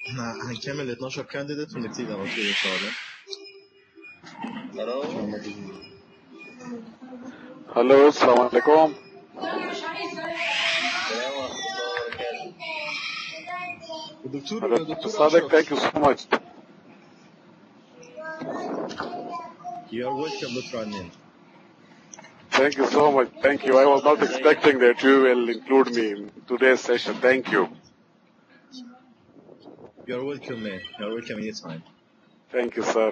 احنا هنكمل 12 كانديديت ونبتدي على طول ان شاء الله. الو السلام عليكم. دكتور صادق thank you so much. You are welcome, Dr. Anin. Thank you so much. Thank you. I was not expecting that you will include me in today's session. Thank you. You are welcome, man. You are welcome anytime. Thank you, sir.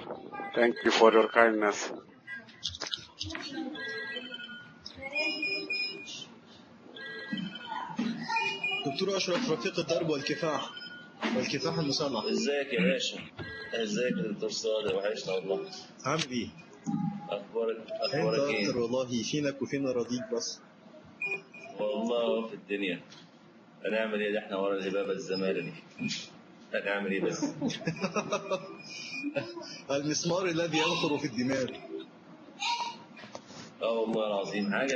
Thank you for your kindness. دكتور أشرف رفيق الدرب والكفاح المسلح. ازيك يا باشا؟ ازيك يا دكتور صادق؟ وحشنا والله. عامل ايه؟ اخبارك انت ايه؟ اكتر والله، فينك وفينا راضيك بس. والله في الدنيا هنعمل ايه؟ ده احنا ورا الهبابه الزمالة دي. هنعمل ايه بس؟ المسمار الذي ينخر في الدماغ. والله العظيم حاجه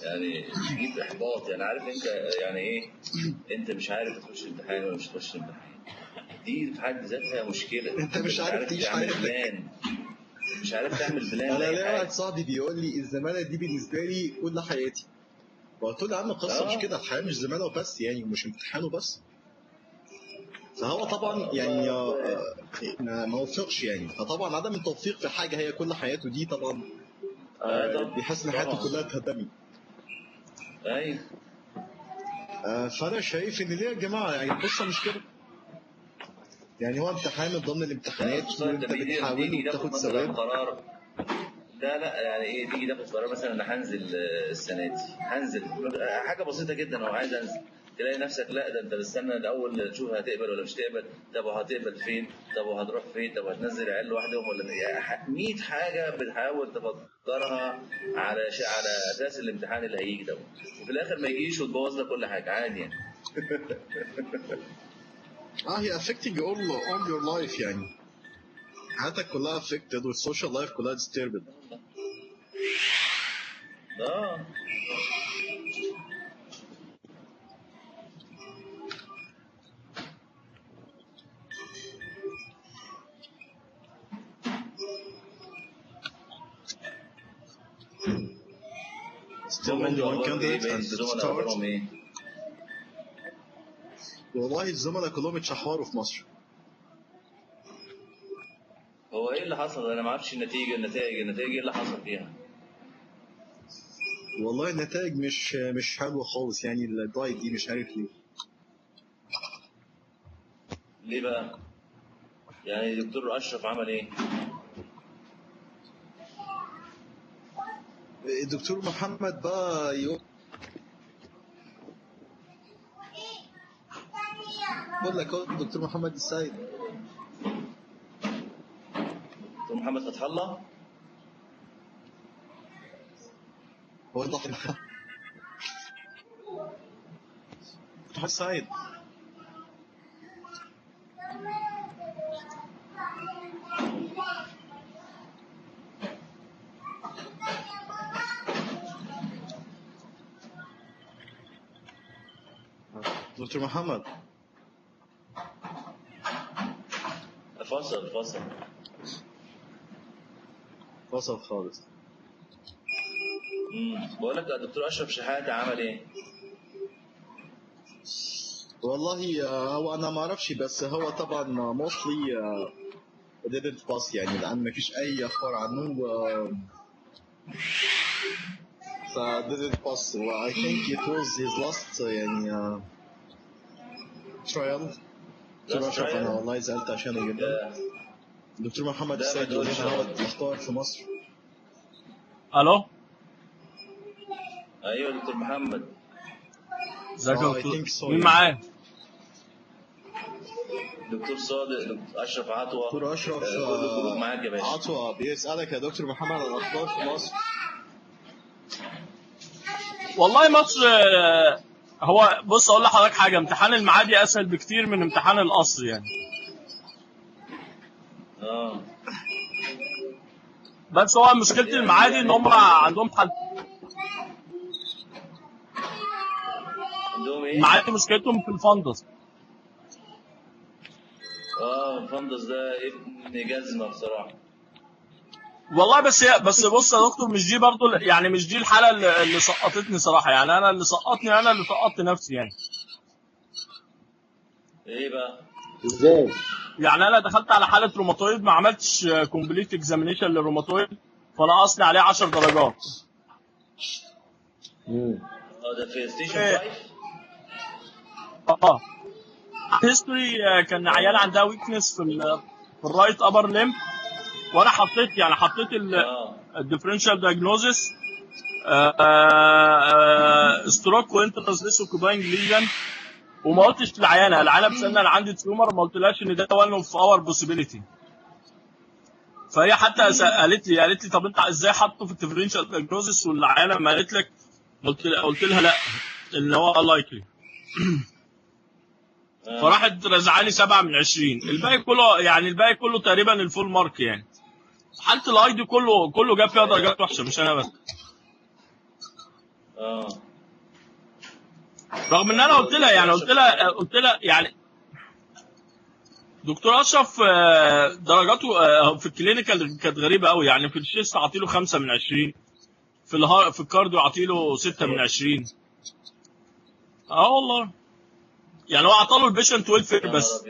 يعني تجيب احباط. يعني عارف انت يعني ايه؟ انت مش عارف تخش امتحان ولا مش تخش امتحان. دي في حد ذاتها مشكله. انت مش عارف تعيش حياتك. مش عارف تعمل بلان. انا ليا واحد صاحبي بيقول لي الزماله دي بالنسبه لي كل حياتي. قلت له يا عم القصه مش كده، الحياه مش زماله وبس يعني، ومش امتحان وبس. فهو طبعا يعني ما وفقش يعني، فطبعا عدم التوفيق في حاجه هي كل حياته دي طبعا بيحس ان حياته كلها اتهدمت. ايوه. فانا شايف ان ليه يا جماعه يعني القصه مش كده. يعني هو امتحان من ضمن الامتحانات وانت بتحاول وبتاخد ثواب. قرار لا يعني ايه، تيجي تاخد قرار مثلا انا هنزل السنه دي، هنزل حاجه بسيطه جدا، هو عايز انزل، تلاقي نفسك لا ده انت بتستنى الاول تشوف هتقبل ولا مش تقبل، طب وهتقبل فين، طب وهتروح فين، طب وهتنزل عيال لوحدهم ولا 100 حاجه بتحاول تفكرها على اساس الامتحان اللي هيجي ده، وفي الاخر ما يجيش وتبوظ لك كل حاجه عادي يعني. هي affecting all your life يعني. حياتك كلها affected والسوشيال لايف كلها disturbed. Still only one candidate and start. والله الزملاء كلهم اتشحوروا في مصر. هو ايه اللي حصل؟ انا ما اعرفش النتائج ايه اللي حصل فيها. والله النتائج مش حلوه خالص يعني، الدايت دي مش عارف ليه بقى؟ يعني الدكتور اشرف عمل ايه؟ الدكتور محمد بقى بقول لك الدكتور محمد السيد. دكتور محمد فتح الله وضح محمد سعيد. دكتور محمد فصل خالص. بقول لك الدكتور اشرف شحاته عمل ايه؟ والله هو انا ما اعرفش، بس هو طبعا mostly didn't pass يعني، لان ما فيش اي اخبار عنه ف didn't pass. I think it was his last يعني trial. دكتور اشرف انا والله زعلت عشانه جدا. دكتور محمد السيد يقول لنا هو الاخبار في مصر. الو ايوه دكتور محمد ازيك يا دكتور؟ مين معايا؟ دكتور صادق، دكتور اشرف عطوه. دكتور اشرف معاك يا باشا. عطوه بيسالك يا دكتور محمد عن الاخبار في مصر. والله مصر هو بص اقول لحضرتك حاجه، امتحان المعادي اسهل بكتير من امتحان القصر يعني. بس هو مشكله المعادي ان هم عندهم حل. المعادي مشكلتهم في الفندس. فندس ده ابن جزمه بصراحه. والله بس بص يا دكتور، مش دي برضو يعني مش دي الحاله اللي سقطتني صراحه، يعني انا اللي سقطني، انا اللي سقطت نفسي يعني. ايه بقى؟ ازاي؟ يعني انا دخلت على حاله روماتويد، ما عملتش كومبليت اكزامينيشن للروماتويد، فنقصني عليه 10 درجات. ده في ستيشن إيه. 5. هيستوري كان عيال عندها ويكنس في الرايت ابر ليم، وانا حطيت الديفرنشال دايجنوزس ستروك وانتراسليس اوكوباينج ليجن، وما قلتش للعيانه، العيانه بتسالني انا عندي تيومر، ما قلتلهاش ان ده وان اوف اور بوسيبيليتي. فهي حتى قالت لي طب انت ازاي حاطه في الديفرنشال دايجنوزس والعيانه ما قالت لك؟ قلت لها لا، ان هو unlikely. فراحت رزعاني 7 من 20. الباقي كله تقريبا الفول مارك يعني. حاله الاي دي كله جاب فيها درجات وحشه، مش انا بس. رغم ان انا قلت لها يعني دكتور اشرف درجاته في الكلينيكال كانت غريبه قوي، يعني في الشيست اعطيله 5 من 20، في الكارديو اعطيله 6 من 20. والله يعني هو اعطاله البيشنت ويلفير بس.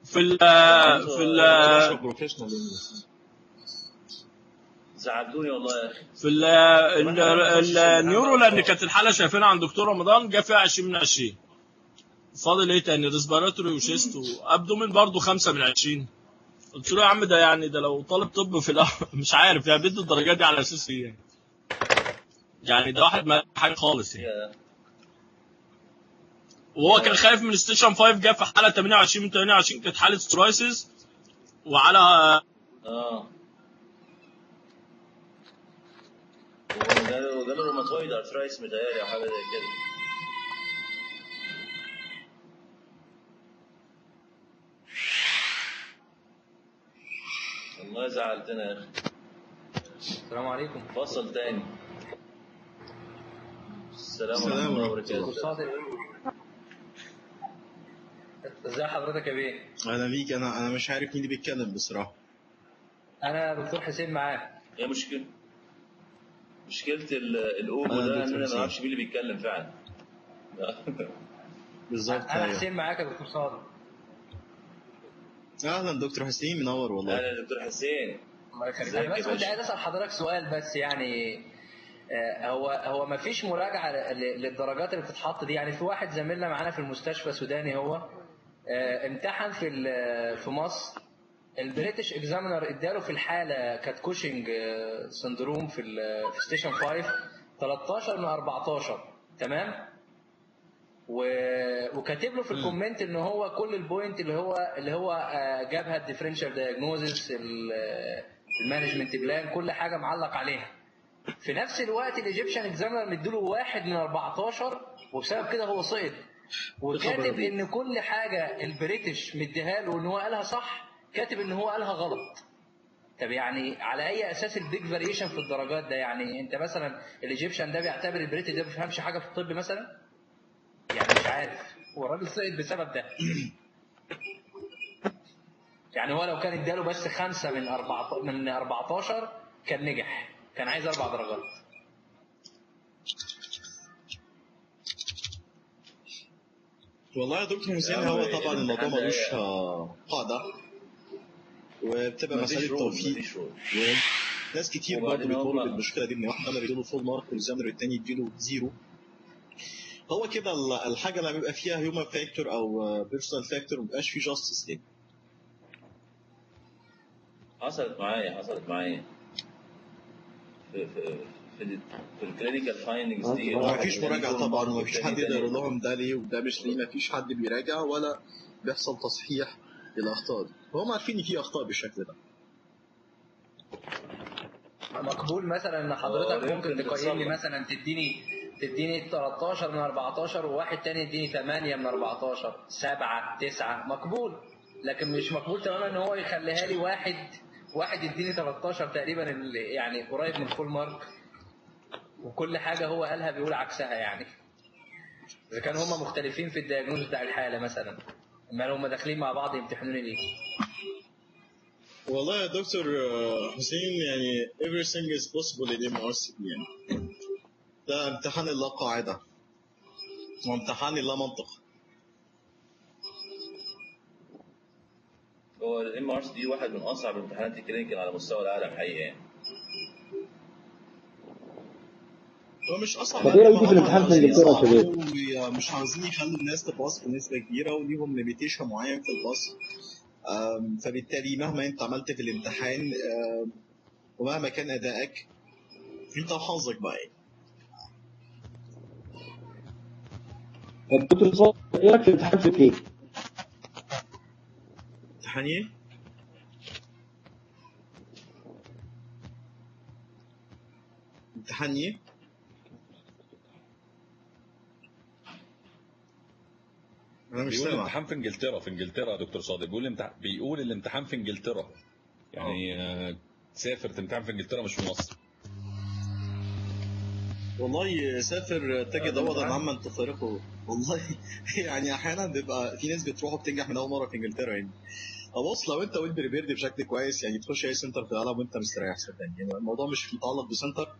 في ال في ال زعلتوني والله يا اخي. في النيورو، لان كانت الحاله شايفينها عند دكتور رمضان، جاب فيها 20 من 20. فاضل ايه تاني؟ ريسبيراتوري وشيست وابدومين برضه 5 من 20. قلت له يا عم ده لو طالب طب في الاول مش عارف يعني بيدوا الدرجات دي على اساس ايه يعني ده واحد ما حاجه خالص يعني. وهو كان خايف من ستيشن 5، جاب في حاله 28 من 28 كانت حاله سترايسيس، وعلى وجاله روماتويد ارثرايتس متهيألي او حاجه زي كده. والله زعلتنا يا اخي. السلام عليكم. فصل تاني. السلام ورحمه الله وبركاته. صادق، ازي حضرتك يا بيه؟ اهلا بيك. انا مش عارف مين اللي بيتكلم بصراحه. انا دكتور حسين معاك. هي مشكله الاوبو ده ان انا ما اعرفش مين اللي بيتكلم فعلا. بالظبط. انا حسين معاك يا دكتور صادق. اهلا دكتور حسين، منور والله. اهلا دكتور حسين. الله يخليك. انا بس كنت عايز اسال حضرتك سؤال بس، يعني هو ما فيش مراجعه للدرجات اللي بتتحط دي؟ يعني في واحد زميلنا معانا في المستشفى سوداني، هو امتحن في مصر، البريتش اكزامينر اداله في الحاله كانت كوشنج سندروم في ستيشن 5 13 من 14 تمام، وكاتب له في الكومنت ان هو كل البوينت اللي هو جابها الديفرنشال دايجنوزس المانجمنت بلان كل حاجه معلق عليها. في نفس الوقت الايجيبشن اكزامينر مديله 1 من 14 وبسبب كده هو سقط، وكاتب ان كل حاجه البريتش مديها له ان هو قالها صح، كاتب ان هو قالها غلط. طب يعني على اي اساس البيج فاريشن في الدرجات ده؟ يعني انت مثلا الايجيبشن ده بيعتبر البريتش ده ما بيفهمش حاجه في الطب مثلا؟ يعني مش عارف، هو الراجل سقط بسبب ده. يعني هو لو كان اداله بس 5 من 14 كان نجح، كان عايز 4 درجات. والله يا دكتور حسين، هو طبعا الموضوع ملوش قاعده، وبتبقى مساله توفيق، وناس كتير برضه بيطولوا بالمشكله دي، ان واحد يديله فول مارك والاكزامينر الثاني يديله زيرو. هو كده الحاجه اللي بيبقى فيها هيومن فاكتور او بيرسونال فاكتور، ما بيبقاش فيه جاستس ليه. حصلت معايا في الكلينيكال فايندنجز دي. ما فيش مراجعه طبعا، وما فيش حد يقدر يقول لهم ده ليه وده مش ليه. ما فيش حد بيراجع ولا بيحصل تصحيح للاخطاء دي، فهم عارفين ان في اخطاء بالشكل ده. مقبول مثلا ان حضرتك ممكن تقيمني مثلا تديني 13 من 14 وواحد تاني يديني 8 من 14 7 9 مقبول، لكن مش مقبول تماما ان هو يخليها لي واحد يديني 13 تقريبا يعني قريب من الفول مارك، وكل حاجه هو قالها بيقول عكسها. يعني اذا كانوا هم مختلفين في الدياجنوز بتاع الحاله مثلا. امال هم داخلين مع بعض يمتحنوني ليه؟ والله يا دكتور حسين يعني everything is possible in MRCP يعني. ده امتحان اللا قاعدة وامتحان اللا منطق. هو الام ار سي دي واحد من اصعب امتحانات الكلينيكال على مستوى العالم حقيقه يعني. هو مش اصعب طب ايه قد ما رايكم في هم الامتحان في عاوزين انجلترا يا شباب؟ يصعبوا ومش عاوزين يخلوا الناس تباص بنسبة كبيرة وليهم ليميتيشن معين في الباص. فبالتالي مهما انت عملت في الامتحان ومهما كان ادائك انت وحظك بقى يعني. طب دكتور صالح ايه رايك في الامتحان في الكيك؟ امتحان ايه؟ امتحان ايه؟ انا مش بيقول سامع. الامتحان في انجلترا يا دكتور صادق. بيقول الامتحان في انجلترا يعني تسافر تمتحن في انجلترا مش في مصر. والله سافر تجد اوضا عما تفارقه والله. يعني احيانا بيبقى في ناس بتروح وبتنجح من اول مره في انجلترا يعني. بص لو انت ويل بريبيرد بشكل كويس يعني تخش اي سنتر في العالم وانت مستريح صدقني يعني. الموضوع مش متعلق بسنتر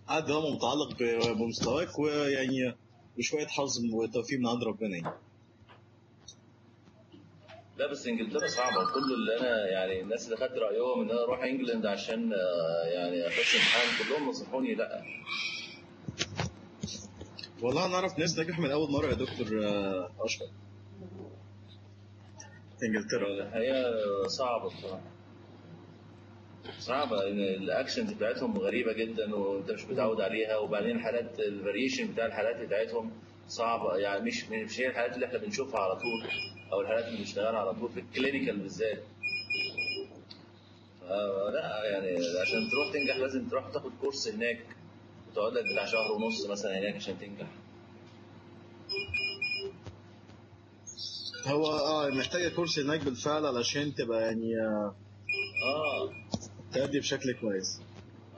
قد هو متعلق بمستواك ويعني بشويه حظ وتوفيق من عند ربنا يعني. لا بس انجلترا صعبه، وكل اللي انا يعني الناس اللي خدت رايهم ان انا اروح انجلند عشان يعني اخش امتحان كلهم نصحوني لا. والله انا اعرف ناس نجح من اول مره يا دكتور اشرف في انجلترا. الحقيقه صعبه بصراحه، صعبه ان الاكشنز بتاعتهم غريبه جدا وانت مش متعود عليها، وبعدين الحالات الفاريشن بتاع الحالات بتاعتهم صعبه يعني مش هي الحالات اللي احنا بنشوفها على طول او الحالات اللي بنشتغلها على طول في الكلينيكال بالذات. لا يعني عشان تروح تنجح لازم تروح تاخد كورس هناك وتقعد لك بتاع شهر ونص مثلا هناك عشان تنجح. هو محتاجه كورس هناك بالفعل علشان تبقى يعني تأدي بشكل كويس.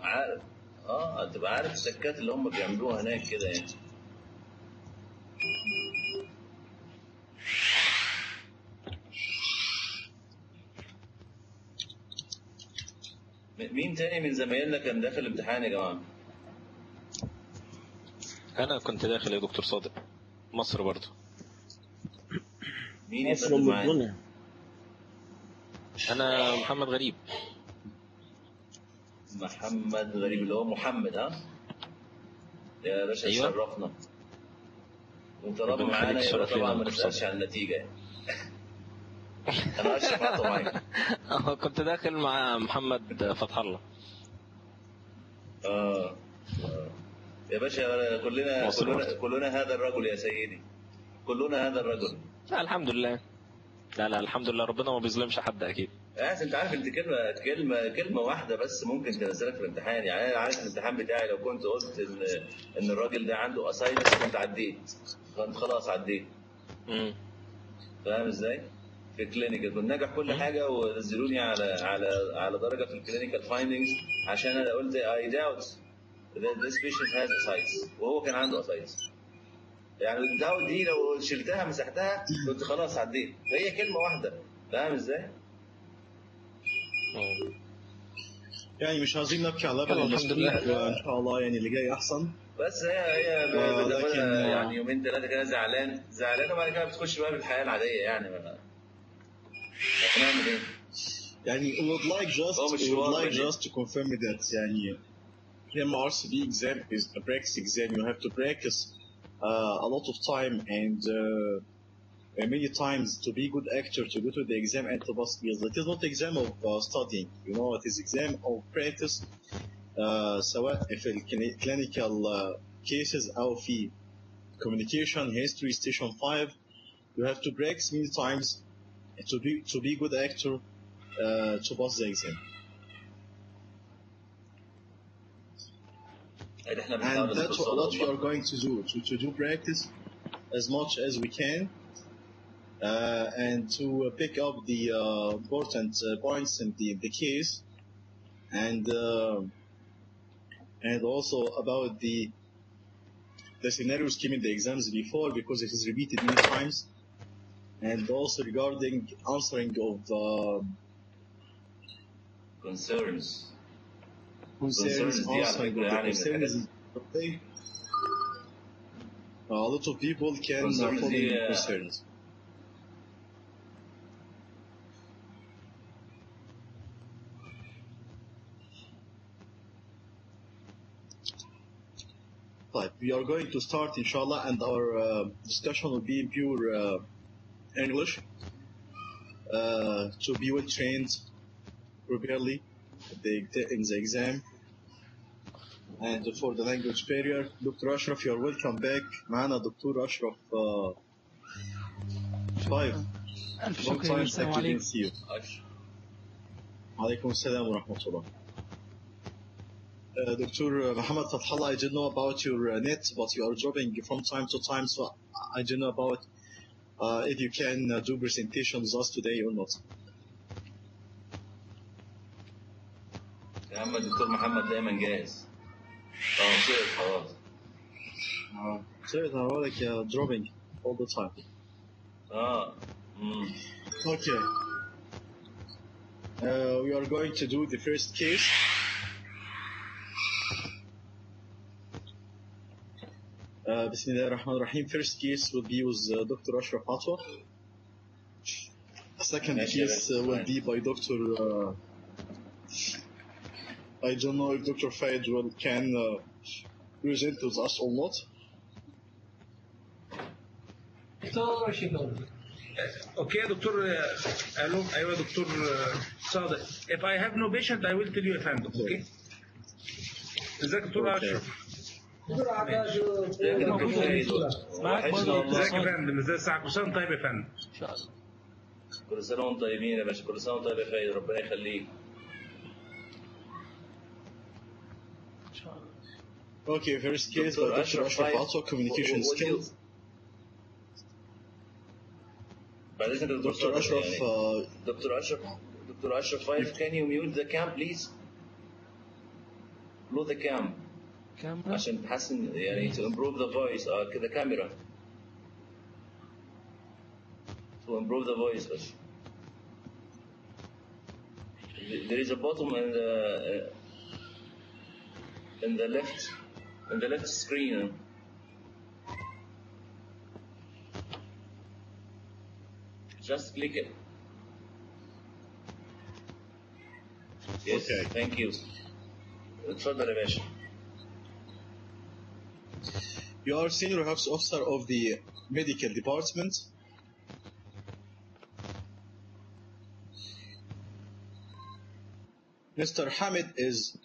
عارف تبقى عارف التكات اللي هم بيعملوها هناك كده يعني. مين تاني من زمايلنا كان داخل الامتحان يا جماعه؟ أنا كنت داخل يا دكتور صادق مصر برضه. مين مصر يفضل ام معانا؟ الدنيا. أنا محمد غريب. محمد غريب اللي هو محمد يا باشا أيوة. تشرفنا وطالما ربنا معانا يخليك، يبقى شرف لينا طبعا يا ما دكتور نسالش صادق. عن النتيجه يعني. انا اشرف عطا معاك. كنت داخل مع محمد فتح الله. يا باشا مصر برضه. كلنا هذا الرجل يا سيدي، كلنا هذا الرجل. لا الحمد لله. لا الحمد لله، ربنا ما بيظلمش حد أكيد. انت عارف انت كلمه واحده بس ممكن تنزلك في الامتحان يعني. انا عارف الامتحان بتاعي لو كنت قلت ان الراجل ده عنده اسايتس كنت عديت، كنت خلاص عديت. فاهم ازاي؟ في الكلينيكال كنت ناجح كل حاجه ونزلوني على درجه في الكلينيكال فايندنجز عشان انا قلت I doubt that this patient has ascites وهو كان عنده ascites. يعني الداوت دي لو شلتها مسحتها كنت خلاص عديت، هي كلمه واحده. فاهم ازاي؟ يعني مش عايزين نبكي على لبن الحمد لله. وان شاء الله يعني اللي جاي احسن. بس هي بتاخدها لكن يعني يومين ثلاثه كده زعلان وبعد كده بتخش بقى في الحياه العاديه يعني. هنعمل ايه؟ يعني we would like just to confirm that يعني MRCP exam is a practice exam. You have to practice a lot of time and many times to be good actor to go to the exam and to pass skills. It is not exam of studying, you know, it is exam of practice. سواء في clinical cases أو في communication history station 5 you have to practice many times to be good actor to pass the exam. And that's what we are going to do, to do practice as much as we can and to pick up the important points in the case and also about the scenarios given in the exams before because it is repeated many times and also regarding answering of concerns concerns, دي على answering فكرة of the يعني من الحاجات concerns. Okay. A lot of people can concerns follow دي the concerns. Right, we are going to start inshallah, and our discussion will be in pure English to be well trained properly in the exam. And for the language barrier, Dr. Ashraf, you're welcome back. معنا دكتور أشرف 5. ألف Long شكر. time السلام since we عليكم. didn't see you. عليكم السلام ورحمة الله. Dr. Muhammad Fathallah, I didn't know about your net, but you are dropping from time to time, so I didn't know about if you can do presentation with us today or not. يا عم الدكتور محمد دايما جاهز. صير خلاص. Sorry, I'm dropping all the time. Okay. We are going to do the first case. Bismillah ar-Rahman ar-Rahim. First case will be with Dr. Ashraf Atwa. Second case will be by Dr. I don't know if Dr. Fayed can present with us or not. Okay, Dr. Hello, أيوة دكتور صادق. If I have no patient, I will tell you if I'm okay. ازيك يا دكتور أشرف؟ معاك برضه دكتور ازيك يا صادق. فندم؟ ازي الساعة؟ كل سنة طيب يا فندم. ان شاء الله. كل سنة وانتم طيبين يا باشا، كل سنة وانتم طيب يا فايد، ربنا يخليك. ان شاء الله. Okay, first case by Dr. Ashraf Atwa, communication skills. بعد إذنك يا دكتور Dr. صادق Ashraf, يعني. دكتور أشرف 5, can you mute the cam please? Mute the cam كاميرا. عشان تحسن يعني to improve the voice. كده كاميرا. To improve the voice بس. There is a bottom in the left screen. Just click it. Yes, Okay. thank you. اتفضل يا باشا. you are senior health officer of the medical department. Mr. Hamid is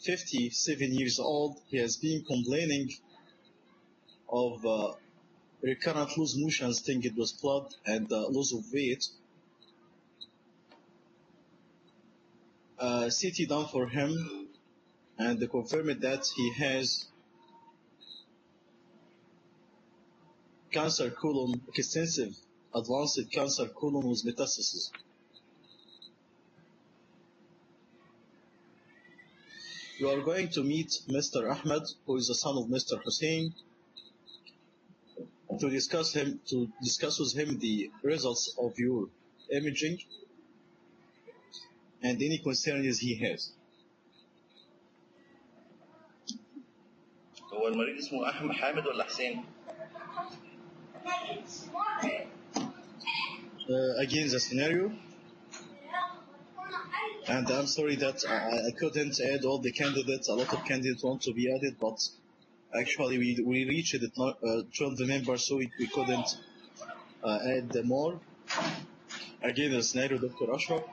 57 years old. He has been complaining of recurrent loose motions, tinged with blood, and loss of weight. CT done for him, and they confirmed that he has cancer colon, extensive advanced cancer colon with metastasis. You are going to meet Mr. Ahmed, who is the son of Mr. Hussein, to discuss with him the results of your imaging and any concerns he has. هو المريض اسمه حامد ولا حسين؟ Again, the scenario. And I'm sorry that I couldn't add all the candidates. A lot of candidates want to be added, but actually we reached 12 members, so we couldn't add more. Again, the scenario, Dr. Ashraf.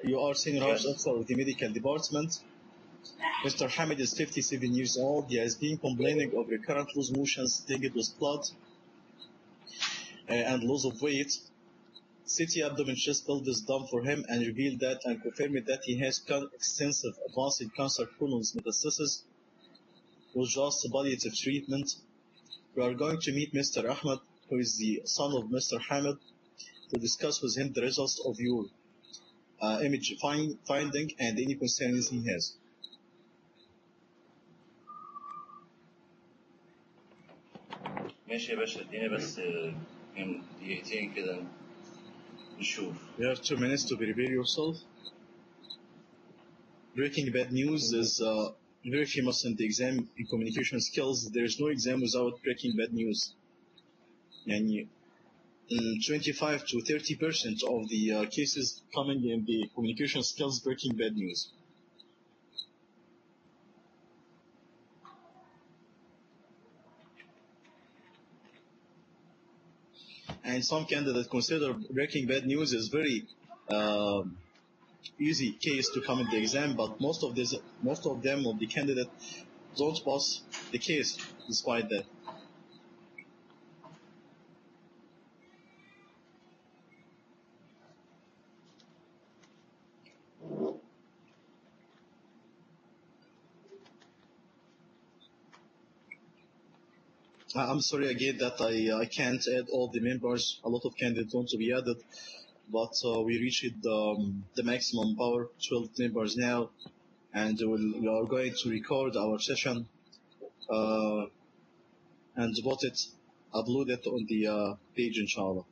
You are senior health officer of the medical department. Mr. Hamid is 57 years old. He has been complaining of recurrent loose motions, tinged with blood, and loss of weight. CT abdomen chest build is done for him and revealed that and confirmed that he has extensive advanced cancer colon metastasis with just palliative treatment. We are going to meet Mr. Ahmed, who is the son of Mr. Hamid, to discuss with him the results of your image finding and any concerns he has. ماشي يا باشا، اديني بس يعني دقيقتين كده نشوف. You have 2 minutes to prepare yourself. Breaking bad news is very famous in the exam in communication skills. There is no exam without breaking bad news. يعني 25 to 30% of the cases coming in the communication skills breaking bad news. And some candidates consider breaking bad news is very easy case to come in the exam, but most of them of the candidate don't pass the case despite that. I'm sorry again that I can't add all the members. A lot of candidates want to be added, but we reached the maximum power, 12 members now, and we are going to record our session and upload it on the page, inshallah.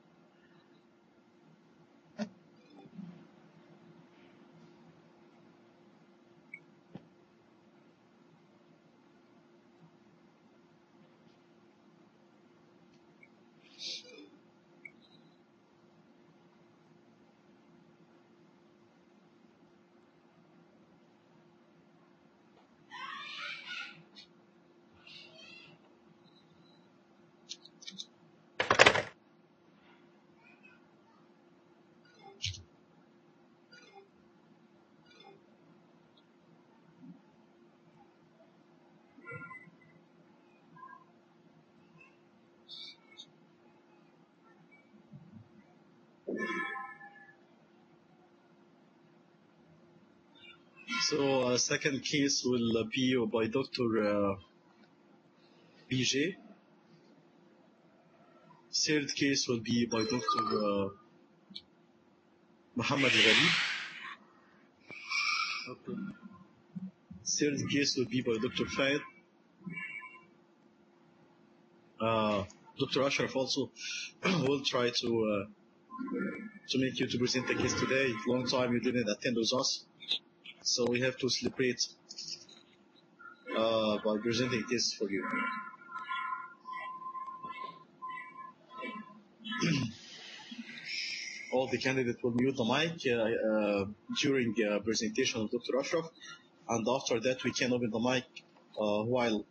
So second case will be by Dr. BJ. Third case will be by Dr. Muhammad Al-Ghalib. Third case will be by Dr. Fayed. Dr. Ashraf also will try to make you to present the case today. Long time you didn't attend with us, so we have to celebrate by presenting this for you. All the candidates will mute the mic during presentation of Dr. Ashraf, and after that we can open the mic while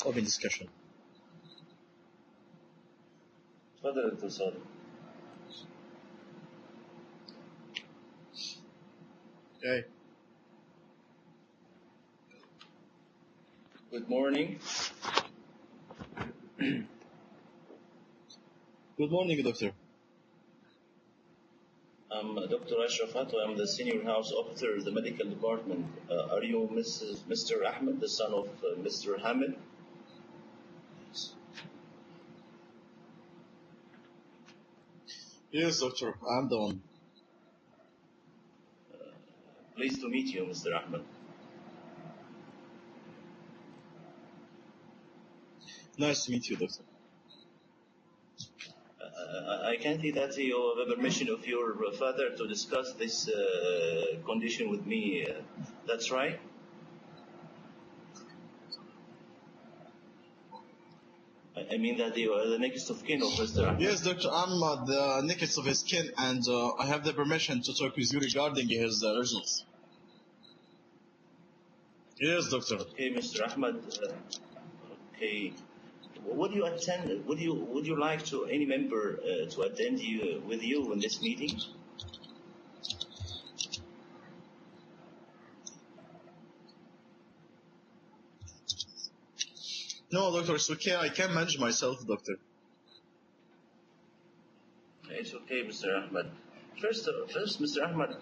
open discussion. تفضل دكتور صادق. Okay. Good morning. Good morning, doctor. I'm Dr. Ashraf Hatwa. I'm the senior house officer of the medical department. Are you Mr. Ahmed, the son of Mr. Hamid? Yes, doctor. I'm the one. Pleased to meet you, Mr. Ahmed. Nice to meet you, doctor. I can see that you have a permission of your father to discuss this condition with me. That's right? I mean that you are the next of kin of Mr. Ahmed. Yes, doctor. I'm the next of his kin, and I have the permission to talk with you regarding his results. Yes, doctor. Okay, Mr. Ahmed. Okay. Would you attend? Would you like to any member to attend with you in this meeting? No, doctor, it's okay. I can manage myself, doctor. It's okay, Mr. Ahmed. First, Mr. Ahmed,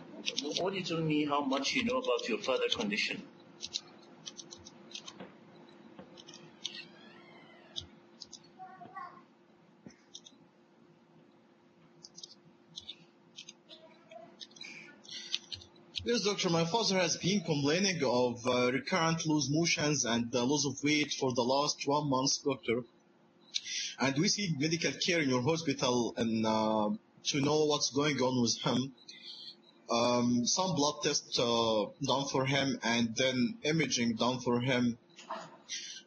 would you tell me how much you know about your father's condition? Yes, doctor, my father has been complaining of recurrent loose motions and loss of weight for the last 1 month, doctor. and we seek medical care in your hospital and to know what's going on with him. Some blood tests done for him, and then imaging done for him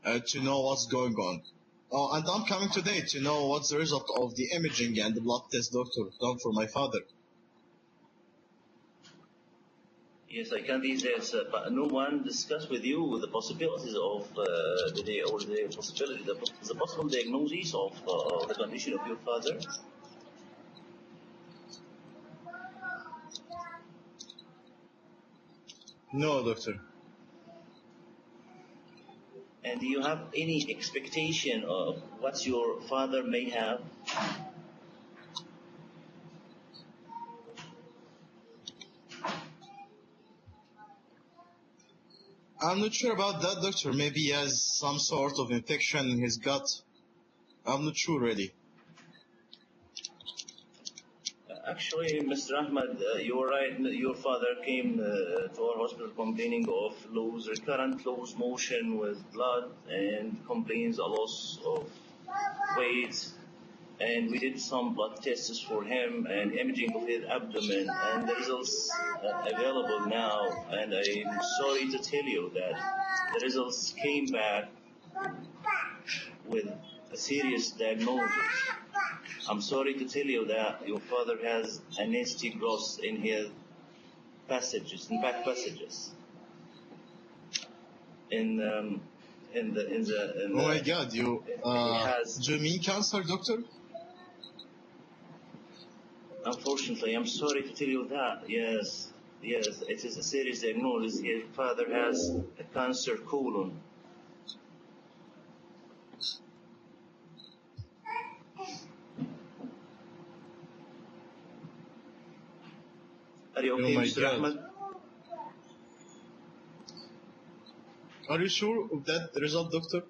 to know what's going on. And I'm coming today to know what's the result of the imaging and the blood test, doctor, done for my father. Yes, I can be there, sir, but no one discussed with you the possibilities of the possible diagnosis of the condition of your father. No, doctor. And do you have any expectation of what your father may have? I'm not sure about that, doctor. Maybe he has some sort of infection in his gut. I'm not sure really. Actually, Mr. Ahmed, you were right. Your father came to our hospital complaining of recurrent loose motion with blood, and complains a loss of weight. And we did some blood tests for him and imaging of his abdomen, and the results are available now. And I'm sorry to tell you that the results came back with a serious diagnosis. I'm sorry to tell you that your father has a nasty growth in his passages, in back passages. Oh my God! Do you mean cancer, doctor? Unfortunately, I'm sorry to tell you that. Yes, it is a serious diagnosis. Your father has a cancer colon. Are you okay, Mr. Ahmed? Are you sure of that result, doctor?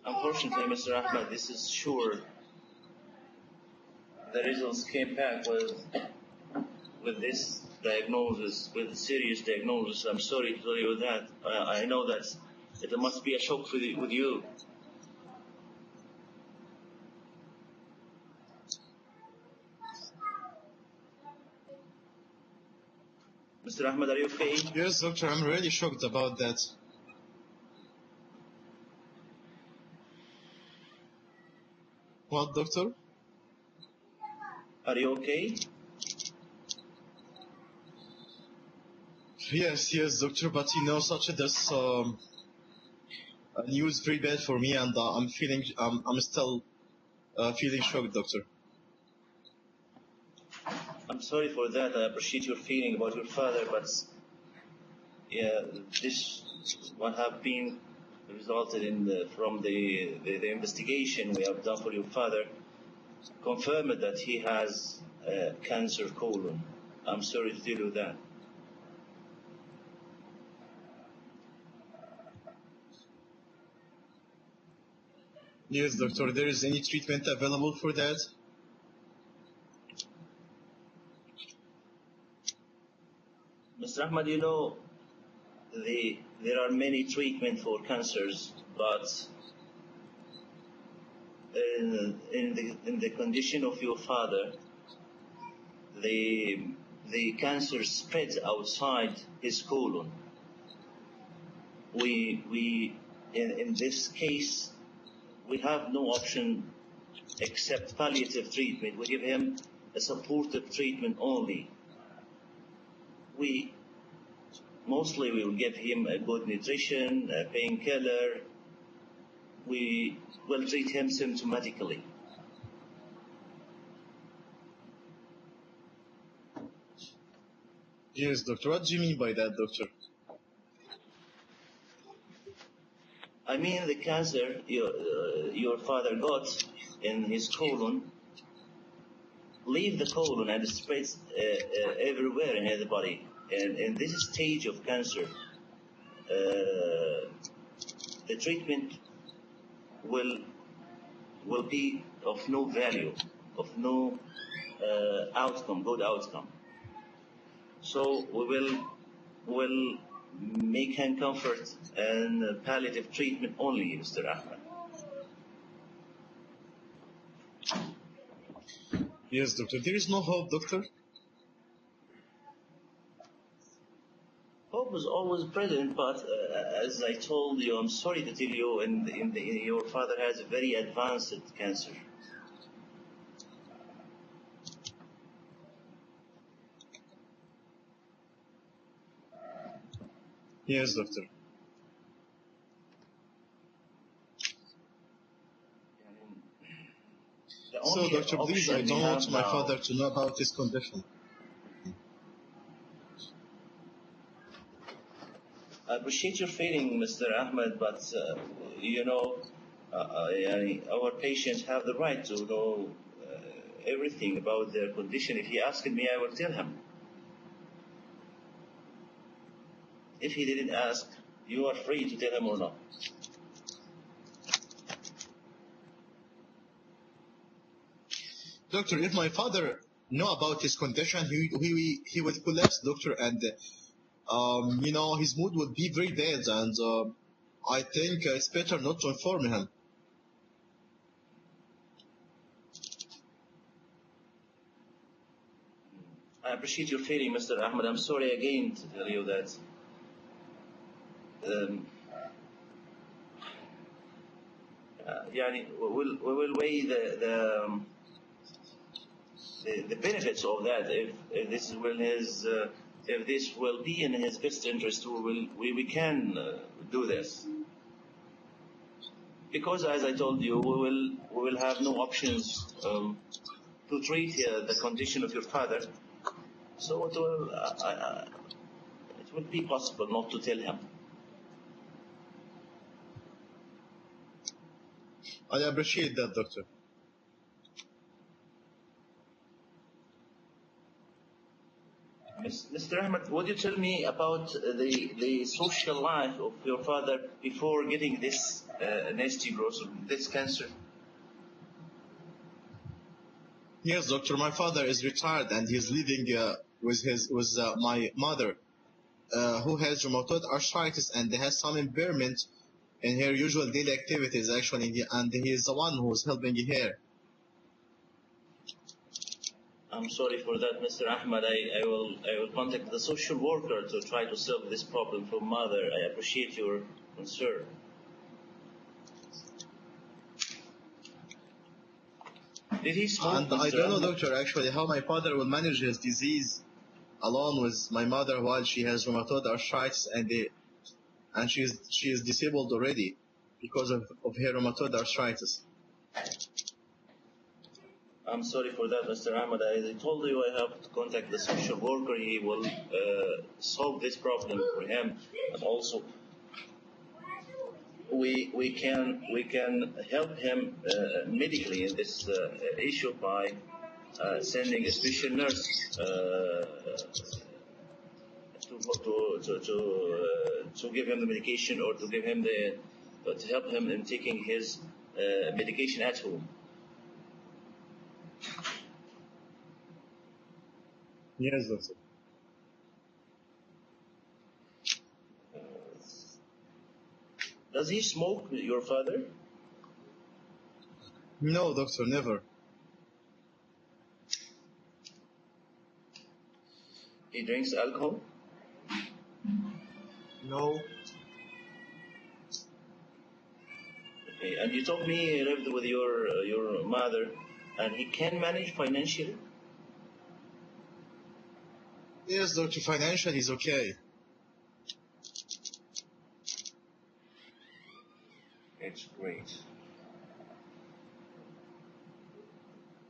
Unfortunately, Mr. Ahmed, this is sure. The results came back with this diagnosis, with a serious diagnosis. I'm sorry to tell you that. I know that it must be a shock with you. Mr. Ahmed, are you okay? Yes, doctor, I'm really shocked about that. What, doctor? Are you okay? Yes, doctor, but you know, such this news very bad for me, and I'm still feeling shocked, doctor. I'm sorry for that. I appreciate your feeling about your father, but yeah, this what have been resulted in from the investigation we have done for your father, confirmed that he has cancer colon. I'm sorry to tell you that. Yes, doctor, there is any treatment available for that? Mr. Ahmad, you know, there are many treatments for cancers, but in the condition of your father, the cancer spread outside his colon. In this case, we have no option except palliative treatment. We give him a supportive treatment only. We will give him a good nutrition, a painkiller. We will treat him symptomatically. Yes, doctor. What do you mean by that, doctor? I mean the cancer your father got in his colon, leave the colon and spreads everywhere in his body. And in this stage of cancer, the treatment will be of no value, of no outcome, good outcome. So we will make hand comfort and palliative treatment only, Mr. Ahmed. Yes, doctor. There is no hope, doctor. Hope is always present, but as I told you, I'm sorry to tell you, your father has a very advanced cancer. Yes, doctor. The So, only doctor, please, I option we don't want have my now, father to know about his condition. I appreciate your feeling, Mr. Ahmed, but our patients have the right to know everything about their condition. If he asked me, I will tell him. If he didn't ask, you are free to tell him or not. Doctor, if my father know about his condition, he would collapse, doctor, and his mood would be very bad, and I think it's better not to inform him. I appreciate your feeling, Mr. Ahmed. I'm sorry again to tell you that. We will weigh the benefits of that. If this will be in his best interest, we can do this. Because, as I told you, we will have no options to treat the condition of your father. So it will be possible not to tell him. I appreciate that, doctor. Mr. Ahmed, would you tell me about the social life of your father before getting this nasty growth, this cancer? Yes, doctor. My father is retired and he's living with my mother, who has rheumatoid arthritis and has some impairment in her usual daily activities, actually, and he is the one who's helping her. I'm sorry for that, Mr. Ahmed. I will contact the social worker to try to solve this problem for mother. I appreciate your concern. Did he smoke, And Mr. I don't know, Ahmed? doctor, actually, how my father will manage his disease alone with my mother while she has rheumatoid arthritis and she is disabled already because of her rheumatoid arthritis. I'm sorry for that, Mr. Ahmed. As I told you, I have to contact the social worker. He will solve this problem for him. And also, we can help him medically in this issue by sending a special nurse to give him the medication, or to give him to help him in taking his medication at home. Yes, doctor. Does he smoke, your father? No, doctor, never. He drinks alcohol? No. Okay. And you told me he lived with your mother, and he can manage financially? Yes, doctor, financially is okay. It's great.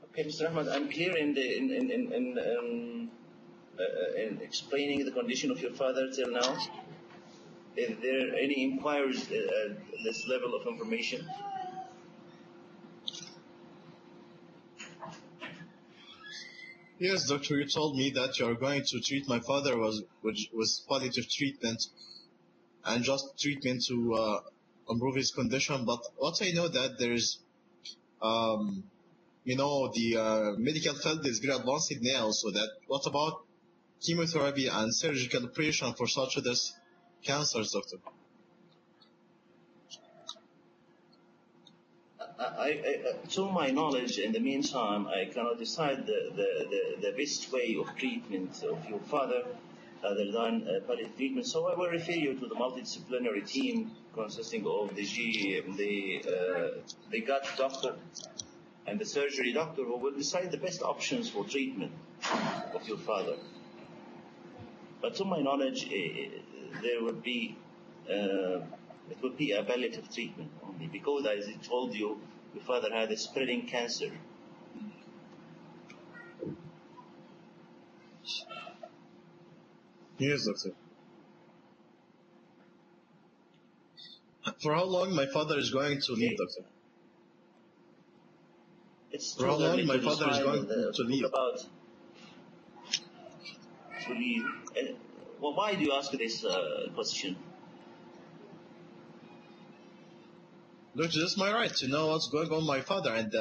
Okay, Mr. Ahmed, I'm clear in explaining the condition of your father till now. Is there any inquiries at this level of information? Yes, doctor, you told me that you are going to treat my father with palliative treatment and just treatment to improve his condition. But what I know that there is, the medical field is very advanced now. So that what about chemotherapy and surgical operation for such this? cancers, doctor. To my knowledge, in the meantime, I cannot decide the best way of treatment of your father other than palliative treatment. So I will refer you to the multidisciplinary team consisting of the gut doctor and the surgery doctor who will decide the best options for treatment of your father. But to my knowledge, there would be it would be a palliative treatment only because, as I told you, your father had a spreading cancer. Yes, doctor. For how long my father is going to leave, doctor? It's For how too long early my to father is decide going to leave? about to leave. Well, why do you ask this question? Doctor, it's my right to know what's going on with my father and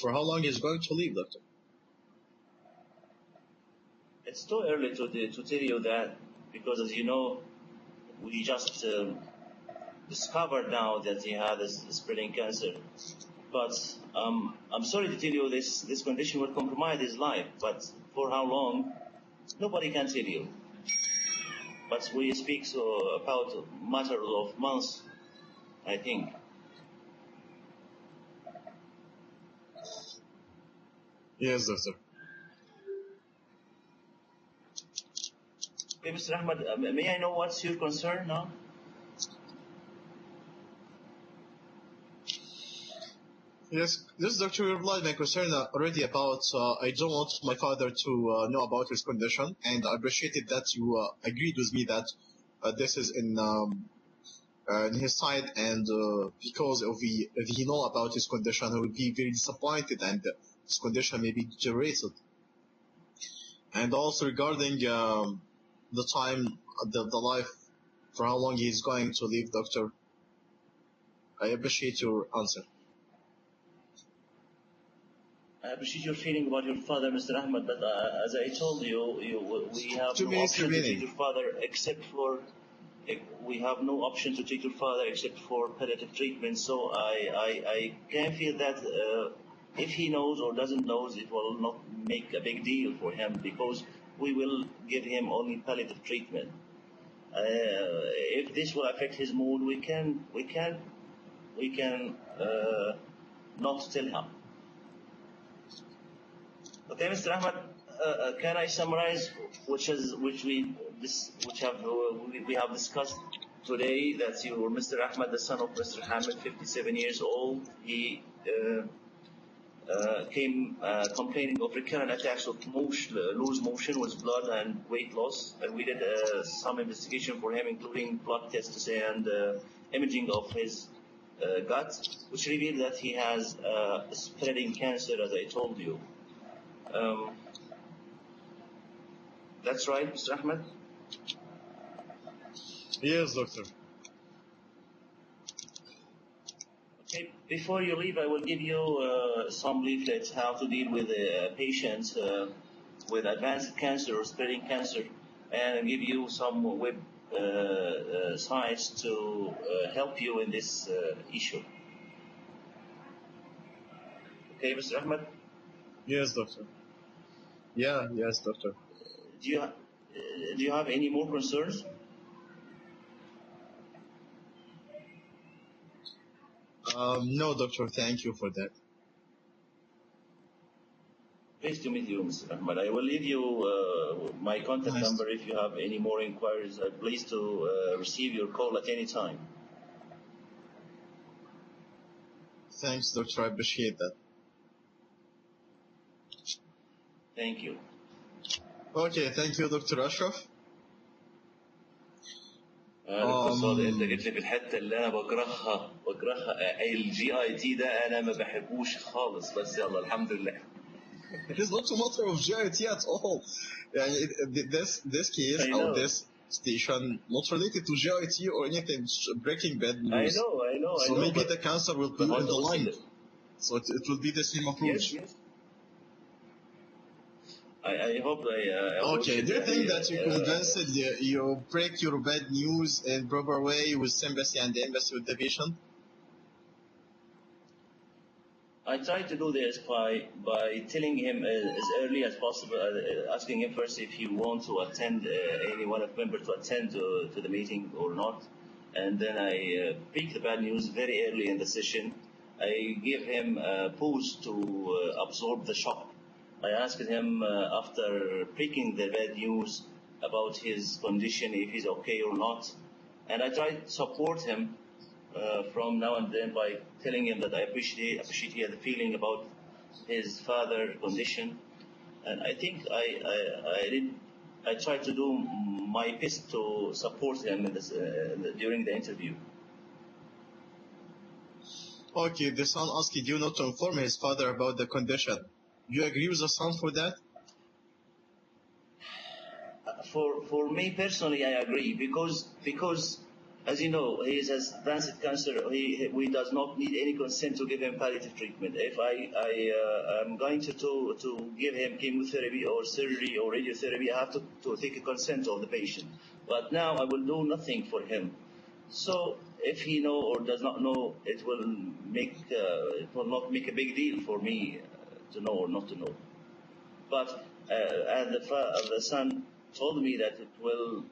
for how long he's going to leave, doctor. It's too early to tell you that because, as you know, we just discovered now that he had a spreading cancer. But I'm sorry to tell you this condition will compromise his life. But for how long, nobody can tell you. But we speak about matters of months, I think. Yes, doctor. Okay, Mr. Ahmed, may I know what's your concern now? Yes, this doctor replied my concern already about I don't want my father to know about his condition, and I appreciated that you agreed with me that this is in his side, and because if he know about his condition, he will be very disappointed, and his condition may be deteriorated. And also regarding the time, the life, for how long he is going to live, doctor, I appreciate your answer. I appreciate your feeling about your father, Mr. Ahmed, but as I told you, we have 2 no minutes option to treat remaining. your father except for except for palliative treatment. So I can feel that if he knows or doesn't know, it will not make a big deal for him because we will give him only palliative treatment. If this will affect his mood, we can not tell him. Okay, Mr. Ahmed, can I summarize which we have discussed today? That you were Mr. Ahmed, the son of Mr. Hamid, 57 years old. He came complaining of recurrent attacks of loose motion with blood and weight loss, and we did some investigation for him, including blood tests and imaging of his gut, which revealed that he has spreading cancer, as I told you. That's right, Mr. Ahmed? Yes, doctor. Okay, before you leave, I will give you some leaflets how to deal with patients with advanced cancer or spreading cancer, and give you some web sites to help you in this issue. Okay, Mr. Ahmed? Yes, doctor. Yeah, yes, doctor. Do you have any more concerns? No, doctor, thank you for that. Pleased to meet you, Mr. Ahmed. I will leave you my contact Nice. number if you have any more inquiries. Pleased to receive your call at any time. Thanks, doctor, I appreciate that. Thank you. Okay, thank you, Dr. Ashraf. دكتور صادق انت جيت لي في الحته اللي انا بكرهها الجي اي تي ده انا ما بحبوش خالص بس يلا الحمد لله. It is not a matter of GIT at all. This case or this station not related to GIT or anything. It's breaking bad news. I know. So maybe the cancer will be in the line. Yes. So it will be the same approach. Yes. I hope I approached Okay, it do you think that you very, convinced you break your bad news in proper way with sympathy and empathy with the patient? I try to do this by telling him as early as possible, asking him first if he wants to attend, any one of members to attend to the meeting or not. And then I pick the bad news very early in the session. I give him a pause to absorb the shock. I asked him after picking the bad news about his condition, if he's okay or not. And I try to support him from now and then by telling him that I appreciate the feeling about his father's condition. And I think I tried to do my best to support him in this, during the interview. Okay, the son asked you not to inform his father about the condition. Do you agree with the son for that? For me personally, I agree because as you know, he has advanced cancer. We does not need any consent to give him palliative treatment. If I am going to give him chemotherapy or surgery or radiotherapy, I have to take a consent of the patient. But now I will do nothing for him. So if he know or does not know, it will not make a big deal for me to know or not to know. But as the son told me that it will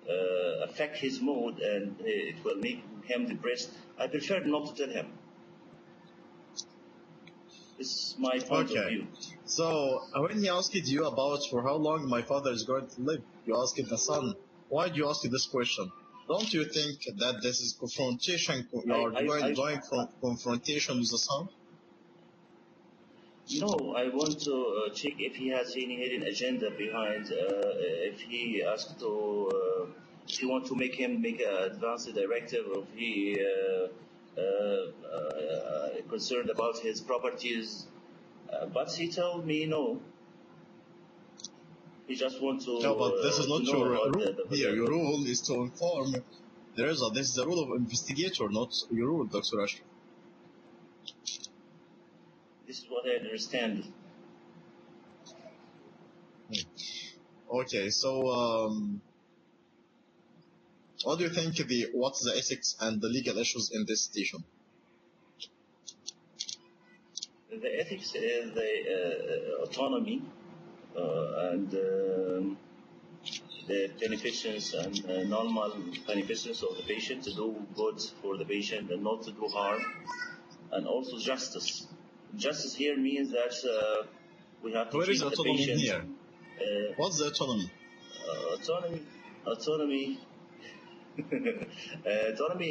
affect his mood and it will make him depressed, I prefer not to tell him. This is my point of view. So when he asked you about for how long my father is going to live, you asked the son, why do you ask this question? Don't you think that this is confrontation? You are going from confrontation with the son? No, I want to check if he has any hidden agenda behind. If he asks to, if you want to make him make an advanced directive, or if he concerned about his properties. But he told me no. He just wants to. No, but this is not your rule here. the Your rule is to inform the result. This is the rule of investigator, not your rule, Dr. Ashraf. This is what I understand. Okay, so what do you think what's the ethics and the legal issues in this station? The ethics is the autonomy and the beneficence and normal beneficence of the patient, to do good for the patient and not to do harm, and also justice. Justice here means that we have to Where treat is the autonomy patient. here? What's the autonomy? Autonomy. Autonomy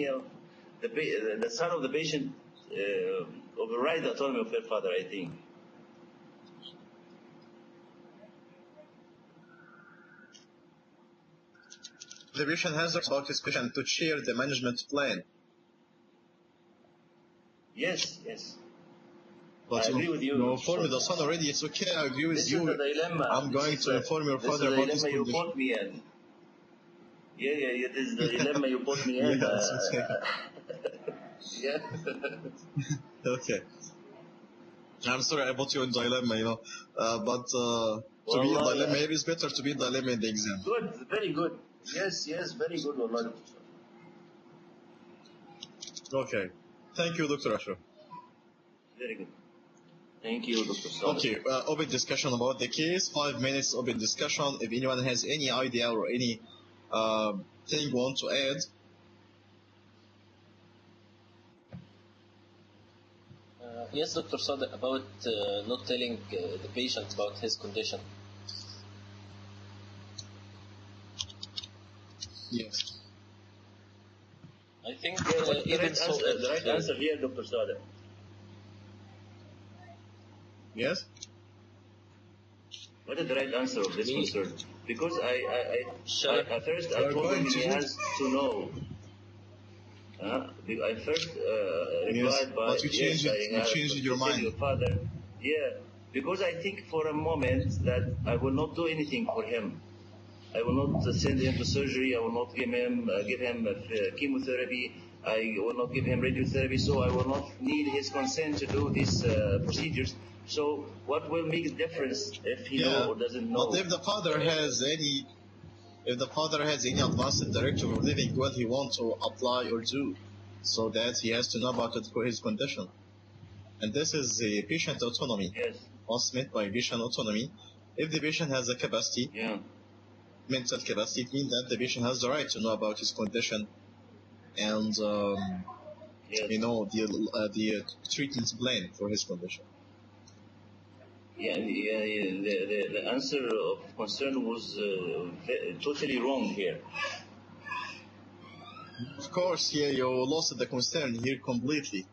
of the son of the patient override the autonomy of her father, I think. The patient has about his patient to share the management plan. Yes. But I agree with you. You inform the son already. It's okay. I agree with This you. is the dilemma. I'm going to inform your father about this dilemma you condition. put me in. Yeah. This is the dilemma you put me in. Yeah, it's okay. Yeah. Okay. I'm sorry I put you in dilemma, but to be in Wallah, dilemma, maybe it's better to be in dilemma in the exam. Good, very good. Yes, very good. Wallah. Okay. Thank you, Dr. Ashraf. Very good. Thank you, Dr. Sadek. Okay, open discussion about the case. 5 minutes open discussion. If anyone has any idea or any thing want to add. Yes, Dr. Sadek, about not telling the patient about his condition. Yes. I think What's the even right so, answer? The right answer here, Dr. Sadek. Yes? What is the right answer of this concern? Because I first I You're told going him to he do- has to know. I first replied by but you changed yes, it- I have you changed your to tell mind. your father. Yeah, because I think for a moment that I will not do anything for him. I will not send him to surgery. I will not give him chemotherapy. I will not give him radiotherapy, so I will not need his consent to do these procedures. So what will make a difference if he knows or doesn't know? But if the father has any advanced directive of living well, he wants to apply or do, so that he has to know about it for his condition. And this is a patient autonomy. Yes. What's meant by patient autonomy? If the patient has a capacity, Yeah. mental capacity, it means that the patient has the right to know about his condition and Yes. the treatment plan for his condition. The answer of concern was totally wrong here. Of course, you lost the concern here completely.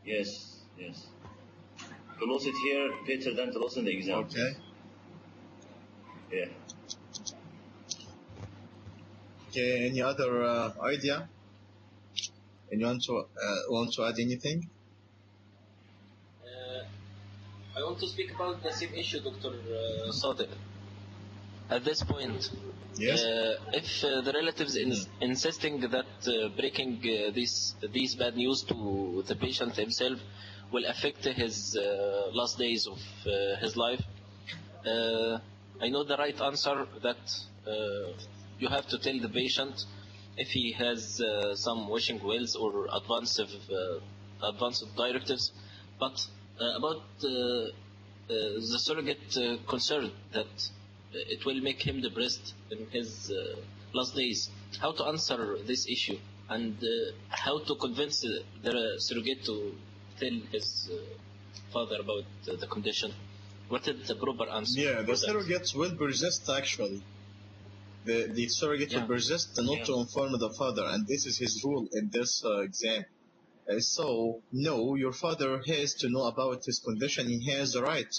Yes. To lose it here better than to lose in the exam. Okay. Yeah. Okay. Any other idea? Anyone want to add anything? I want to speak about the same issue, Dr. Sadek. At this point, Yes. if the relatives insisting that breaking these bad news to the patient himself will affect his last days of his life, I know the right answer that you have to tell the patient if he has some wishing wills or advanced directives, but about the surrogate concern that it will make him depressed in his last days. How to answer this issue and how to convince the surrogate to tell his father about the condition? What is the proper answer? Yeah, the surrogate will persist actually. The surrogate will persist not to inform the father, and this is his rule in this exam. So, no, your father has to know about his condition. He has the right,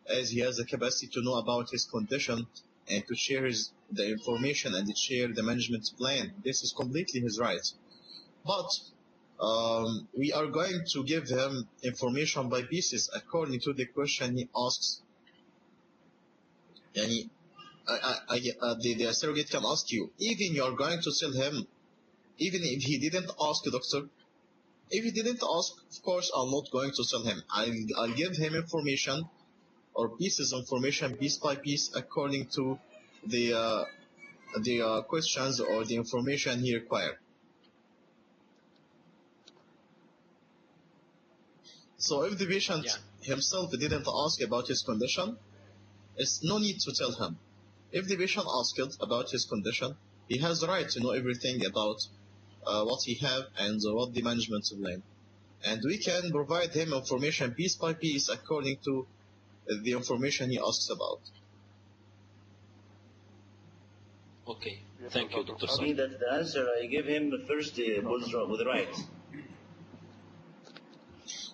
as he has the capacity to know about his condition and to share the information and to share the management plan. This is completely his right. But we are going to give him information by pieces according to the question he asks. The surrogate can ask you, even you are going to tell him, even if he didn't ask, doctor, if he didn't ask, of course, I'm not going to tell him. I'll give him information or pieces of information, piece by piece, according to the questions or the information he required. So if the patient himself didn't ask about his condition, it's no need to tell him. If the patient asked about his condition, he has the right to know everything about what he have and what the management plan. And we can provide him information piece by piece according to the information he asks about. Okay, thank you, Dr. I mean that the answer I give him first was right.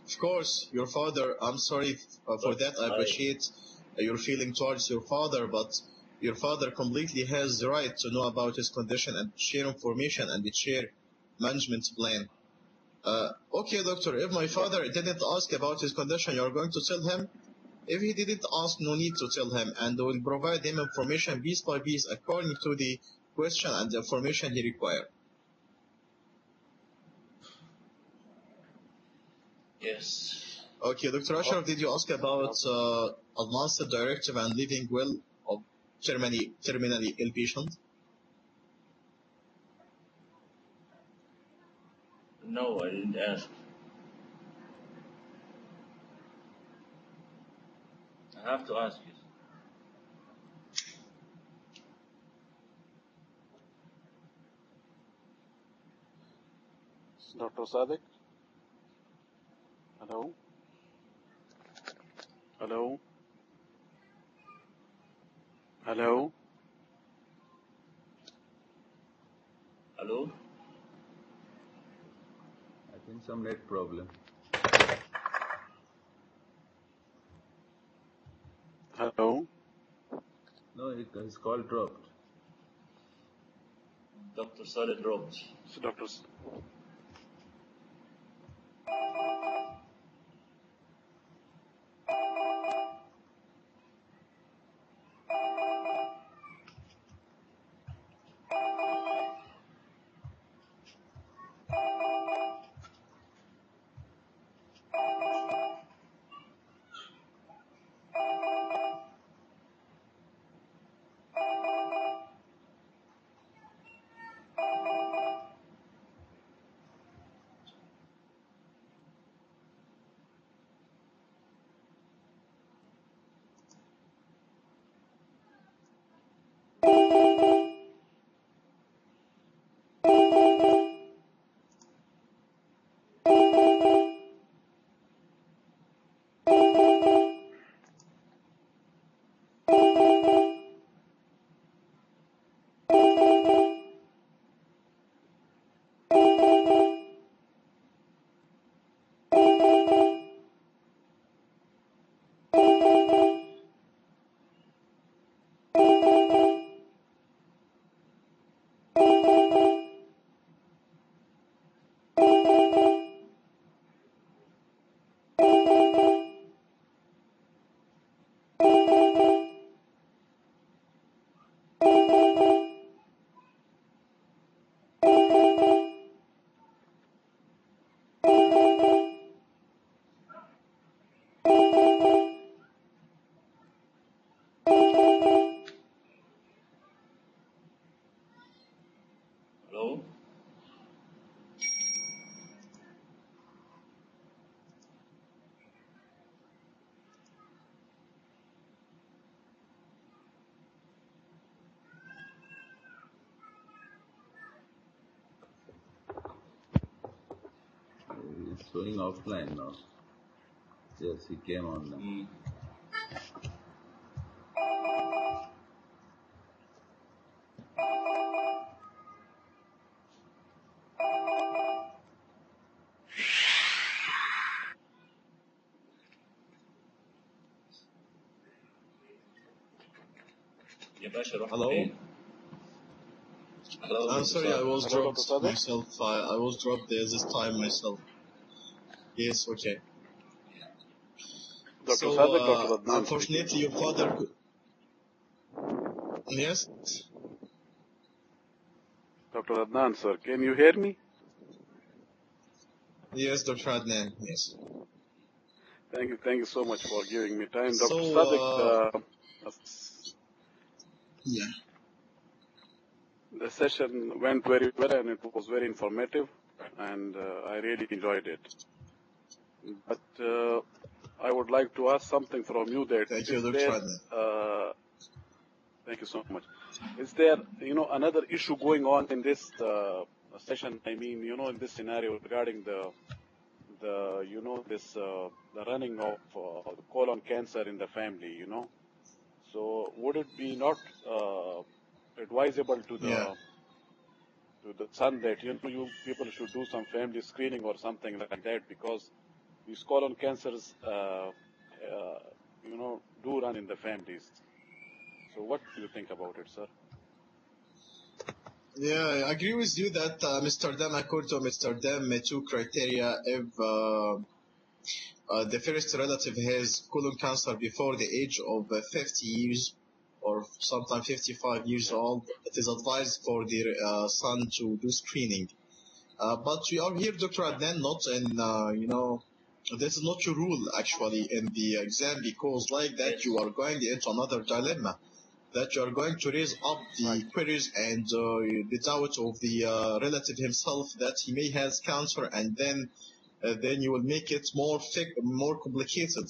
Of course, your father, I'm sorry for that. I appreciate your feeling towards your father, but your father completely has the right to know about his condition and share information and share management plan. Okay, doctor, if my father didn't ask about his condition, you're going to tell him? If he didn't ask, no need to tell him, and we'll provide him information piece by piece according to the question and the information he requires. Yes. Okay, Dr. Ashraf, did you ask about advanced directive and living well of terminally ill patient? No, I didn't ask. I have to ask you. Dr. Sadek? Hello? Hello? Hello? Hello? I think some net problem. Hello? No, his call dropped. Dr. Sadek dropped. So Dr. It's showing offline now. Yes, he came on now. يا باشا روح Hello? فين؟ Hello, I'm Dr. sorry, I Sadek. was Hello, dropped Dr. Sadek. myself. I was dropped there this time myself. Yes, okay. Dr. So, Sadek, Dr. Adnan speaking. unfortunately, your father. Yes? Dr. Adnan, sir, can you hear me? Yes, Dr. Adnan, yes. Thank you so much for giving me time. So, Dr. Sadek, yeah. the session went very well and it was very informative, and I really enjoyed it. But I would like to ask something from you that Thank you, is Dr. there, Adnan. thank you so much. Is there, another issue going on in this session? I mean, in this scenario regarding the running of colon cancer in the family, So would it be not advisable to Yeah. the son that you people should do some family screening or something like that, because these colon cancers do run in the families. So what do you think about it, sir? Yeah, I agree with you that Amsterdam, according to Amsterdam, two criteria: if the first relative has colon cancer before the age of 50 years, or sometimes 55 years old, it is advised for the son to do screening. But we are here, Dr. Adnan, not in, this is not your rule actually in the exam, because like that you are going into another dilemma, that you are going to raise up the queries and the doubt of the relative himself that he may have cancer, and then you will make it more complicated.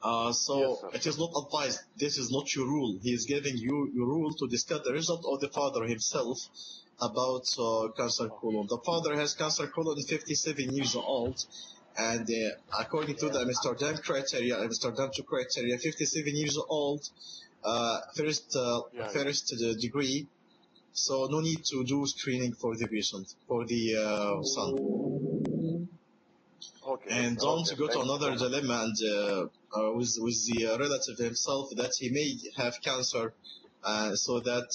So Yes, sir. it is not advised. This is not your rule. He is giving you your rule to discuss the result of the father himself about cancer colon. The father has cancer colon, 57 years old, and according to the Amsterdam 2 criteria, 57 years old, first degree. So no need to do screening for the patient, for the son. Okay. And yes, don't okay, go to thank you another so much. dilemma and with the relative himself that he may have cancer, so that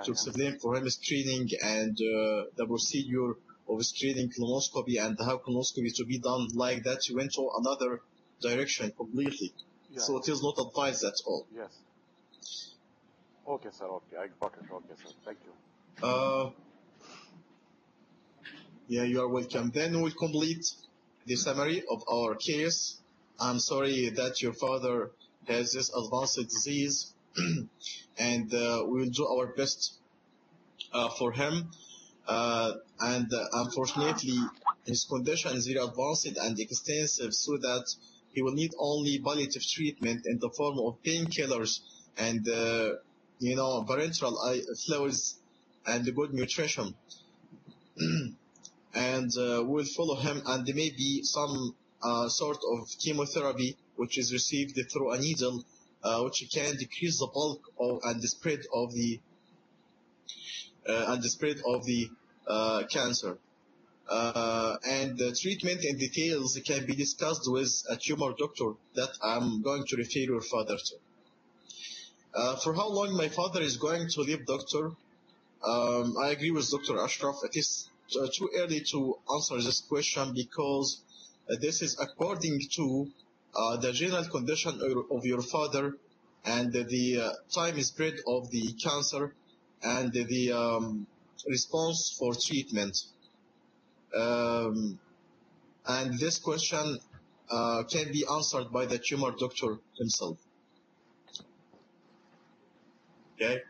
to explain for him screening and the procedure of screening, colonoscopy, and how colonoscopy to be done, like that you went to another direction completely. So it is not advised at all. Yes. Okay, sir. Okay, I got it. Okay, sir. Thank you. Yeah, you are welcome. Then we'll complete the summary of our case. I'm sorry that your father has this advanced disease, and we will do our best for him. And unfortunately, his condition is very advanced and extensive, so that he will need only palliative treatment in the form of painkillers and parenteral fluids and good nutrition. And we'll follow him, and there may be some sort of chemotherapy which is received through a needle, which can decrease the bulk and the spread of the cancer. And the treatment in details can be discussed with a tumor doctor that I'm going to refer your father to. For how long my father is going to live, doctor? I agree with Dr. Ashraf. It is too early to answer this question, because this is according to the general condition of your father and the time spread of the cancer and the response for treatment. And this question can be answered by the tumor doctor himself. Okay.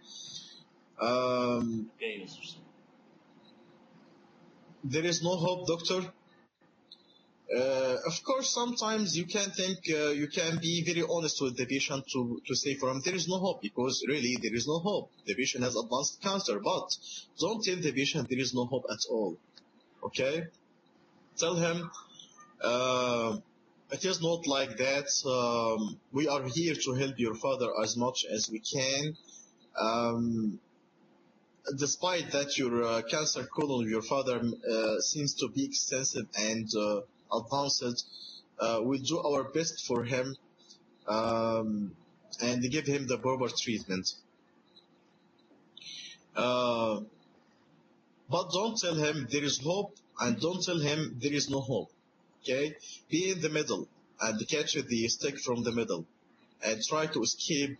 There is no hope, doctor. Of course, sometimes you can think, you can be very honest with the patient to say for him there is no hope, because really there is no hope. The patient has advanced cancer, but don't tell the patient there is no hope at all. Okay? Tell him it is not like that. We are here to help your father as much as we can. Despite that your cancer colon of your father seems to be extensive and advanced, we'll do our best for him and give him the proper treatment. But don't tell him there is hope and don't tell him there is no hope. Okay? Be in the middle and catch the stick from the middle and try to escape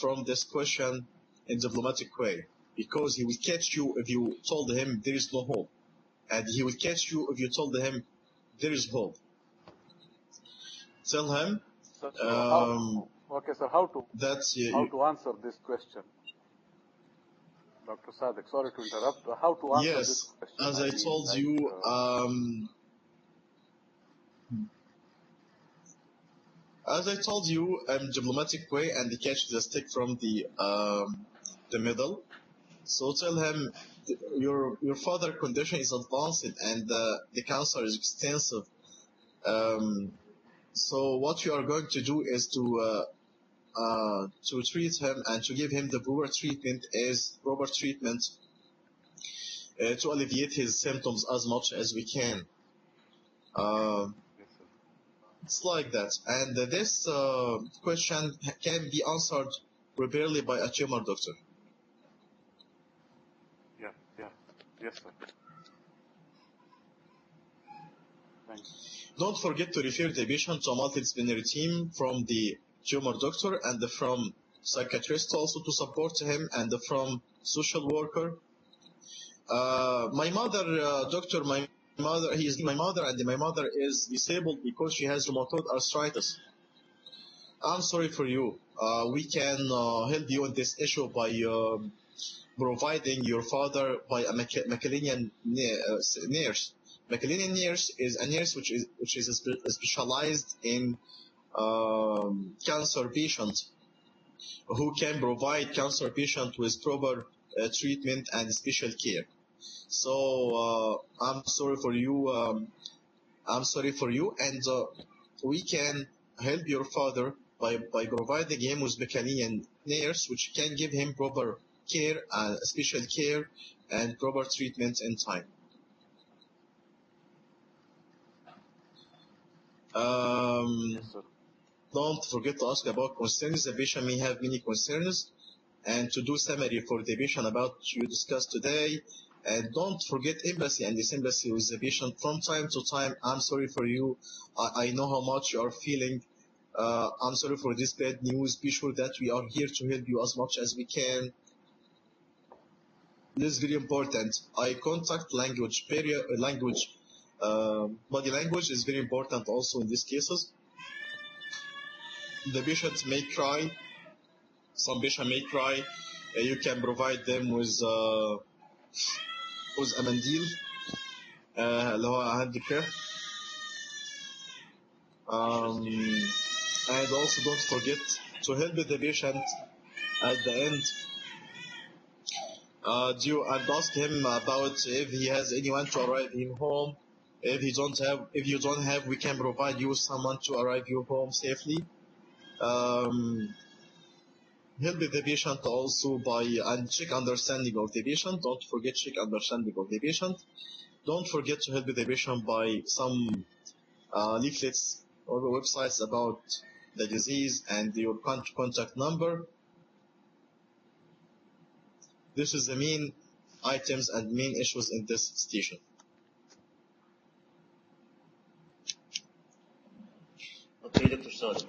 from this question in diplomatic way, because he will catch you if you told him there is no hope, and he will catch you if you told him there is hope. Tell him So okay, sir, how to answer this question? Dr. Sadek, sorry to interrupt. How to answer this yes, question? as I told you, diplomatic way and catch the stick from the middle. So tell him your father condition is advanced and the cancer is extensive. So what you are going to do is to treat him and to give him the proper treatment to alleviate his symptoms as much as we can. It's like that. And this question can be answered properly by a tumor doctor. Yeah. Yes, sir. Thanks. Don't forget to refer the patient to a multidisciplinary team from the tumor doctor and from psychiatrist also to support him and from social worker. My mother is disabled because she has rheumatoid arthritis. I'm sorry for you. We can help you in this issue by providing your father by a Macallanian nurse. Macallanian nurse is a nurse which is specialized in cancer patients, who can provide cancer patient with proper treatment and special care. So I'm sorry for you. And we can help your father by providing him with Macallanian nurse, which can give him proper care, special care, and proper treatment in time. Yes, sir. Don't forget to ask about concerns. The patient may have many concerns, and to do summary for the patient about you discussed today. And don't forget empathy and sympathy with the patient from time to time. I'm sorry for you. I know how much you are feeling. I'm sorry for this bad news. Be sure that we are here to help you as much as we can. This is very important. Eye contact, body language is very important also in these cases. The patient may cry. Some patient may cry. You can provide them with a mandil, اللي هو hand care. And also don't forget to help the patient at the end. And ask him about if he has anyone to arrive him home. If you don't have, we can provide you someone to arrive your home safely. Help the patient also and check understanding of the patient. Don't forget check understanding of the patient. Don't forget to help the patient by some leaflets or websites about the disease and your contact number. This is the main items and main issues in this station. Okay, Dr. Sadek.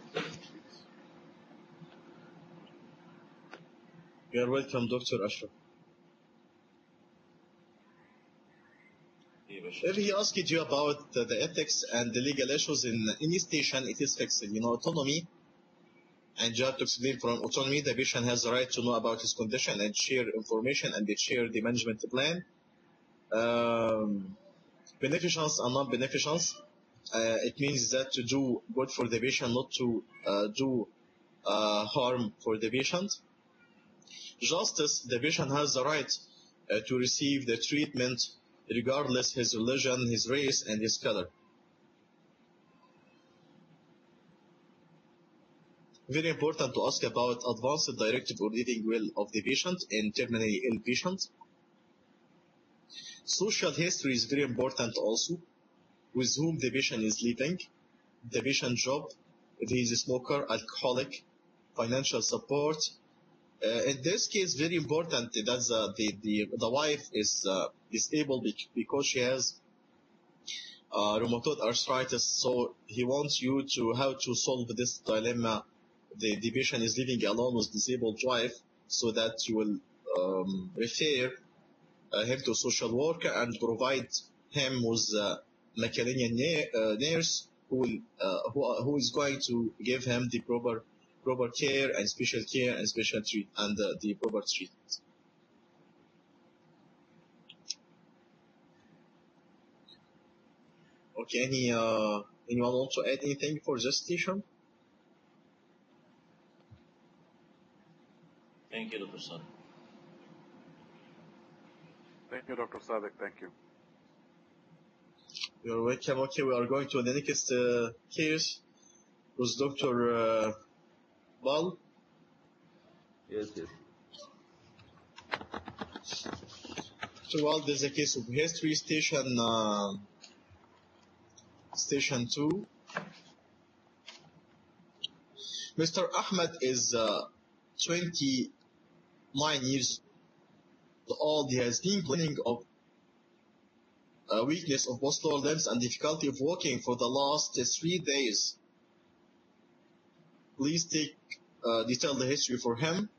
You are welcome, Dr. Ashraf. If he asked you about the ethics and the legal issues in any station, it is fixed. Autonomy, and you have to explain from autonomy, the patient has the right to know about his condition and share information and they share the management plan. Beneficence and non-beneficence, it means that to do good for the patient, not to do harm for the patient. Justice, the patient has the right to receive the treatment regardless his religion, his race, and his color. Very important to ask about advanced directive or living will of the patient in terminally ill patient. Social history is very important also, with whom the patient is living, the patient job, if he is a smoker, alcoholic, financial support. In this case, very important that the wife is disabled because she has rheumatoid arthritis. So he wants you to how to solve this dilemma. The patient is living alone with disabled wife, so that you will refer him to social worker and provide him with a Macedonian nurse who is going to give him the proper care and special care and special treat and the proper treatment. Okay, anyone want to add anything for this station? Thank you, Dr. Sadek. Thank you, Dr. Sadek. Thank you. You're welcome. Okay, we are going to the next case with Dr. Bal. Yes, yes. So, well, there's a case of history station 2. Mr. Ahmed is 29 years old. He has been complaining of weakness of both lower limbs and difficulty of walking for the last 3 days. Please detail the history for him.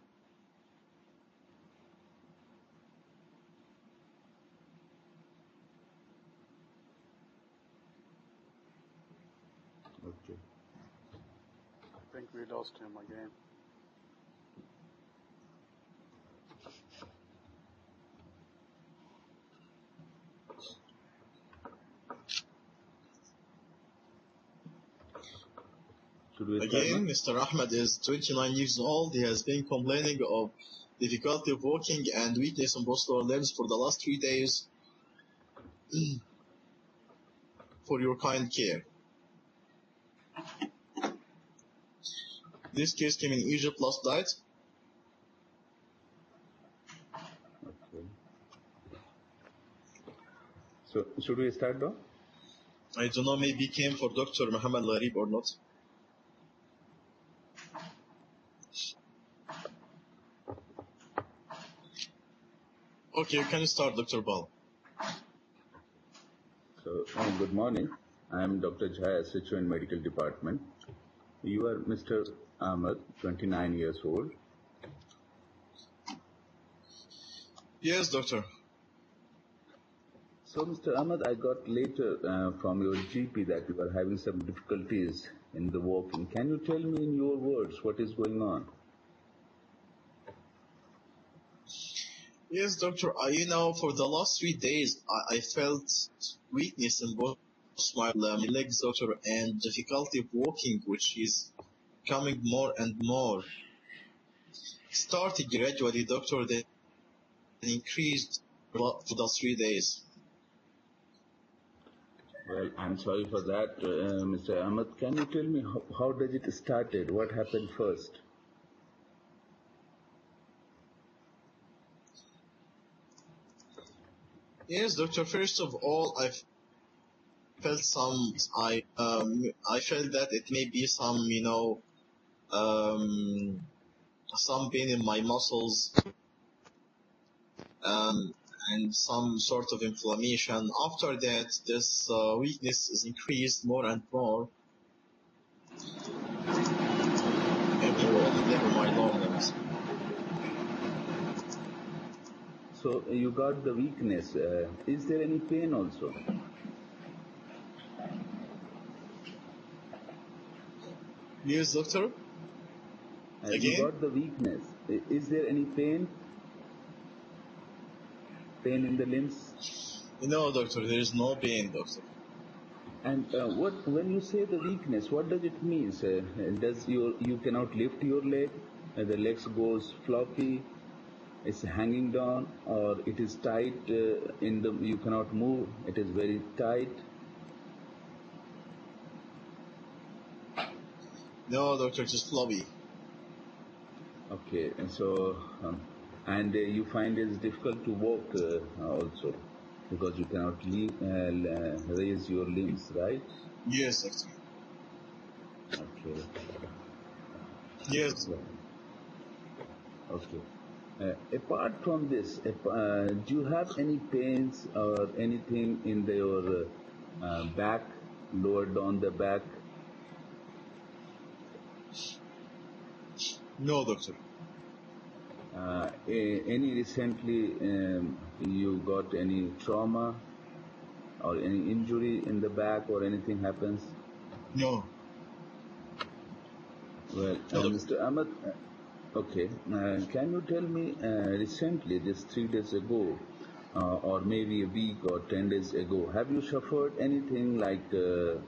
Okay. I think we lost him again. Should we start Again, now? Mr. Ahmed is 29 years old. He has been complaining of difficulty of walking and weakness in both lower limbs for the last 3 days for your kind care. This case came in Egypt last night. Okay. So, should we start now? I don't know, maybe came for Dr. Muhammad Gharib or not. Okay, you can start, Dr. Bal. So, good morning. I am Dr. Jaya, SHO in Medical Department. You are Mr. Ahmed, 29 years old. Yes, doctor. So, Mr. Ahmed, I got later from your GP that you are having some difficulties in the walking. Can you tell me in your words what is going on? Yes, doctor. For the last 3 days, I felt weakness in both my legs, doctor, and difficulty of walking, which is coming more and more. Started gradually, doctor, then increased for the 3 days. Well, I'm sorry for that, Mr. Ahmed. Can you tell me how does it started? What happened first? Yes, doctor. First of all, I felt I felt that it may be some, some pain in my muscles, and some sort of inflammation. After that, this weakness is increased more and more. Never my lungs. So you got the weakness. Is there any pain also? Yes, doctor. Again? You got the weakness. Is there any pain? Pain in the limbs? No, doctor. There is no pain, doctor. And when you say the weakness, what does it mean? Does you cannot lift your leg? The legs goes floppy? It's hanging down, or it is tight in the, you cannot move, it is very tight. No, doctor, just floppy. Okay, and so, and you find it's difficult to walk also, because you cannot raise your limbs, right? Yes, doctor. Okay. Yes. Okay. Apart from this, do you have any pains or anything in your back, lower down the back? No, doctor. Any recently you got any trauma or any injury in the back or anything happens? No. Well, No, doctor. Mr. Ahmed, okay, can you tell me recently, this 3 days ago, or maybe a week or 10 days ago, have you suffered anything like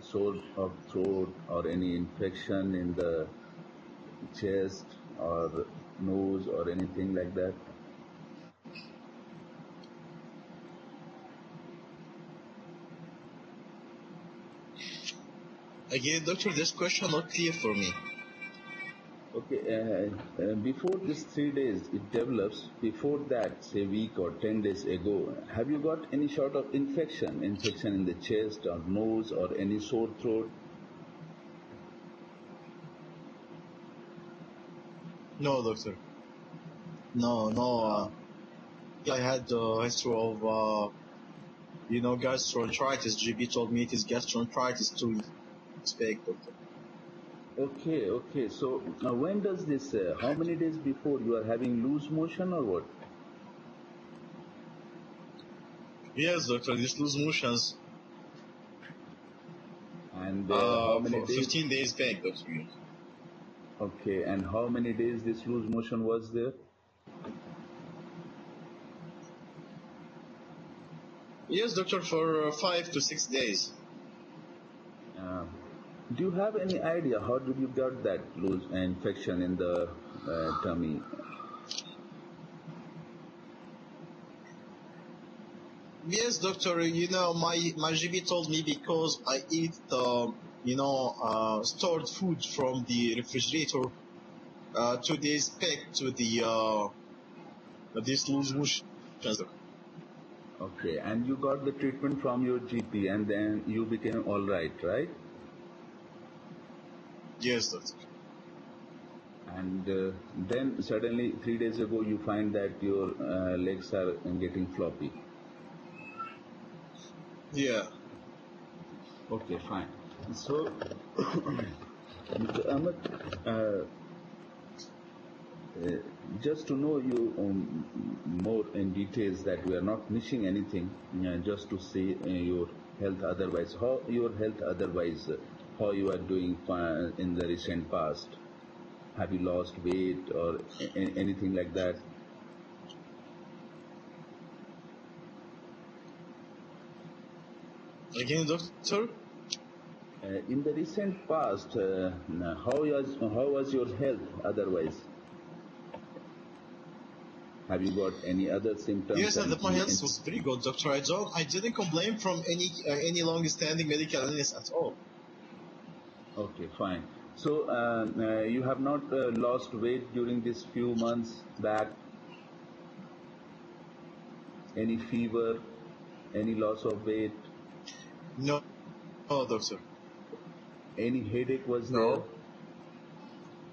sore of throat or any infection in the chest or nose or anything like that? Again, doctor, this question not clear for me. Okay, before this 3 days it develops, before that, say week or 10 days ago, have you got any sort of infection in the chest or nose or any sore throat? No, doctor. No. I had a history of, gastroenteritis. GP told me it is gastroenteritis to speak, doctor. Okay. So when does this, how many days before you are having loose motion or what? Yes, doctor, these loose motions And how many for days? 15 days back, doctor. Okay, and how many days this loose motion was there? Yes, doctor, for 5 to 6 days. Do you have any idea how did you get that loose infection in the tummy? Yes, doctor, my GP told me because I eat, stored food from the refrigerator 2 days back to this loose motion. Okay, and you got the treatment from your GP and then you became all right, right? Yes, doctor. And then suddenly 3 days ago you find that your legs are getting floppy. Yeah. Okay, fine. So, Mr. Ahmed, just to know you more in details that we are not missing anything, just to see your health otherwise, how your health otherwise, how you are doing in the recent past. Have you lost weight or anything like that? Again, doctor? In the recent past, how was your health otherwise? Have you got any other symptoms? Yes, my health was very good, doctor. I didn't complain from any long-standing medical illness at all. Okay, fine. So you have not lost weight during these few months back? Any fever? Any loss of weight? No, doctor. Any headache was No.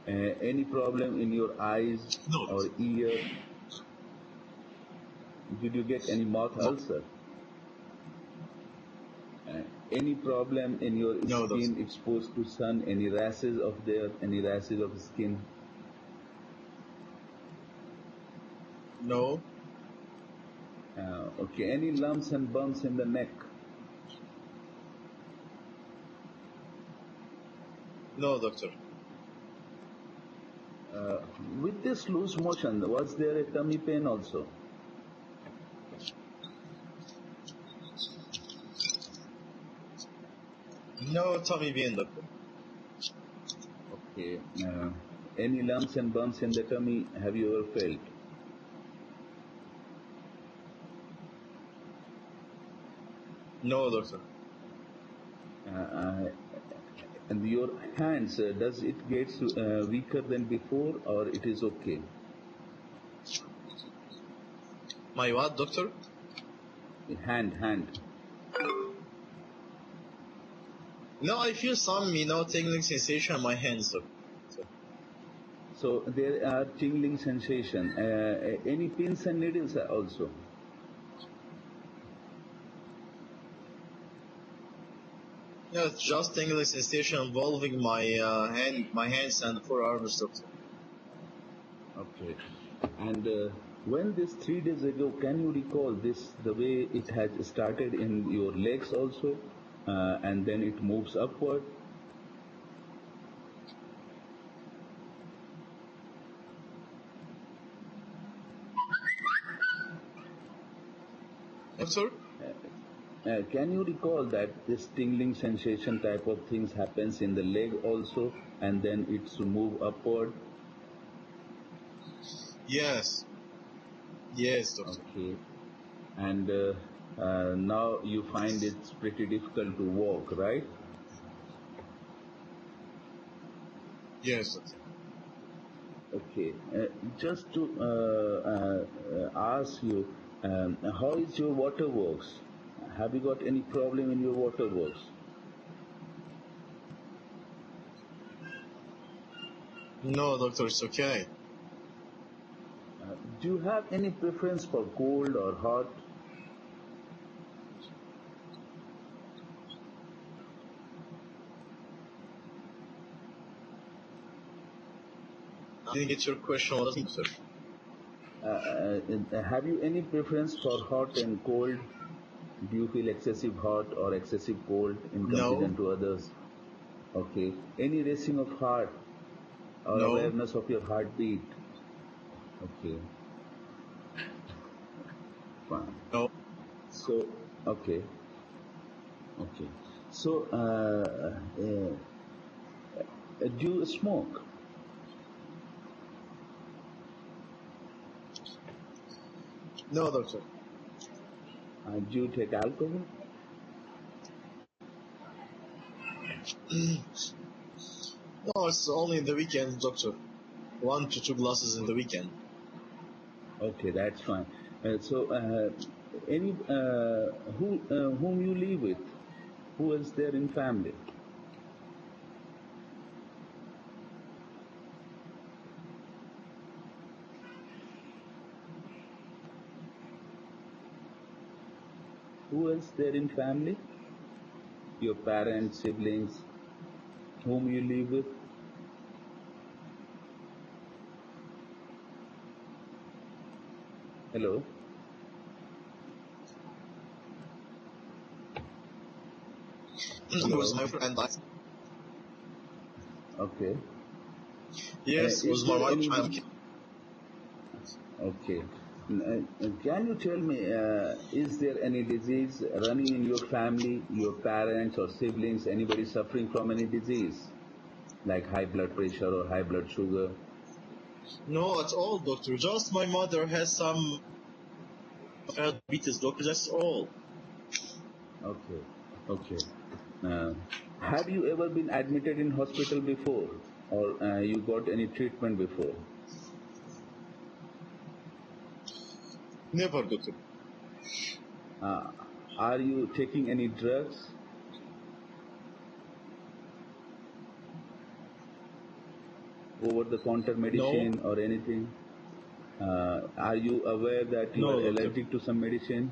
there? Any problem in your eyes No, or doctor. ear? Did you get any mouth No. ulcer? Any problem in your No, doctor. skin exposed to sun? Any rashes of skin? No. Okay, any lumps and bumps in the neck? No, doctor. With this loose motion, was there a tummy pain also? No tummy pain, doctor. Okay. Any lumps and bumps in the tummy have you ever felt? No, doctor. And your hands, does it get weaker than before, or it is okay? My what, doctor? Hand. No, I feel some, tingling sensation in my hands, doctor. So there are tingling sensation. Any pins and needles also? No, it's just tingling sensation involving my hands and forearms, doctor. Okay. And when this 3 days ago, can you recall this, the way it has started in your legs also, and then it moves upward? Doctor? Can you recall that this tingling sensation type of things happens in the leg also, and then it's move upward? Yes. Yes, doctor. Okay. And now you find it's pretty difficult to walk, right? Yes, doctor. Okay. Just to ask you, how is your water works? Have you got any problem in your water works? No, doctor, it's okay. Do you have any preference for cold or hot? I didn't get your question, what is it, sir? Have you any preference for hot and cold? Do you feel excessive hot or excessive cold in comparison No. to others? Okay. Any racing of heart or No. awareness of your heartbeat? Okay. Fine. No. So, okay. So, do you smoke? No, doctor. Do you take alcohol? No, it's only in the weekend, doctor. 1 to 2 glasses in the weekend. Okay, that's fine. So, whom you live with? Who is there in family? Who else there in family? Your parents, siblings, whom you live with? Hello? It was my friend. Okay. Yes, it was my wife. Okay. Can you tell me, is there any disease running in your family, your parents or siblings, anybody suffering from any disease, like high blood pressure or high blood sugar? No, at all, doctor. Just my mother has some diabetes, doctor. That's all. Okay. Have you ever been admitted in hospital before, or you got any treatment before? Never, doctor. Are you taking any drugs? Over-the-counter medicine or anything? Are you aware that you are allergic to some medicine?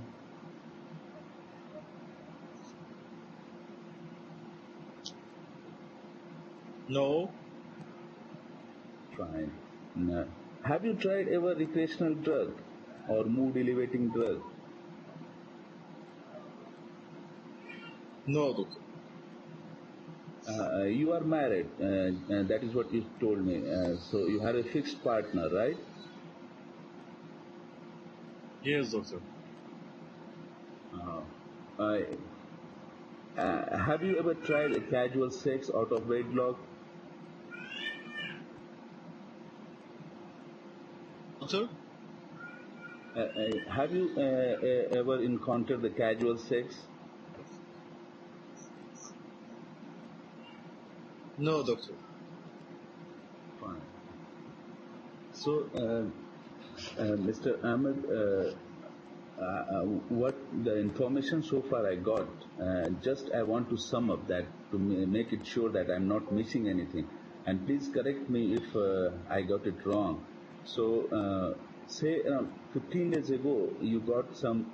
No. Fine. Have you tried ever recreational drug or mood elevating drug? No, doctor. You are married, that is what you told me. So you have a fixed partner, right? Yes, doctor. Have you ever tried a casual sex out of wedlock? Doctor? Have you ever encountered the casual sex? No, doctor. Fine. So, Mr. Ahmed, what the information so far I got, just I want to sum up that to make it sure that I'm not missing anything. And please correct me if I got it wrong. So, say 15 days ago, you got some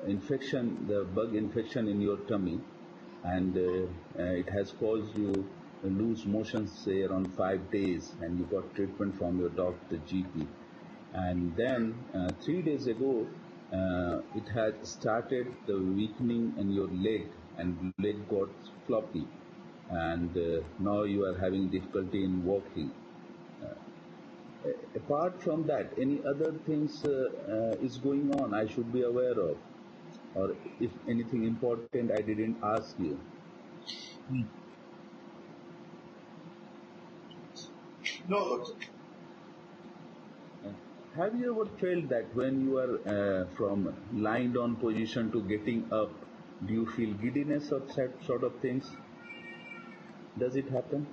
infection, the bug infection in your tummy, and it has caused you lose motion, say around 5 days, and you got treatment from your doctor, GP. And then 3 days ago, it had started the weakening in your leg, and leg got floppy, and now you are having difficulty in walking. Apart from that, any other things is going on I should be aware of, or if anything important I didn't ask you? No, doctor. Have you ever felt that when you are from lying down position to getting up, do you feel giddiness or that sort of things? Does it happen?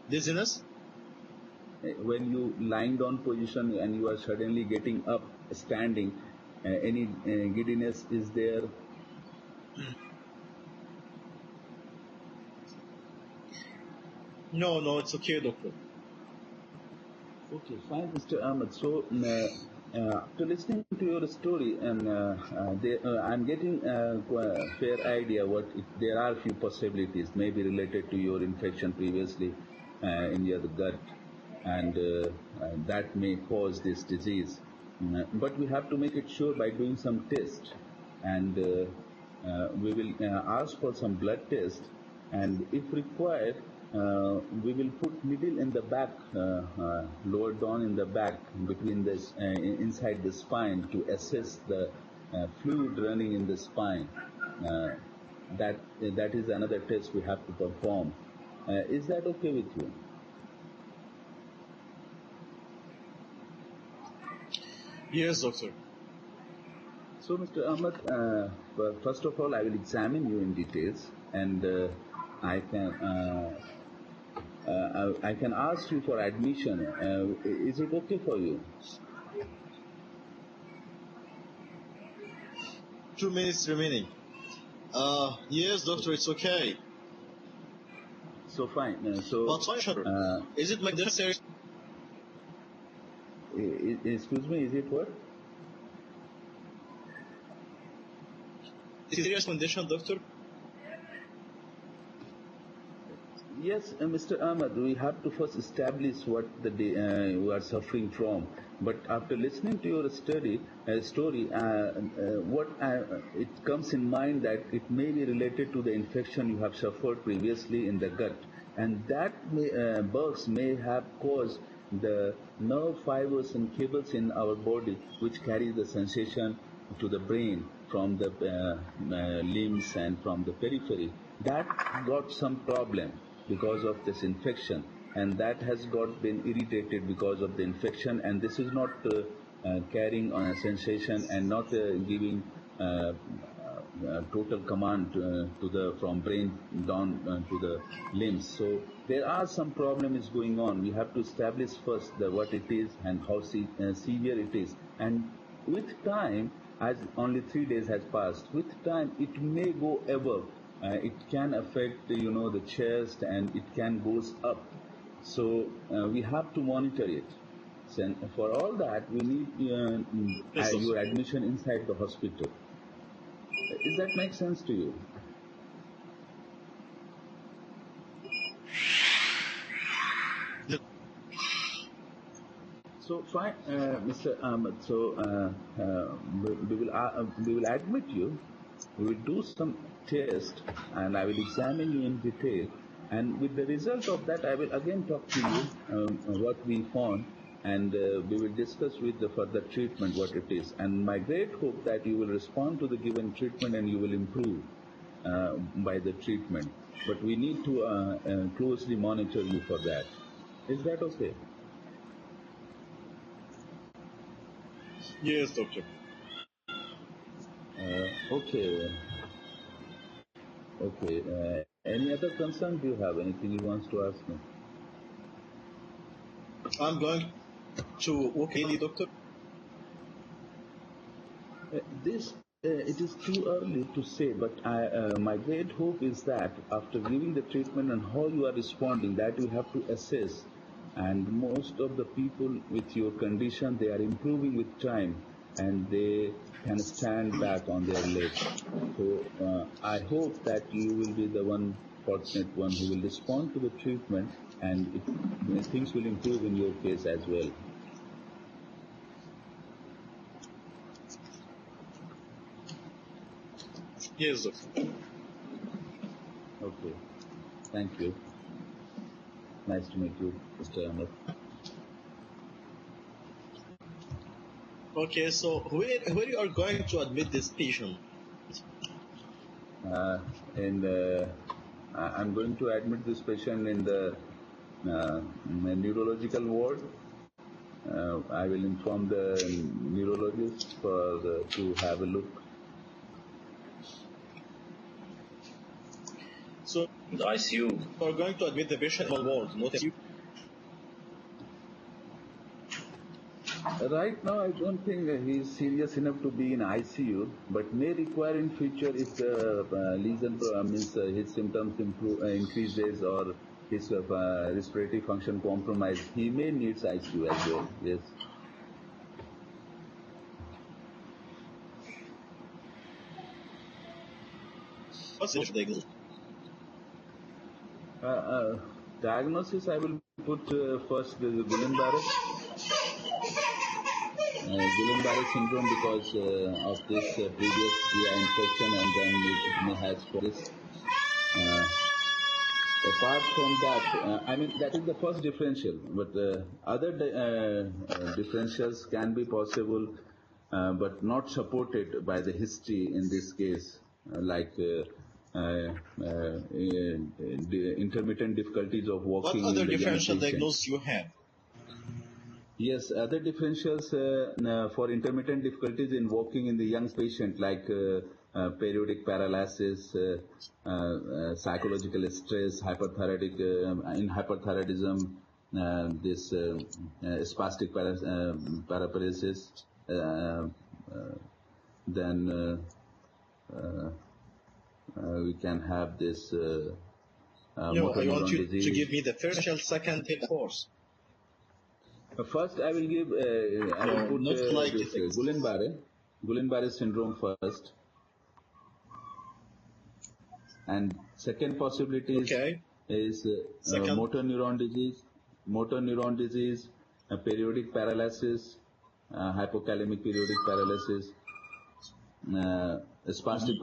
Dizziness? When you lying down position and you are suddenly getting up, standing, any giddiness is there? No, it's okay, doctor. Okay, fine, Mr. Ahmed. So, after listening to your story, and I'm getting a fair idea what if there are few possibilities, maybe related to your infection previously in your gut, and that may cause this disease. But we have to make it sure by doing some tests, and we will ask for some blood test, and if required, we will put needle in the back, lower down in the back, between this inside the spine, to assess the fluid running in the spine. That is another test we have to perform. Is that okay with you? Yes, doctor. So, Mr. Ahmed, first of all, I will examine you in details, and I can ask you for admission. Is it okay for you? 2 minutes remaining. Yes, doctor, it's okay. So fine. But is it my necessary? Excuse me, is it what? Is it a serious condition, doctor? Yes, Mr. Ahmed, we have to first establish what you are suffering from. But after listening to your story, it comes in mind that it may be related to the infection you have suffered previously in the gut, and that bugs may have caused the nerve fibers and cables in our body, which carry the sensation to the brain from the limbs and from the periphery. That got some problem because of this infection, and that has been irritated because of the infection, and this is not carrying on a sensation and not giving total command from brain down to the limbs. So there are some problems going on. We have to establish first what it is and how severe it is, and with time, as only 3 days has passed, with time it may go above. It can affect, the chest, and it can goes up. So we have to monitor it. So for all that, we need your admission inside the hospital. Does that make sense to you? So fine, Mr. Ahmed. So we will admit you. We will do some test, and I will examine you in detail. And with the result of that, I will again talk to you what we found, and we will discuss with the further treatment what it is. And my great hope that you will respond to the given treatment and you will improve by the treatment. But we need to closely monitor you for that. Is that okay? Yes, doctor. Okay. Okay. Any other concern? Do you have anything you want to ask me? I'm going to work daily, doctor. This it is too early to say, but my great hope is that after giving the treatment and how you are responding, that you have to assess. And most of the people with your condition, they are improving with time, and they can stand back on their legs. So I hope that you will be the one fortunate one who will respond to the treatment, and things will improve in your case as well. Yes, doctor. Okay. Thank you. Nice to meet you, Mr. Ahmed. Okay, so where you are going to admit this patient? I'm going to admit this patient in the neurological ward. I will inform the neurologist to have a look. So The ICU. you are going to admit the patient in the ward, not you. Right now, I don't think he is serious enough to be in ICU, but may require in future if the lesion means his symptoms increases or his respiratory function compromised, he may needs ICU as well. Yes. What's the diagnosis? Diagnosis, I will put first the Guillain-Barré. Guillain-Barré syndrome because of this previous GI infection, and then it may has for this. Apart from that, I mean, that is the first differential, but other differentials can be possible, but not supported by the history in this case, like intermittent difficulties of What walking other in the young differential patient. diagnosis you have? Yes, other differentials for intermittent difficulties in walking in the young patient, like periodic paralysis, psychological stress, in hyperthyroidism, this spastic paraparesis, then we can have this No, motor I want neuron you to disease. give me the differential, second, and fourth. First, I will give. I will No, put not like this it. Guillain-Barré syndrome first, and second possibility Okay. is Second. motor neuron disease, periodic paralysis, hypokalemic periodic paralysis, spastic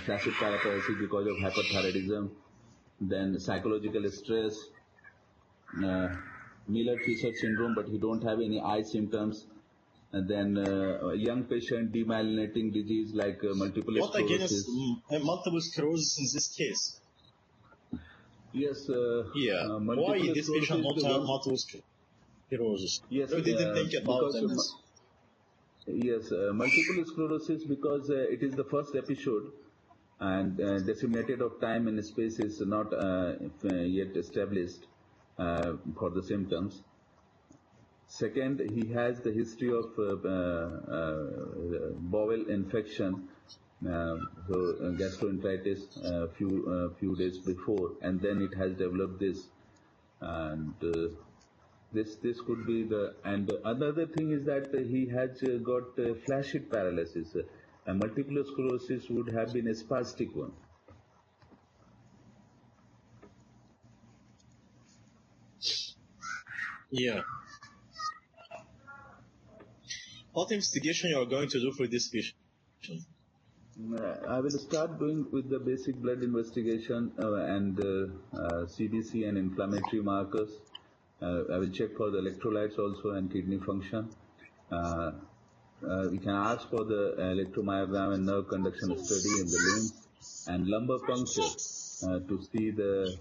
flaccid paraparesis because of hyperthyroidism, then psychological stress, Miller-Fisher syndrome, but he don't have any eye symptoms. And then a young patient demyelinating disease like multiple What against sclerosis. multiple sclerosis in this case? Yes, Yeah. Why multiple this patient sclerosis. not have multiple sclerosis? Yes, You didn't think about because this. yes, multiple sclerosis because it is the first episode, and disseminated of time and space is not yet established for the symptoms. Second, he has the history of bowel infection, gastroenteritis few days before, and then it has developed this, and this could be the. And another thing is that he has got flaccid paralysis. Multiple sclerosis would have been a spastic one. Yeah. What investigation you are going to do for this patient? I will start doing with the basic blood investigation and CBC and inflammatory markers. I will check for the electrolytes also and kidney function. We can ask for the electromyogram and nerve conduction study in the limbs and lumbar puncture to see the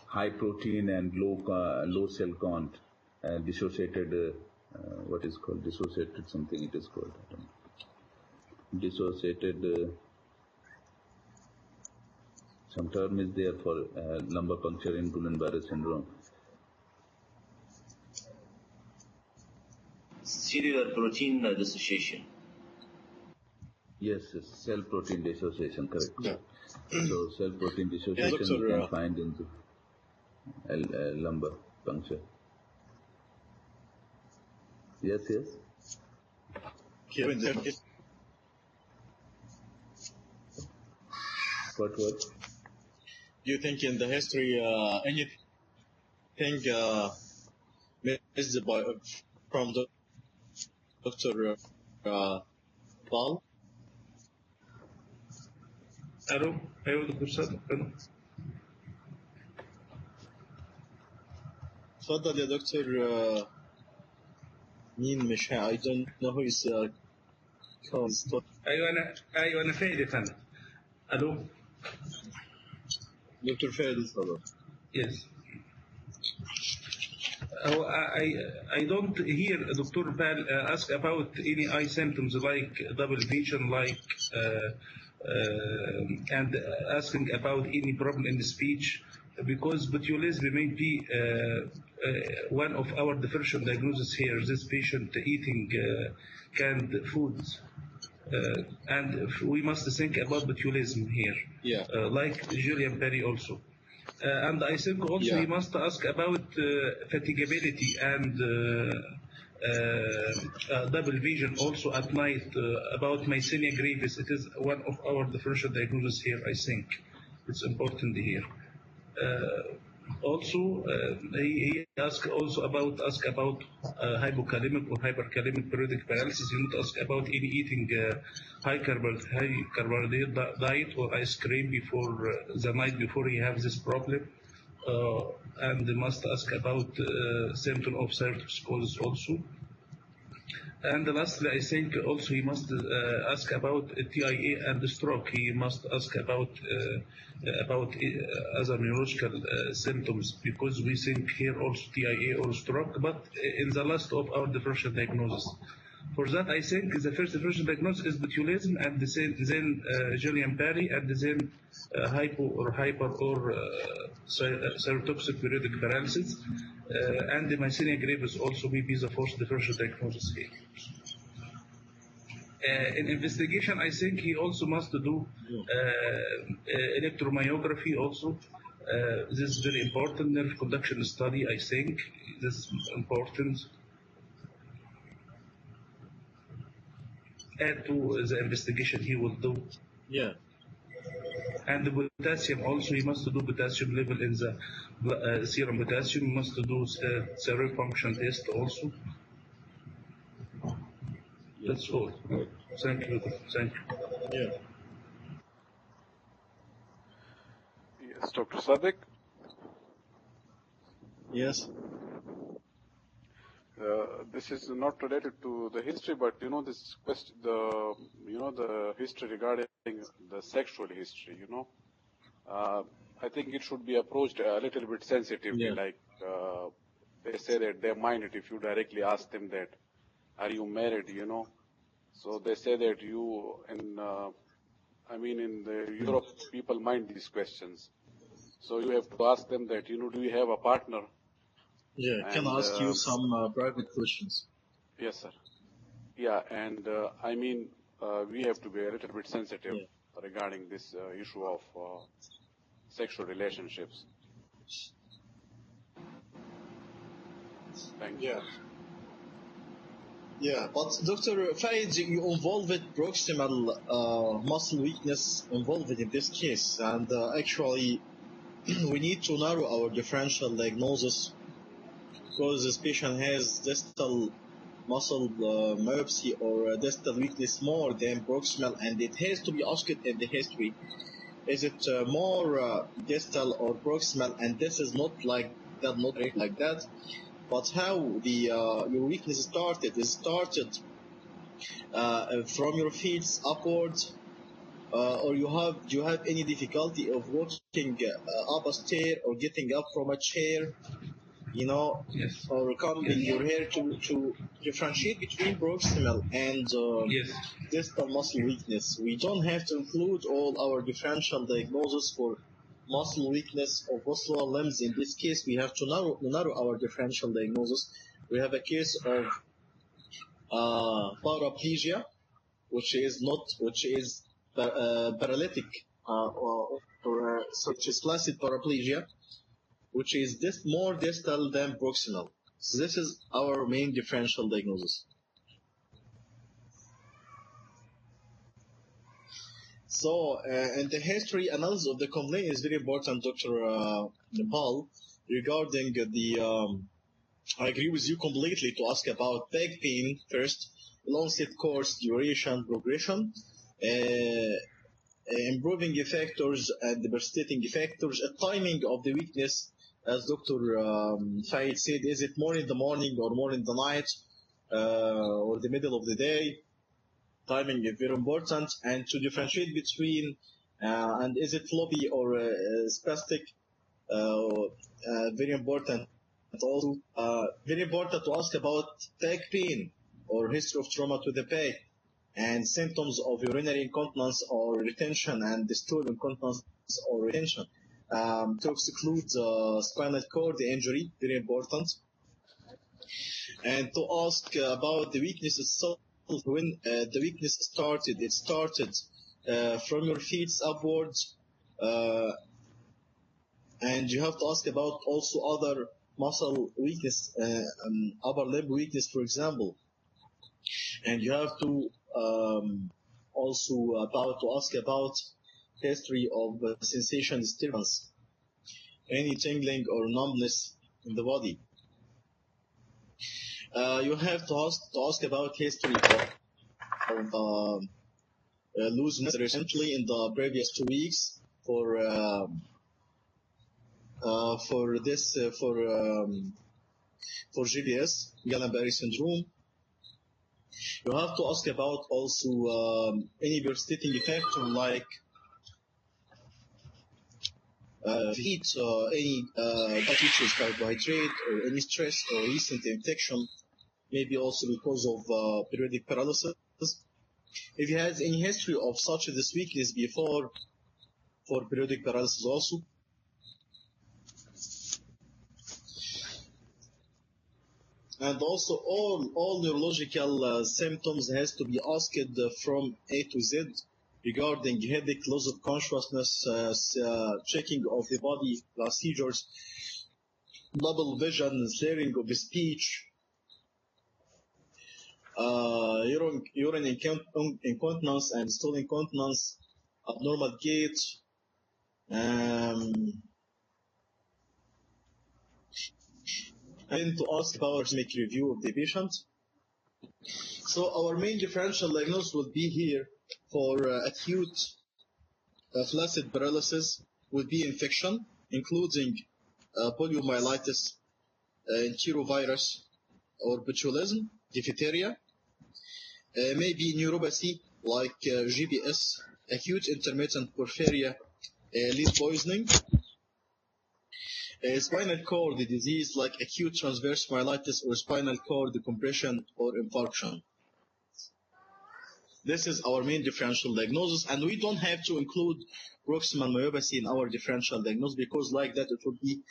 high protein and low cell count, dissociated, what is called dissociated something it is called. I don't know. dissociated. Some term is there for lumbar puncture in Guillain-Barré syndrome. Cellular protein dissociation. Yes, cell protein dissociation, correct. Yeah. So cell protein dissociation Doctor, you can find in the lumbar puncture. Yes. Here in the What? do you think in the history anything missed from the Dr. Paul? الو ايوه دكتور صادق الو تفضل يا دكتور. مين مش I don't know who is ايوه انا فايد يا فندم. الو دكتور فادي تفضل. يس. I don't hear Dr. Pal ask about any eye symptoms like double vision, and asking about any problem in the speech, because botulism may be one of our differential diagnoses here. This patient eating canned foods, and we must think about botulism here, like Julian Perry also. And I think also he must ask about fatigability and double vision also at night, about myasthenia gravis. It is one of our differential diagnoses here, I think. It's important here. Also, he asked also about hypokalemic or hyperkalemic periodic paralysis. You not ask about any eating high carbohydrate diet or ice cream before the night before he has this problem, and they must ask about symptom of cervicalosis also. And lastly, I think also he must ask about TIA and stroke. He must ask about other neurological symptoms, because we think here also TIA or stroke, but in the last of our differential diagnosis. For that, I think the first differential diagnosis is botulism, and then Julian Perry, and then hypo or hyper or cytotoxic periodic paralysis, and the myasthenia gravis also may be the fourth differential diagnosis here. In investigation, I think he also must do electromyography also. This is very important. Nerve conduction study, I think this is important. Add to the investigation he will do. Yeah. And the potassium also, he must do potassium level in the serum potassium. He must do cerebral function test also. That's all. Thank you. Yeah. Yes, Dr. Sadek. Yes. This is not related to the history, but this question, the history regarding the sexual history. I think it should be approached a little bit sensitively. Like they say that they mind it if you directly ask them that, are you married? So they say that in the Europe, people mind these questions. So you have to ask them that, do you have a partner? Yeah, can I ask you some private questions? Yes, sir. Yeah, and we have to be a little bit sensitive regarding this issue of sexual relationships. Thank you. Yeah, but Dr. Faid, you involved proximal muscle weakness involved in this case, and actually we need to narrow our differential diagnosis, because this patient has distal muscle myopathy or distal weakness more than proximal, and it has to be asked in the history. Is it more distal or proximal? And this is not like that. But how your weakness started? It started from your feet upwards, or do you have any difficulty of walking up a stair or getting up from a chair? you know, Yes. or combing Yes. your hair to differentiate between proximal and Yes. distal muscle weakness. We don't have to include all our differential diagnosis for muscle weakness or postural limbs. In this case, we have to narrow our differential diagnosis. We have a case of paraplegia, which is paralytic, which is flaccid paraplegia, which is more distal than proximal. So this is our main differential diagnosis. So, and the history analysis of the complaint is very important, Dr. Nepal, regarding the, I agree with you completely to ask about back pain first, onset, course, duration, progression, improving factors and devastating factors, timing of the weakness, as Dr. Said said, is it more in the morning or more in the night, or the middle of the day? Timing is very important, and to differentiate between and is it floppy or spastic, very important. Also, very important to ask about back pain or history of trauma to the back and symptoms of urinary incontinence or retention and stool incontinence or retention. To exclude spinal cord injury, very important. And to ask about the weakness itself. When the weakness started, it started from your feet upwards, and you have to ask about also other muscle weakness, upper limb weakness, for example. And you have to also ask about history of sensation disturbance, any tingling or numbness in the body. You have to ask about history of looseness recently in the previous 2 weeks for GBS, Guillain-Barré syndrome. You have to ask about also any devastating factor like heat, any dietary carbohydrate, or any stress or recent infection, maybe also because of periodic paralysis. If he has any history of such this weakness before, for periodic paralysis also. And also all neurological symptoms has to be asked from A to Z regarding headache, loss of consciousness, checking of the body, seizures, double vision, slurring of the speech, urine incontinence and stool incontinence, abnormal gait, and to ask about make review of the patient. So our main differential diagnosis would be here for acute flaccid paralysis would be infection, including poliomyelitis, enterovirus, or botulism, diphtheria, maybe neuropathy like GBS, acute intermittent porphyria, lead poisoning, spinal cord disease like acute transverse myelitis or spinal cord compression or infarction. This is our main differential diagnosis, and we don't have to include proximal myopathy in our differential diagnosis because like that it would be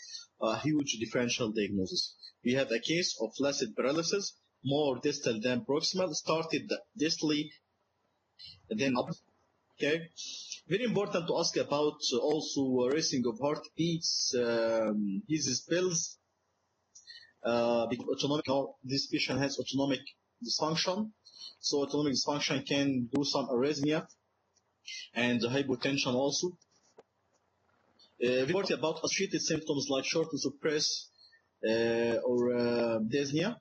a huge differential diagnosis. We have a case of flaccid paralysis, more distal than proximal, started distally, then up. Okay. Very important to ask about also racing of heartbeats, his spells, because autonomic, this patient has autonomic dysfunction. So autonomic dysfunction can do some arrhythmia and hypotension also. Very important about associated symptoms like shortness of breath or dyspnea,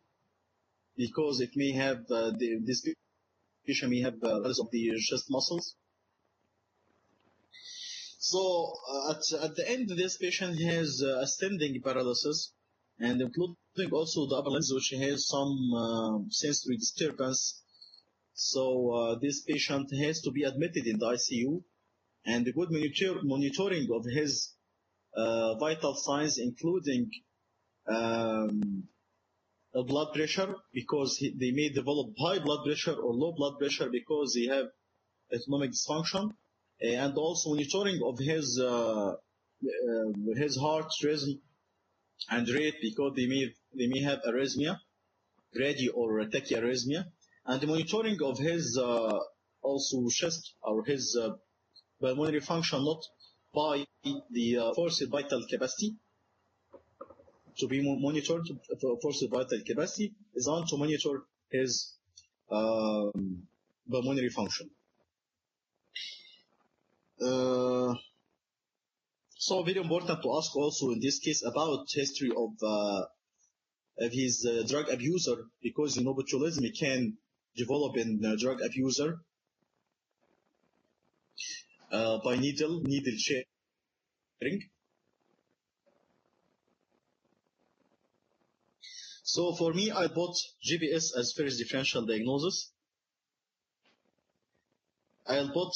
because it may have this patient may have loss of the chest muscles. So at the end, this patient has ascending paralysis, and including also the upper limbs, which has some sensory disturbance. So this patient has to be admitted in the ICU, and the good monitoring of his vital signs, including blood pressure because they may develop high blood pressure or low blood pressure because they have autonomic dysfunction, and also monitoring of his heart rhythm and rate because they may have arrhythmia, brady or tachyarrhythmia, and the monitoring of his also chest or his pulmonary function, not by the forced vital capacity. To be monitored for forced vital capacity is on to monitor his pulmonary function. So very important to ask also in this case about history of his drug abuser, because botulism can develop in drug abuser by needle sharing. So for me, I put GPS as first differential diagnosis. I'll put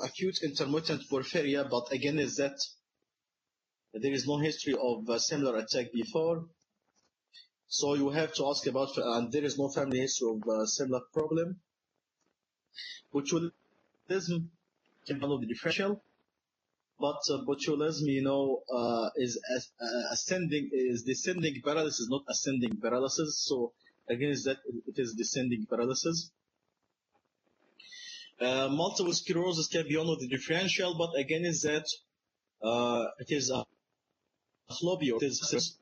acute intermittent porphyria, but again is that there is no history of a similar attack before. So you have to ask about, and there is no family history of a similar problem. Botulism can handle the differential, but botulism, is descending paralysis, not ascending paralysis. So again, is that it is descending paralysis. Multiple sclerosis can be under the differential, but again, is that it is a floppy or it is.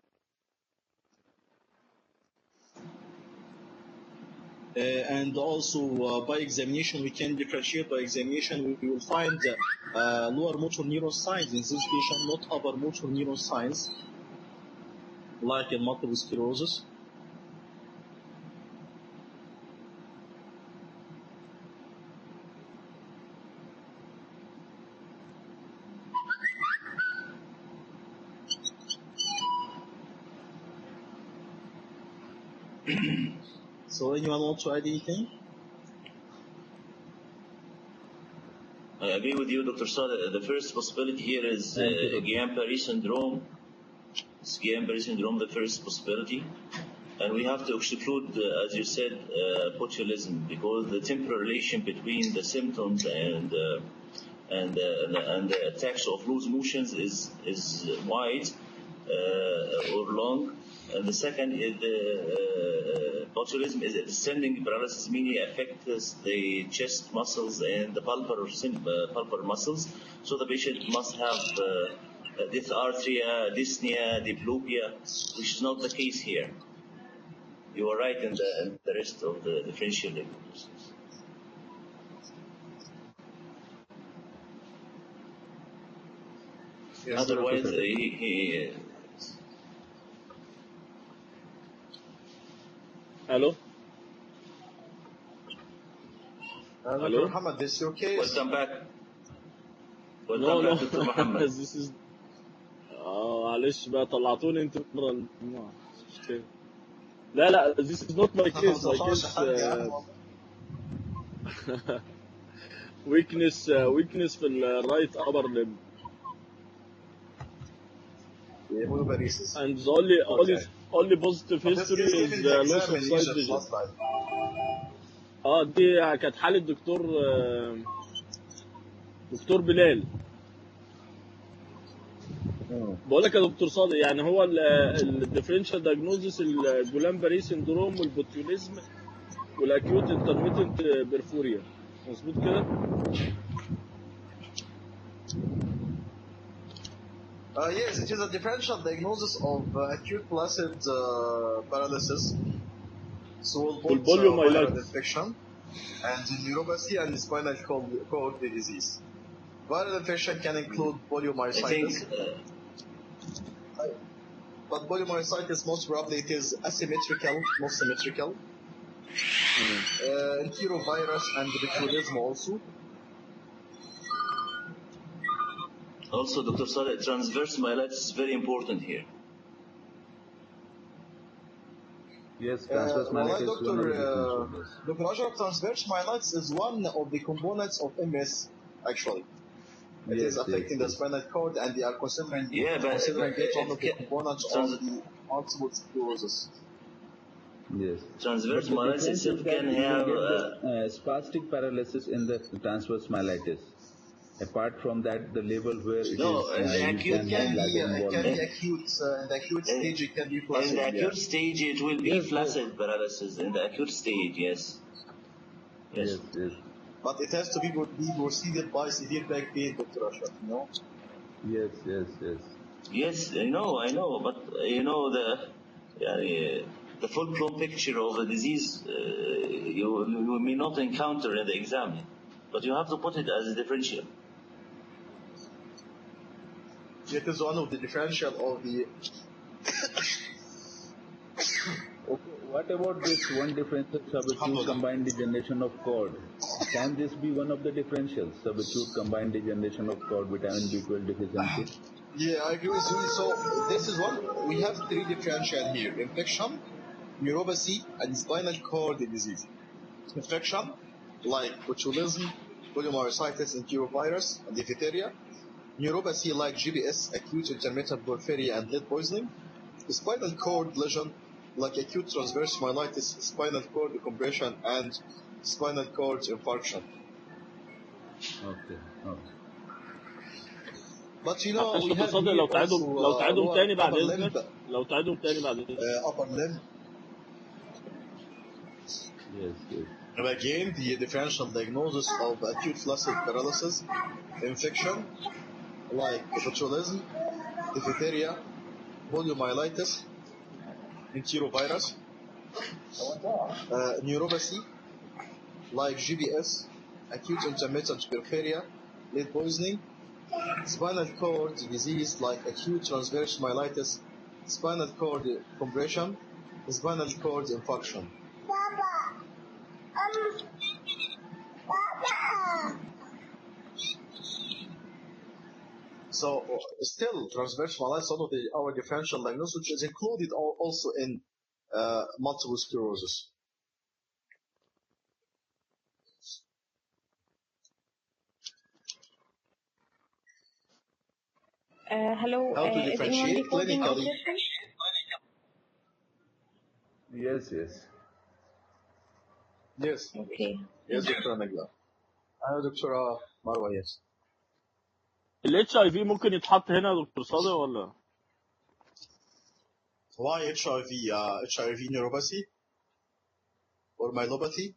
And also by examination, we can differentiate by examination. We will find lower motor neuron signs in this patient, not upper motor neuron signs, like in multiple sclerosis. So anyone want to add anything? I agree with you, Dr. Sadek. The first possibility here is Guillain-Barré syndrome. It's Guillain-Barré syndrome, the first possibility. And we have to exclude, as you said, botulism, because the temporal relation between the symptoms and the attacks of loose motions is wide or long. And the second is botulism is a descending paralysis, meaning it affects the chest muscles and the pulpar muscles. So the patient must have dysarthria, dyspnea, diplopia, which is not the case here. You are right in the rest of the differential diagnosis. Yes, otherwise, he Hello? Dr. Hello? Muhammad, this is your case? Welcome back. No, Welcome back, Dr. Muhammad. this is معلش بقى طلعتوني انتوا بره المجموعة. مش مشكلة. لا this is not my case. My case weakness في الرايت upper limb. And the only positive history is loss of sight vision. دي كانت حالة دكتور بلال. بقول لك يا دكتور صادق، يعني هو الديفرنشال دايجنوزيس الجولان-باري سندروم والبوتيوليزم والاكيوت انترميتنت بيرفوريا، مظبوط كده؟ Yes, it is a differential diagnosis of acute placid paralysis. So we'll put viral infection and neuropathy and spinal cord disease. Viral infection can include poliomyelitis. But poliomyelitis most probably it is asymmetrical, not symmetrical. Enterovirus and botulism also. Also, Dr. Sadek, transverse myelitis is very important here. Yes, transverse myelitis is one of the Dr. Ajab, transverse myelitis is one of the components of MS, actually. It is Yes, yes, affecting the yes. spinal cord, and they are considering Yeah, but it one of the it components of trans, the multiple sclerosis. Yes. transverse But the malaise difference itself is that can you will have get the spastic paralysis in the transverse myelitis. Apart from that, the level where it no is, in the you acute can have bladder It can be involvement. acute. In the acute in, stage, it can be in flaccid. the Yeah. acute stage it will be Yes, yes, flaccid paralysis in the acute stage. Yes. yes, yes, But it has to be preceded by severe back pain, Dr. Ashraf, you know? yes, yes, yes. Yes, I know, but the full-blown picture of the disease you may not encounter in the exam, but you have to put it as a differential. It is one of the differential of the... Okay, what about this one differential subacute Alhamdulillah. combined degeneration of cord? Can this be one of the differentials? Subacute combined degeneration of cord, vitamin B12 deficiency? Yeah, I agree with you. So this is one. We have three differential here: infection, neuropathy, and spinal cord disease. Infection, like botulism, polymyositis, enterovirus, and diphtheria. Neuropathy, like GBS, acute intermittent porphyria, and lead poisoning. Spinal cord lesion, like acute transverse myelitis, spinal cord compression, and spinal cord infarction. Okay, okay. But you know, معلش we دكتور have صادق here لو تعيدهم also لو تعيدهم تاني بعد upper limb, اذنك لو تعيدهم تاني بعد اذنك upper limb. Yes, yes. And again, the differential diagnosis of acute flaccid paralysis, infection, like botulism, diphtheria, poliomyelitis, enterovirus, neuropathy, like GBS, acute intermittent porphyria, lead poisoning, spinal cord disease like acute transverse myelitis, spinal cord compression, spinal cord infarction. So still, transverse myelitis is one of our differential diagnosis, which is included also in multiple sclerosis. Hello, How to is anyone differentiate recording the clinically? session? Yes, yes. Yes. Okay. Yes, Dr. Nagla. Dr. Marwa, yes. الاتش اي في ممكن يتحط هنا يا دكتور صادق ولا؟ Why HIV? HIV neuropathy or myelopathy?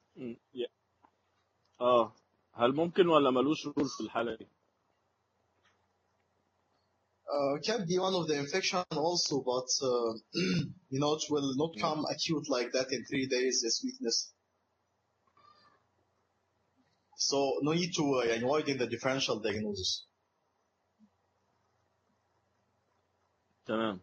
هل ممكن ولا ملوش رول في الحالة دي؟ Can be one of the infection also, but you know, it will not come acute like that in 3 days. This weakness. So no need to widen the differential diagnosis. تمام.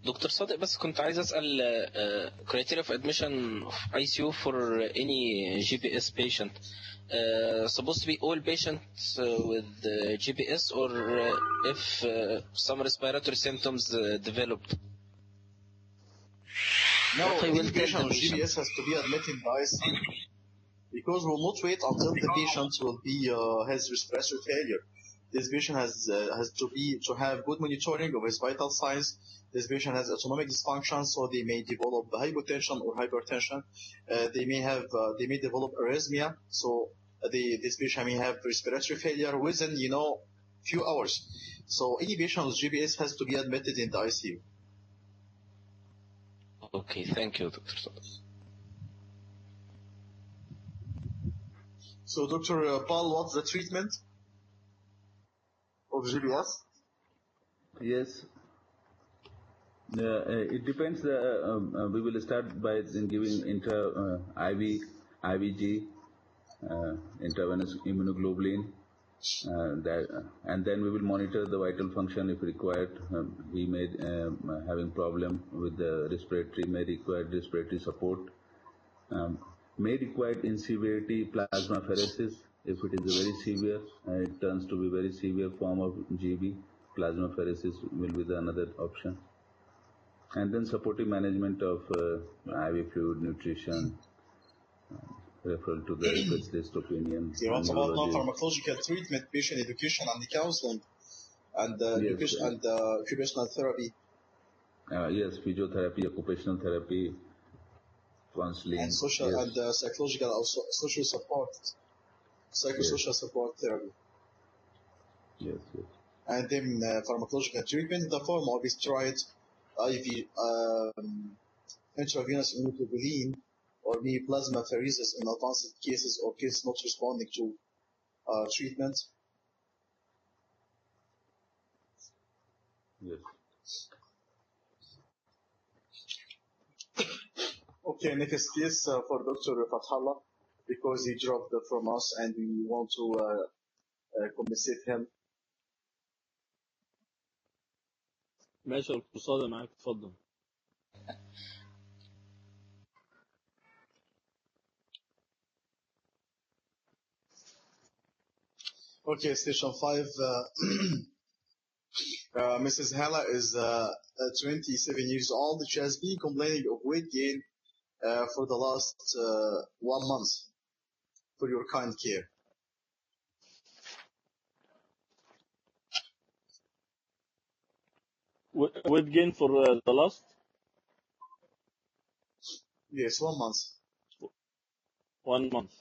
دكتور صادق بس كنت عايز اسال criteria of admission of ICU for any GPS patient supposed to be all patients with GPS or if some respiratory symptoms developed. No, What I will any tell patient the with patient. GBS has to be admitted in the ICU because we'll not wait until the patient will be has respiratory failure. This patient has to have good monitoring of his vital signs. This patient has autonomic dysfunction, so they may develop hypotension or hypertension. They may develop arrhythmia, so this patient may have respiratory failure within few hours. So any patient with GBS has to be admitted in the ICU. Okay, thank you, Dr. Sadek. So Dr. Paul, what's the treatment of GBS? Yes. It depends. We will start by giving IVG, intravenous immunoglobulin, and then we will monitor the vital function if required. He may having problem with the respiratory, may require respiratory support. May require in severity plasmapheresis. If it is a very severe, it turns to be very severe form of GB. Plasmapheresis will be the another option. And then supportive management of IV fluid, nutrition, referral to the specialist opinion. Yeah, what about neurologist. non-pharmacological treatment, patient education, and counseling, and Yes, occupational therapy, yes, physiotherapy, occupational therapy, counseling. and social Yes, and psychological, also social support, yes, psychosocial support therapy, yes, yes. and then pharmacological treatment in the form of steroid, IV, intravenous immunoglobulin, or maybe plasmapheresis in advanced cases or cases not responding to treatment. Yes. Okay, next case for Dr. Fathallah, because he dropped from us and we want to compensate him. ماشي يا دكتور صادق معاك اتفضل. Okay, station 5. Mrs. Hala is 27 years old. She has been complaining of weight gain for the last 1 month for your kind care. Weight gain for the last Yes, 1 month. 1 month.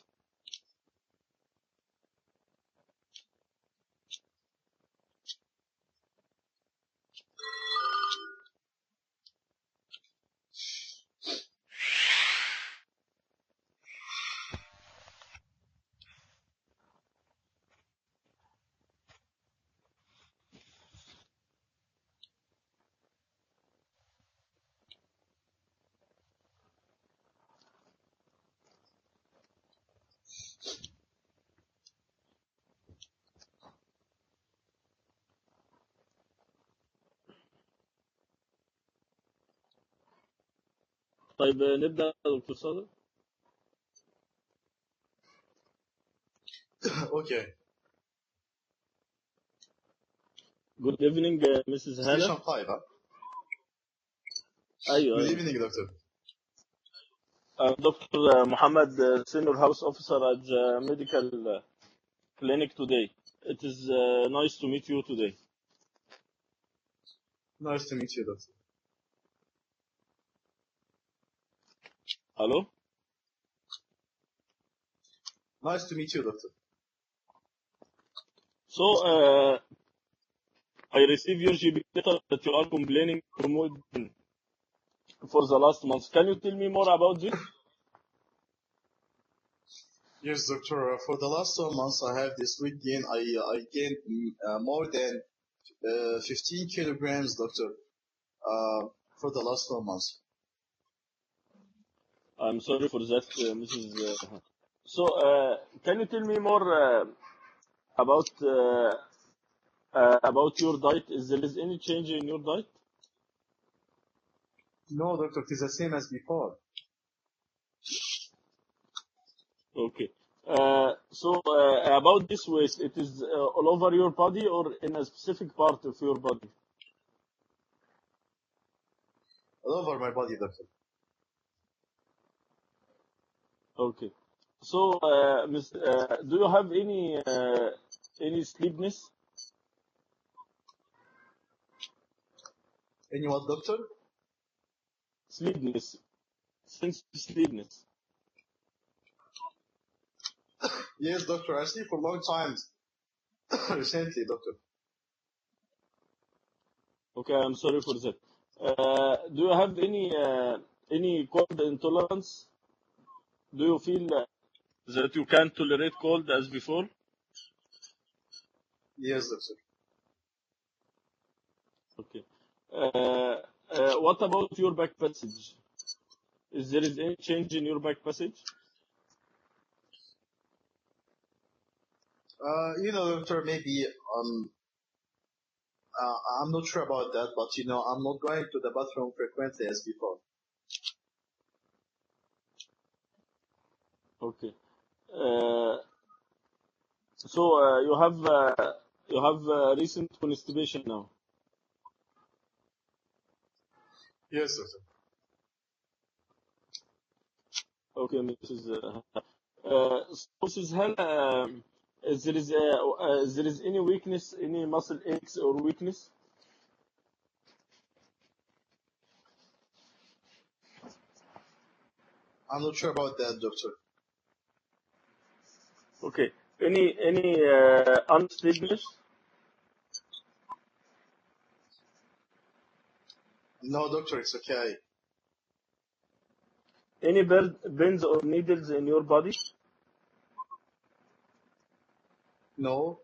طيب نبدأ يا دكتور صادق. Okay. Good evening Mrs. Hala. Station 5, huh? أيوه Good أيوه. evening, doctor. Dr. Muhammad, Senior House Officer at the Medical Clinic today. It is nice to meet you today. Nice to meet you, doctor. Hello? Nice to meet you, doctor. So, I received your GP letter that you are complaining from weight gain for the last month. Can you tell me more about this? Yes, doctor. For the last 2 months, I have this weight gain. I gained more than 15 kilograms, doctor, for the last 2 months. I'm sorry for that, Mrs. So, can you tell me more about your diet? Is there any change in your diet? No, doctor, it is the same as before. Okay. So, about this weight, it is all over your body or in a specific part of your body? All over my body, doctor. Okay. So, do you have any sleepiness? Any what, doctor? Sleepiness, sense of sleepiness. Yes, doctor. I sleep for long times. Recently, doctor. Okay, I'm sorry for that. Do you have any cold intolerance? Do you feel that you can't tolerate cold as before? Yes, doctor. Okay. What about your back passage? Is there any change in your back passage? Doctor, maybe I'm not sure about that, but I'm not going to the bathroom frequently as before. Okay. So you have recent constipation now. Yes, doctor. Okay, Mrs. Mrs. Hannah, there is any weakness, any muscle aches or weakness? I'm not sure about that, doctor. Okay. Any unstableness? No, doctor, it's okay. Any pins or needles in your body? No.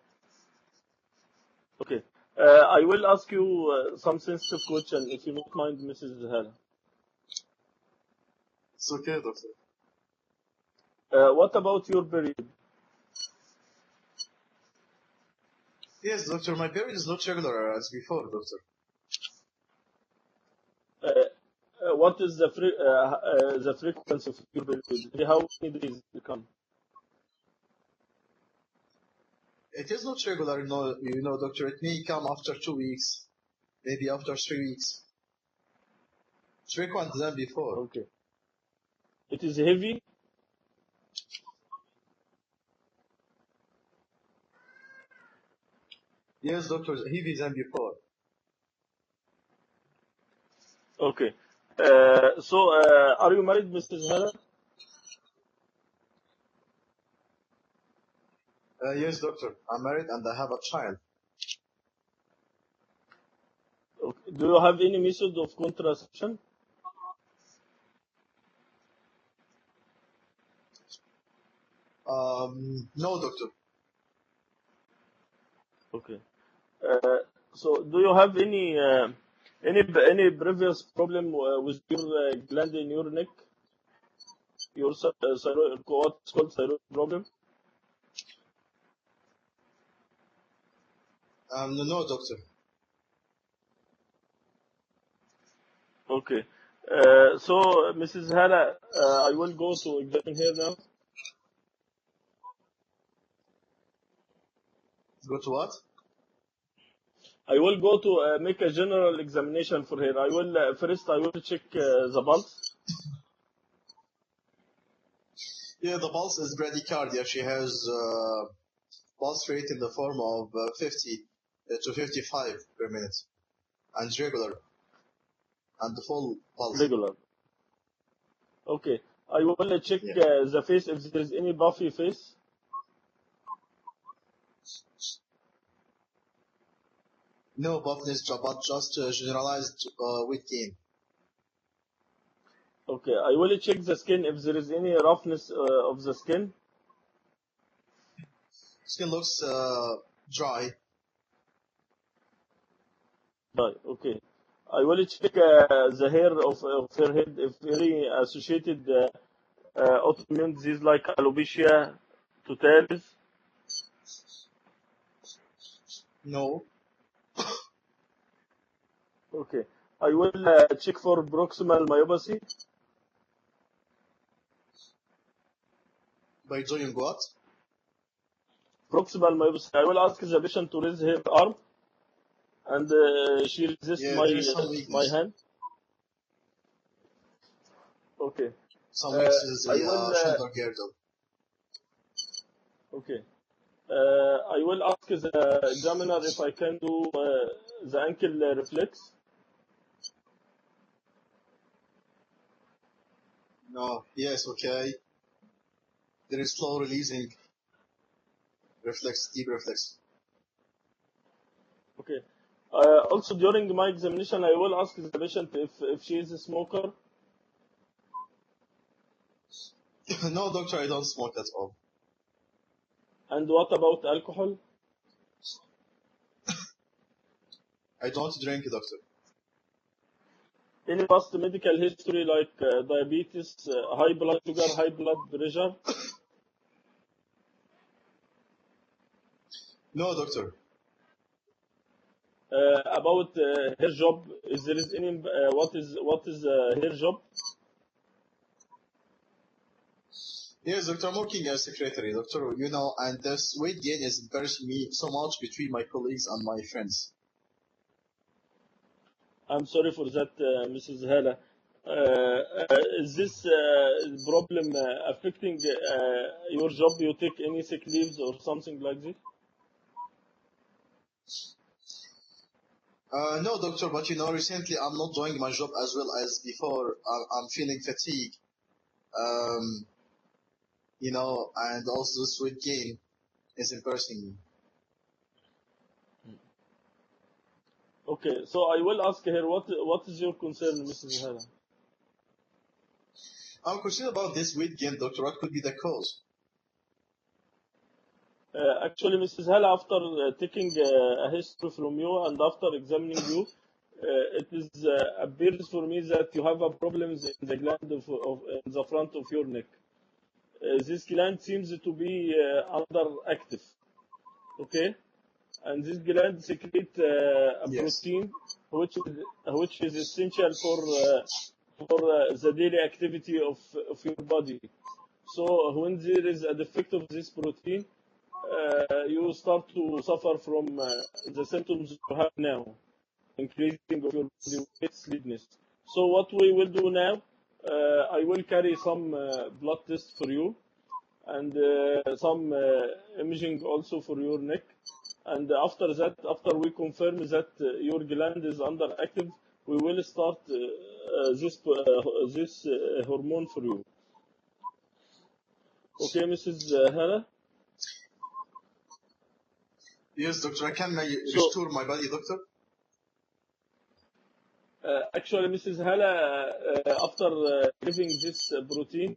Okay. I will ask you some sensitive question, if you don't mind, Mrs. Hannah. It's okay, doctor. What about your period? Yes, doctor, my period is not regular as before, doctor. What is the frequency of your period? How many days it come? It is not regular, doctor. It may come after 2 weeks, maybe after 3 weeks. It's frequent than before. Okay. It is heavy? Yes, doctor, heavy than before. Okay. So, are you married, Mrs. Hannah? Yes, doctor. I'm married and I have a child. Okay. Do you have any method of contraception? No, doctor. Okay. So, do you have any previous problem with your gland in your neck? Your thyroid, what's called thyroid problem? No, doctor. Okay. So, Mrs. Hannah, I will go to examine here now. Go to what? I will go to make a general examination for her. I will first I will check the pulse. Yeah, the pulse is bradycardia. She has pulse rate in the form of 50 to 55 per minute, and regular, and the full pulse. Regular. Okay. I will check the face if there is any puffy face. No puffiness, but just generalized weight gain. Okay. I will check the skin if there is any roughness of the skin. Skin looks dry. Right. Okay. I will check the hair of her head if any associated autoimmune disease like alopecia totalis. No. Okay. I will check for proximal myopathy. By doing what? Proximal myopathy. I will ask the patient to raise her arm, and she resists Yeah, there is some my weakness. hand. Okay. Some weakness in I the will. shoulder girdle. Okay. I will ask the examiner if I can do the ankle reflex. No. Yes, okay. There is slow releasing reflex, deep reflex. Okay. Also, during my examination, I will ask the patient if she is a smoker. No, doctor, I don't smoke at all. And what about alcohol? I don't drink, doctor. Any past medical history like diabetes, high blood sugar, high blood pressure? No, doctor. About her job, is there is any what is her job? Yes, doctor, I'm working as secretary, doctor. And this weight gain is embarrassing me so much between my colleagues and my friends. I'm sorry for that, Mrs. Hala. Is this problem affecting your job? You take any sick leaves or something like this? No, doctor, but recently I'm not doing my job as well as before. I'm feeling fatigue, and also this weight gain is embarrassing me. Okay, so I will ask her what is your concern, Mrs. Hannah? I'm concerned about this weight gain, doctor. What could be the cause? Actually, Mrs. Hala, after taking a history from you and after examining you, it is appears for me that you have a problems in the gland in the front of your neck. This gland seems to be underactive, okay? And this gland secrete a Yes. protein which is essential for the daily activity of your body. So when there is a defect of this protein, you start to suffer from the symptoms you have now, increasing of your body weight, sleepiness. So what we will do now, I will carry some blood test for you and some imaging also for your neck. And after that, after we confirm that your gland is underactive, we will start this hormone for you. Okay, Mrs. Hannah? Yes, doctor. I can restore my body, doctor. Actually, Mrs. Hala, after giving this protein,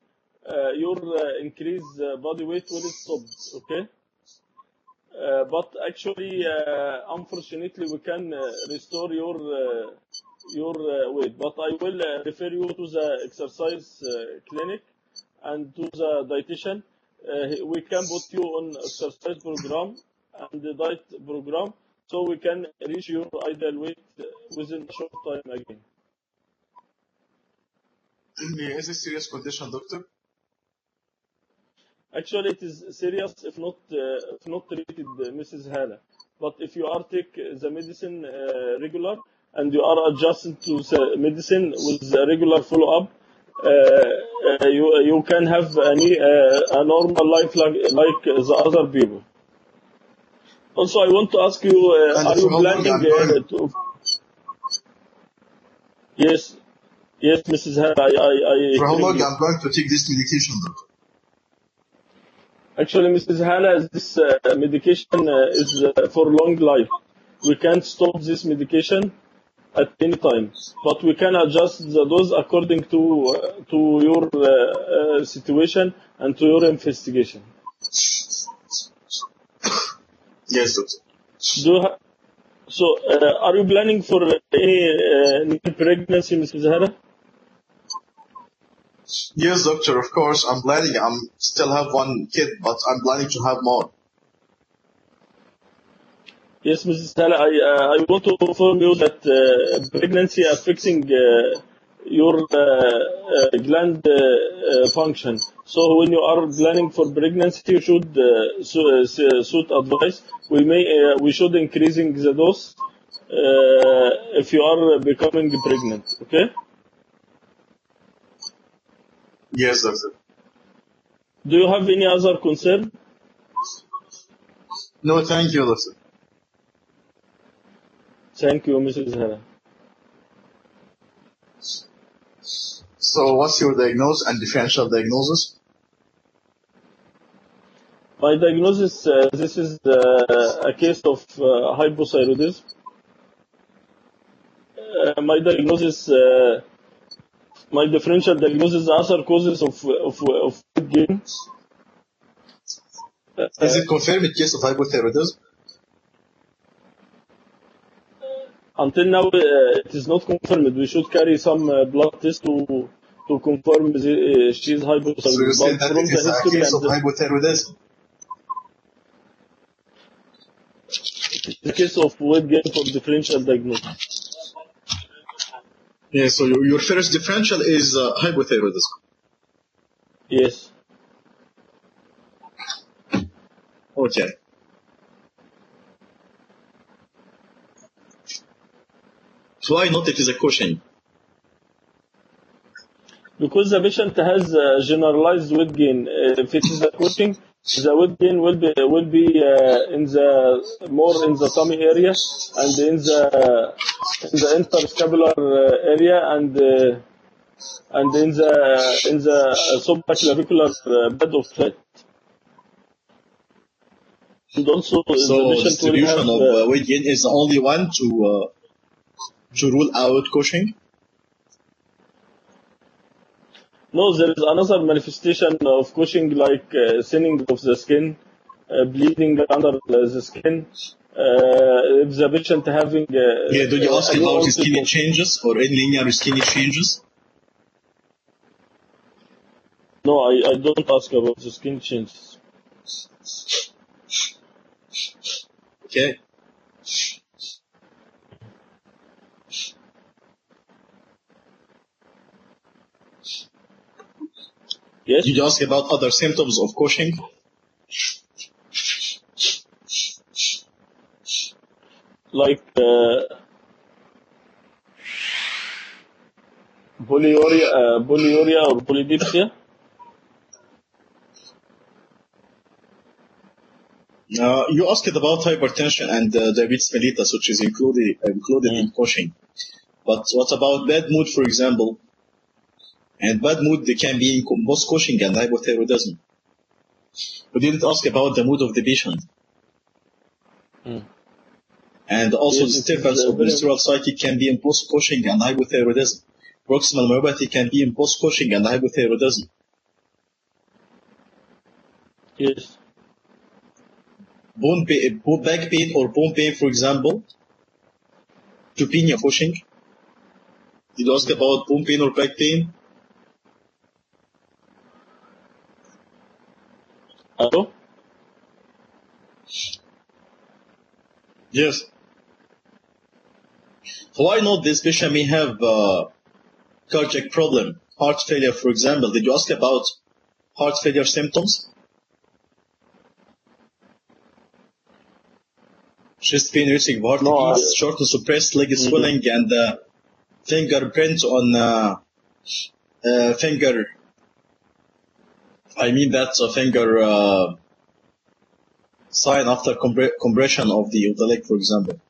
your increased body weight will stop, okay? But actually, unfortunately, we can restore your weight. But I will refer you to the exercise clinic and to the dietitian. We can put you on exercise program and the diet program, so we can reach your ideal weight within a short time again. Is this serious condition, doctor? Actually, it is serious if not treated, Mrs. Hala. But if you are take the medicine regular and you are adjusted to the medicine with a regular follow-up, you can have a normal life like the other people. Also, I want to ask you, are you planning to... Yes, Mrs. Hala, For how long I'm going to take this medication, doctor? Actually, Mrs. Hala, this medication is for long life. We can't stop this medication at any time, but we can adjust the dose according to your situation and to your investigation. Yes, doctor. Are you planning for any pregnancy, Mrs. Hala? Yes, doctor, of course. I'm planning. I still have one kid, but I'm planning to have more. Yes, Mrs. Hala, I want to inform you that pregnancy affecting your gland function. So when you are planning for pregnancy, you should suit advice. We should increasing the dose if you are becoming pregnant. Okay? Yes, doctor. Do you have any other concern? No, thank you, doctor. Thank you, Mrs. Hala. So what's your diagnosis and differential diagnosis? My diagnosis, this is a case of hypothyroidism. My differential diagnosis are other causes of weight gain. Is it confirmed case of hypothyroidism? Until now, it is not confirmed. We should carry some blood test to confirm she is hypothyroid. So you said that it is a case of hypothyroidism? The case of weight gain for differential diagnosis. Yeah, so your first differential is hypothyroidism? Yes. Okay. So why not it is a Cushing? Because the patient has generalized weight gain. If it is a Cushing, the weight gain will be in the more in the tummy area and in the interscapular area and in the supraclavicular bed of fat. And also So the patient will distribution have of weight gain is the only one to rule out Cushing. no, there is another manifestation of Cushing like thinning of the skin, bleeding under the skin. If the patient having Yeah, do you ask a new about onset skinny of changes or in linear skinny changes? no, I don't ask about the skin changes. Okay. Yes, Did you ask about other symptoms of Cushing? like polyuria or polydipsia. You asked about hypertension and diabetes mellitus, which is included in Cushing. But what about bad mood, for example? And bad mood, they can be in both Cushing and hypothyroidism. We didn't ask about the mood of the patient. And also Yes, it is disturbance of very menstrual cycle can be in both Cushing and hypothyroidism. Proximal myopathy can be in both Cushing and hypothyroidism. yes. Back pain or bone pain, for example. Tupenia Cushing. Did you ask about bone pain or back pain? Hello? Yes. Why not this patient may have cardiac problem, heart failure, for example? Did you ask about heart failure symptoms? Chest pain, racing heart No, beats, shortness of breath, leg swelling, and fingerprint on finger. I mean that's a finger sign after compression of the leg, for example.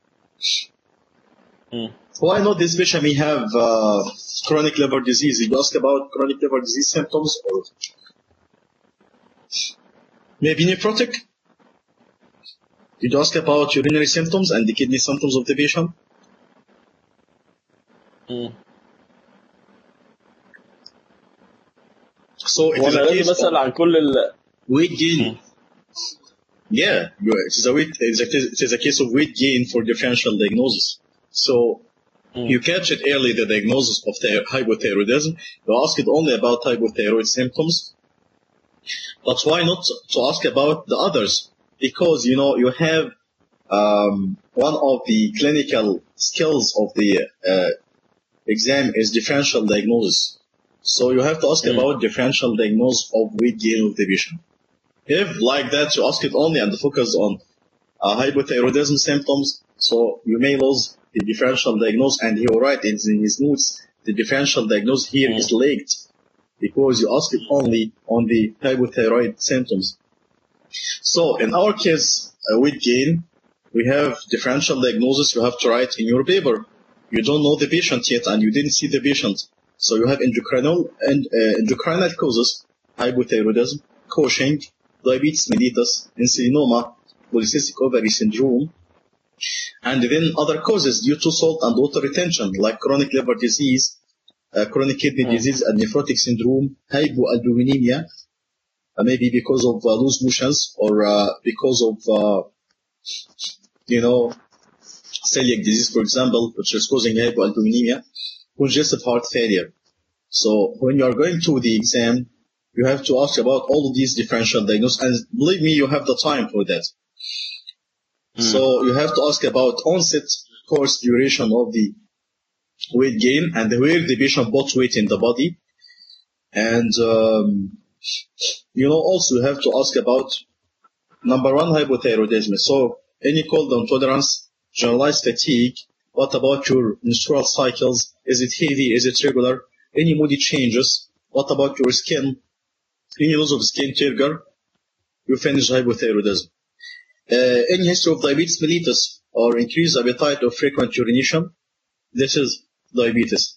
Why not this patient may have chronic liver disease? Did you ask about chronic liver disease symptoms or maybe nephrotic? Did you ask about urinary symptoms and the kidney symptoms of the patient? So it is وانا a لازم case اسال of عن كل weight gain. Yeah, it is a case of weight gain for differential diagnosis. So you catch it early, the diagnosis of hypothyroidism. You ask it only about hypothyroid symptoms. But why not to ask about the others? Because, you have one of the clinical skills of the exam is differential diagnosis. So you have to ask about differential diagnosis of weight gain of the patient. If like that, you ask it only and focus on hypothyroidism symptoms, so you may lose the differential diagnosis, and he will write in his notes, the differential diagnosis here is late because you ask it only on the hypothyroid symptoms. So in our case, weight gain, we have differential diagnosis you have to write in your paper. You don't know the patient yet and you didn't see the patient. So you have endocrinal causes, hypothyroidism, Cushing, diabetes mellitus, insulinoma, polycystic ovary syndrome, and then other causes due to salt and water retention like chronic liver disease, chronic kidney disease and nephrotic syndrome, hypoalbuminemia, maybe because of loose motions or because of, celiac disease, for example, which is causing hypoalbuminemia, congestive heart failure. So when you are going to the exam, you have to ask about all of these differential diagnoses, and believe me, you have the time for that. So you have to ask about onset, course, duration of the weight gain, and where the patient bought weight in the body. And, also you have to ask about, number one, hypothyroidism. So any cold intolerance, generalized fatigue, what about your menstrual cycles? Is it heavy? Is it regular? Any moody changes? What about your skin? Any loss of skin trigger, you finish hypothyroidism. Any history of diabetes mellitus or increased appetite or frequent urination, this is diabetes.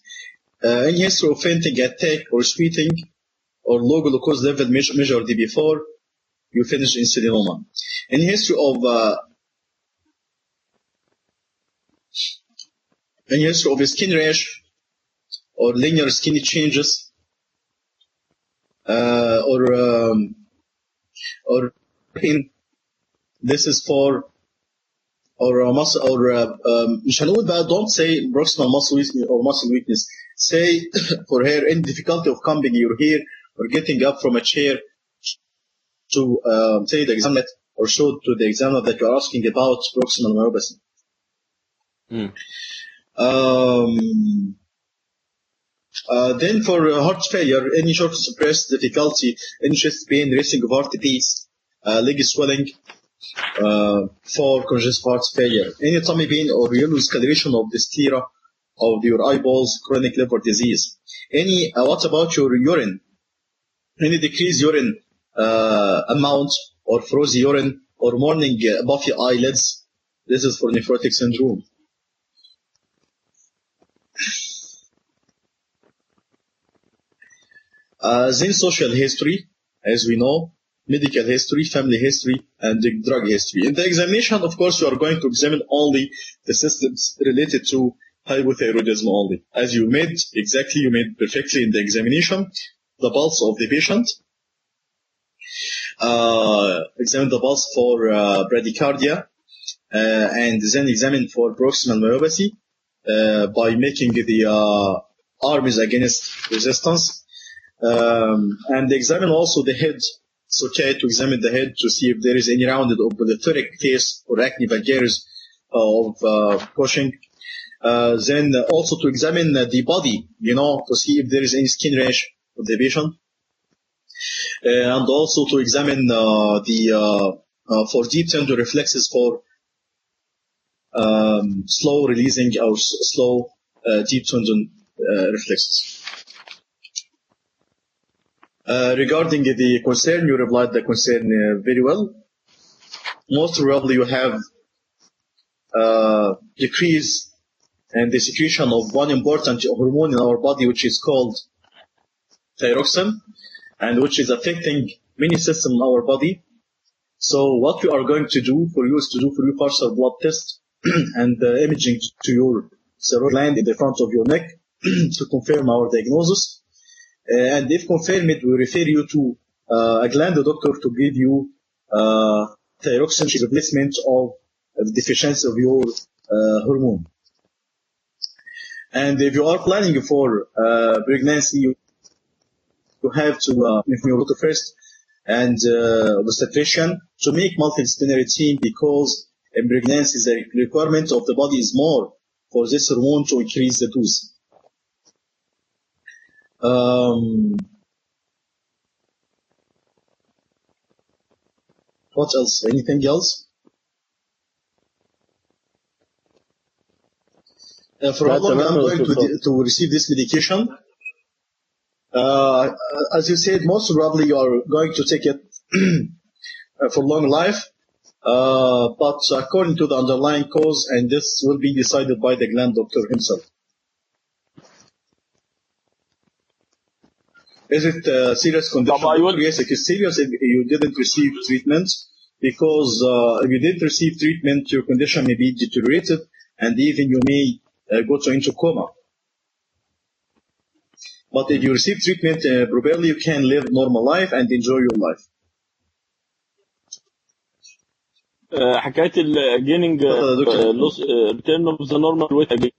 Any history of fainting attack or sweating or low glucose level measured before, you finish insulinoma. Any history of a skin rash or linear skin changes or pain, this is for or muscle or مش هنقول بقى don't say proximal muscle weakness or muscle weakness, say for hair any difficulty of combing your hair or getting up from a chair to say the examiner or show to the examiner that you are asking about proximal myopathy. Then for heart failure, any short suppressed difficulty, any chest pain, racing of heart beats, leg swelling, for congestive heart failure, any tummy pain or yellow discoloration of the sclera of your eyeballs, chronic liver disease. Any what about your urine? Any decreased urine amount or frozen urine or morning puffy eyelids, this is for nephrotic syndrome. Then social history, as we know, medical history, family history, and the drug history. In the examination, of course, you are going to examine only the systems related to hypothyroidism only. As you made perfectly in the examination, the pulse of the patient, examine the pulse for bradycardia, and then examine for proximal myopathy by making the arms against resistance. And examine also the head. It's okay to examine the head to see if there is any rounded or polythoric case or acne vulgaris of Cushing. Then also to examine the body, to see if there is any skin rash of the patient. And also to examine for deep tendon reflexes for slow releasing or slow deep tendon reflexes. Regarding the concern, you replied the concern very well. Most probably you have decrease in the secretion of one important hormone in our body, which is called thyroxine, and which is affecting many systems in our body. So what we are going to do for you is to do for you partial blood test and imaging to your thyroid gland in the front of your neck to confirm our diagnosis. And if confirmed, we refer you to a gland doctor to give you thyroxine replacement of the deficiency of your hormone. And if you are planning for pregnancy, you have to inform your doctor first and obstetrician to make multidisciplinary team, because in pregnancy the requirement of the body is more for this hormone to increase the dose. What else? Anything else? For how long I'm going to receive this medication? As you said, most probably you are going to take it for long life, but according to the underlying cause, and this will be decided by the gland doctor himself. Is it a serious condition? Yes, it is serious if you didn't receive treatment, because if you didn't receive treatment, your condition may be deteriorated, and even you may go into coma. But if you receive treatment properly, you can live normal life and enjoy your life. حكايه الجيننج return of the normal weight again.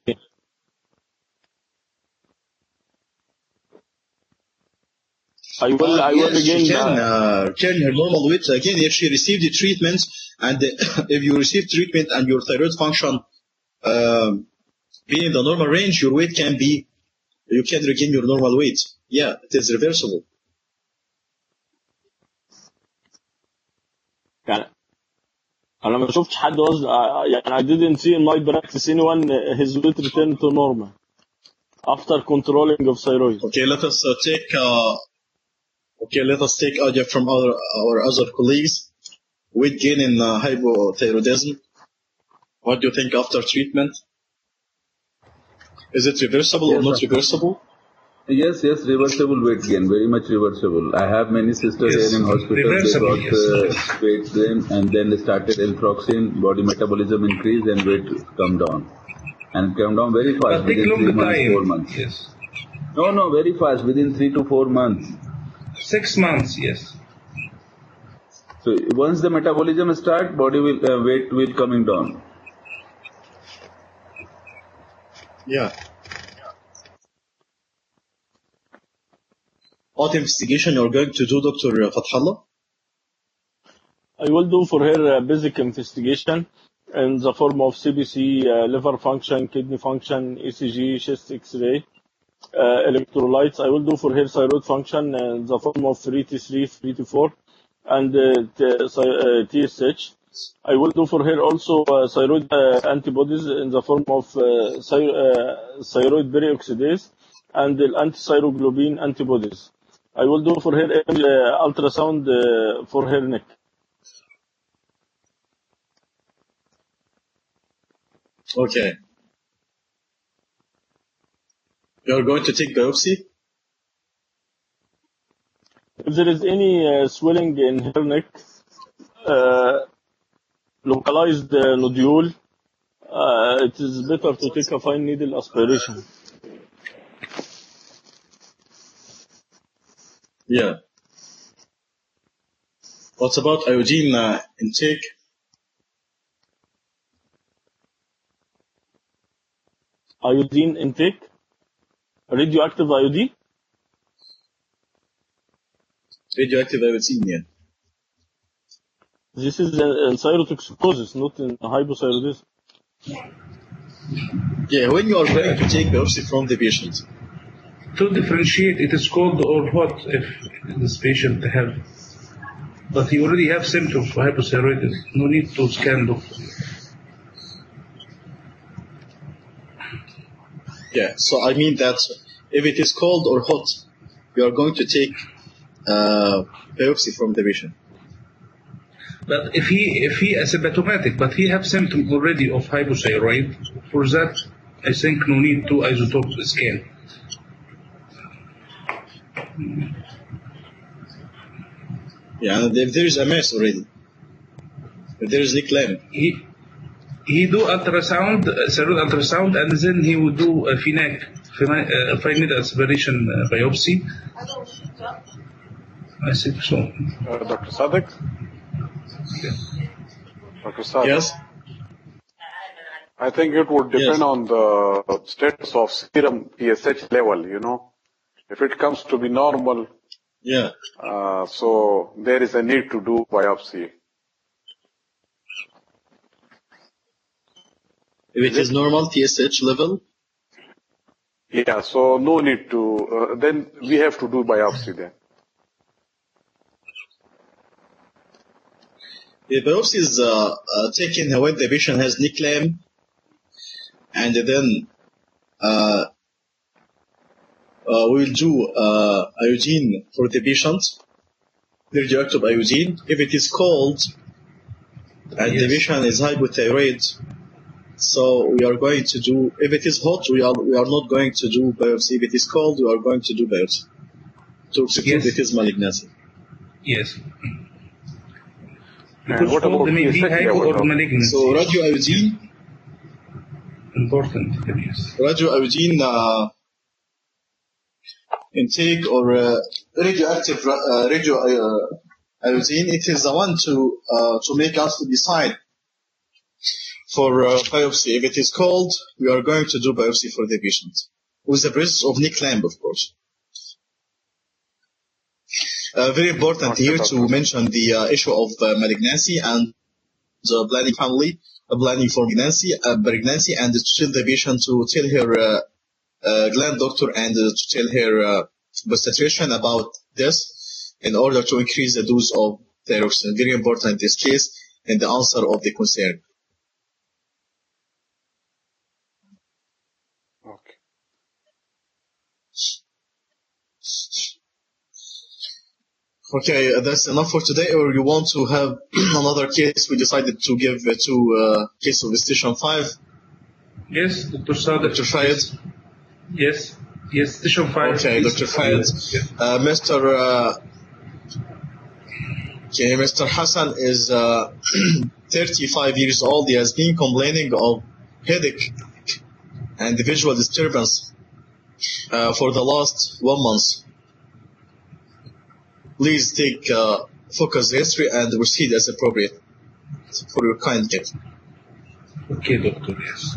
I will yes, she can return her normal weight again if she received the treatment, and if you receive treatment and your thyroid function be in the normal range, your weight you can regain your normal weight. Yeah, it is reversible. أنا ما شفتش حد يعني I didn't see in my practice anyone his weight return to normal. after controlling of thyroid. Okay, let us take idea from our other colleagues. Weight gain in hypothyroidism. What do you think after treatment? Is it reversible or not reversible? Yes, reversible weight gain, very much reversible. I have many sisters here in hospital. They got weight gain and then they started L-proxin, body metabolism increased and weight come down. And come down very fast, within 3 months, 4 months. Yes. No, very fast, within 3 to 4 months. 6 months, yes. So once the metabolism starts, body will weight will coming down. Yeah. What investigation you're going to do, Dr. Fathallah? I will do for her basic investigation in the form of CBC, liver function, kidney function, ECG, chest X-ray, electrolytes. I will do for her thyroid function in the form of 3T3, 3T4, and TSH. I will do for her also thyroid antibodies in the form of thyroid peroxidase and the anti-thyroglobulin antibodies. I will do for her ultrasound for her neck. Okay. You're going to take biopsy? If there is any swelling in her neck, localized nodule, it is better to take a fine needle aspiration. Yeah. What about iodine intake? Iodine intake? Radioactive iodine? Radioactive iodine, yeah. This is in thyrotoxicosis, not in hypothyroidism. Yeah, when you are going to take biopsy from the patient. To differentiate, it is cold or hot if this patient have, but he already have symptoms for hypothyroidism. No need to scan doctor. Yeah, so I mean that if it is cold or hot, you are going to take biopsy from the patient. But if he asymptomatic, but he have symptom already of hypothyroid, for that I think no need to isotope scan. Yeah, and if there is a mass already, if there is clamp. He do ultrasound, thyroid ultrasound, and then he would do a fine needle aspiration biopsy. I think so. Dr. Sadek? Okay. Dr. Sadek? Yes? I think it would depend on the status of serum TSH level, you know. If it comes to be normal, yeah. So there is a need to do biopsy. If it is normal TSH level? Yeah, so no need to, then we have to do biopsy then. The biopsy is taken when the patient has neck clamp, and then we will do iodine for the patient, radioactive iodine. If it is cold and the patient is hypothyroid, so we are going to do, if it is hot, we are not going to do biopsy. If it is cold, we are going to do biopsy to exclude it is malignancy. Yes. And what about or malignancy? So radio iodine, important. Yes. Radio iodine intake or radioactive iodine, it is the one to make us to decide for biopsy. If it is cold, we are going to do biopsy for the patient with the presence of neck clamp, of course. Very important here to mention the issue of malignancy and the planning family, planning for pregnancy, and to tell the patient to tell her gland doctor and to tell her obstetrician about this in order to increase the dose of thyroxine. Very important in this case in the answer of the concern. Okay. Okay, that's enough for today, or you want to have another case? We decided to give two cases of Disction 5. Yes, Dr. Sadek. Dr. Fayed. Yes, Disction 5. Okay, please. Dr. Fayed. Mr. Hassan is 35 years old. He has been complaining of headache and visual disturbance for the last 1 month. Please take focus history and proceed as appropriate for your kind care. Okay, doctor, yes.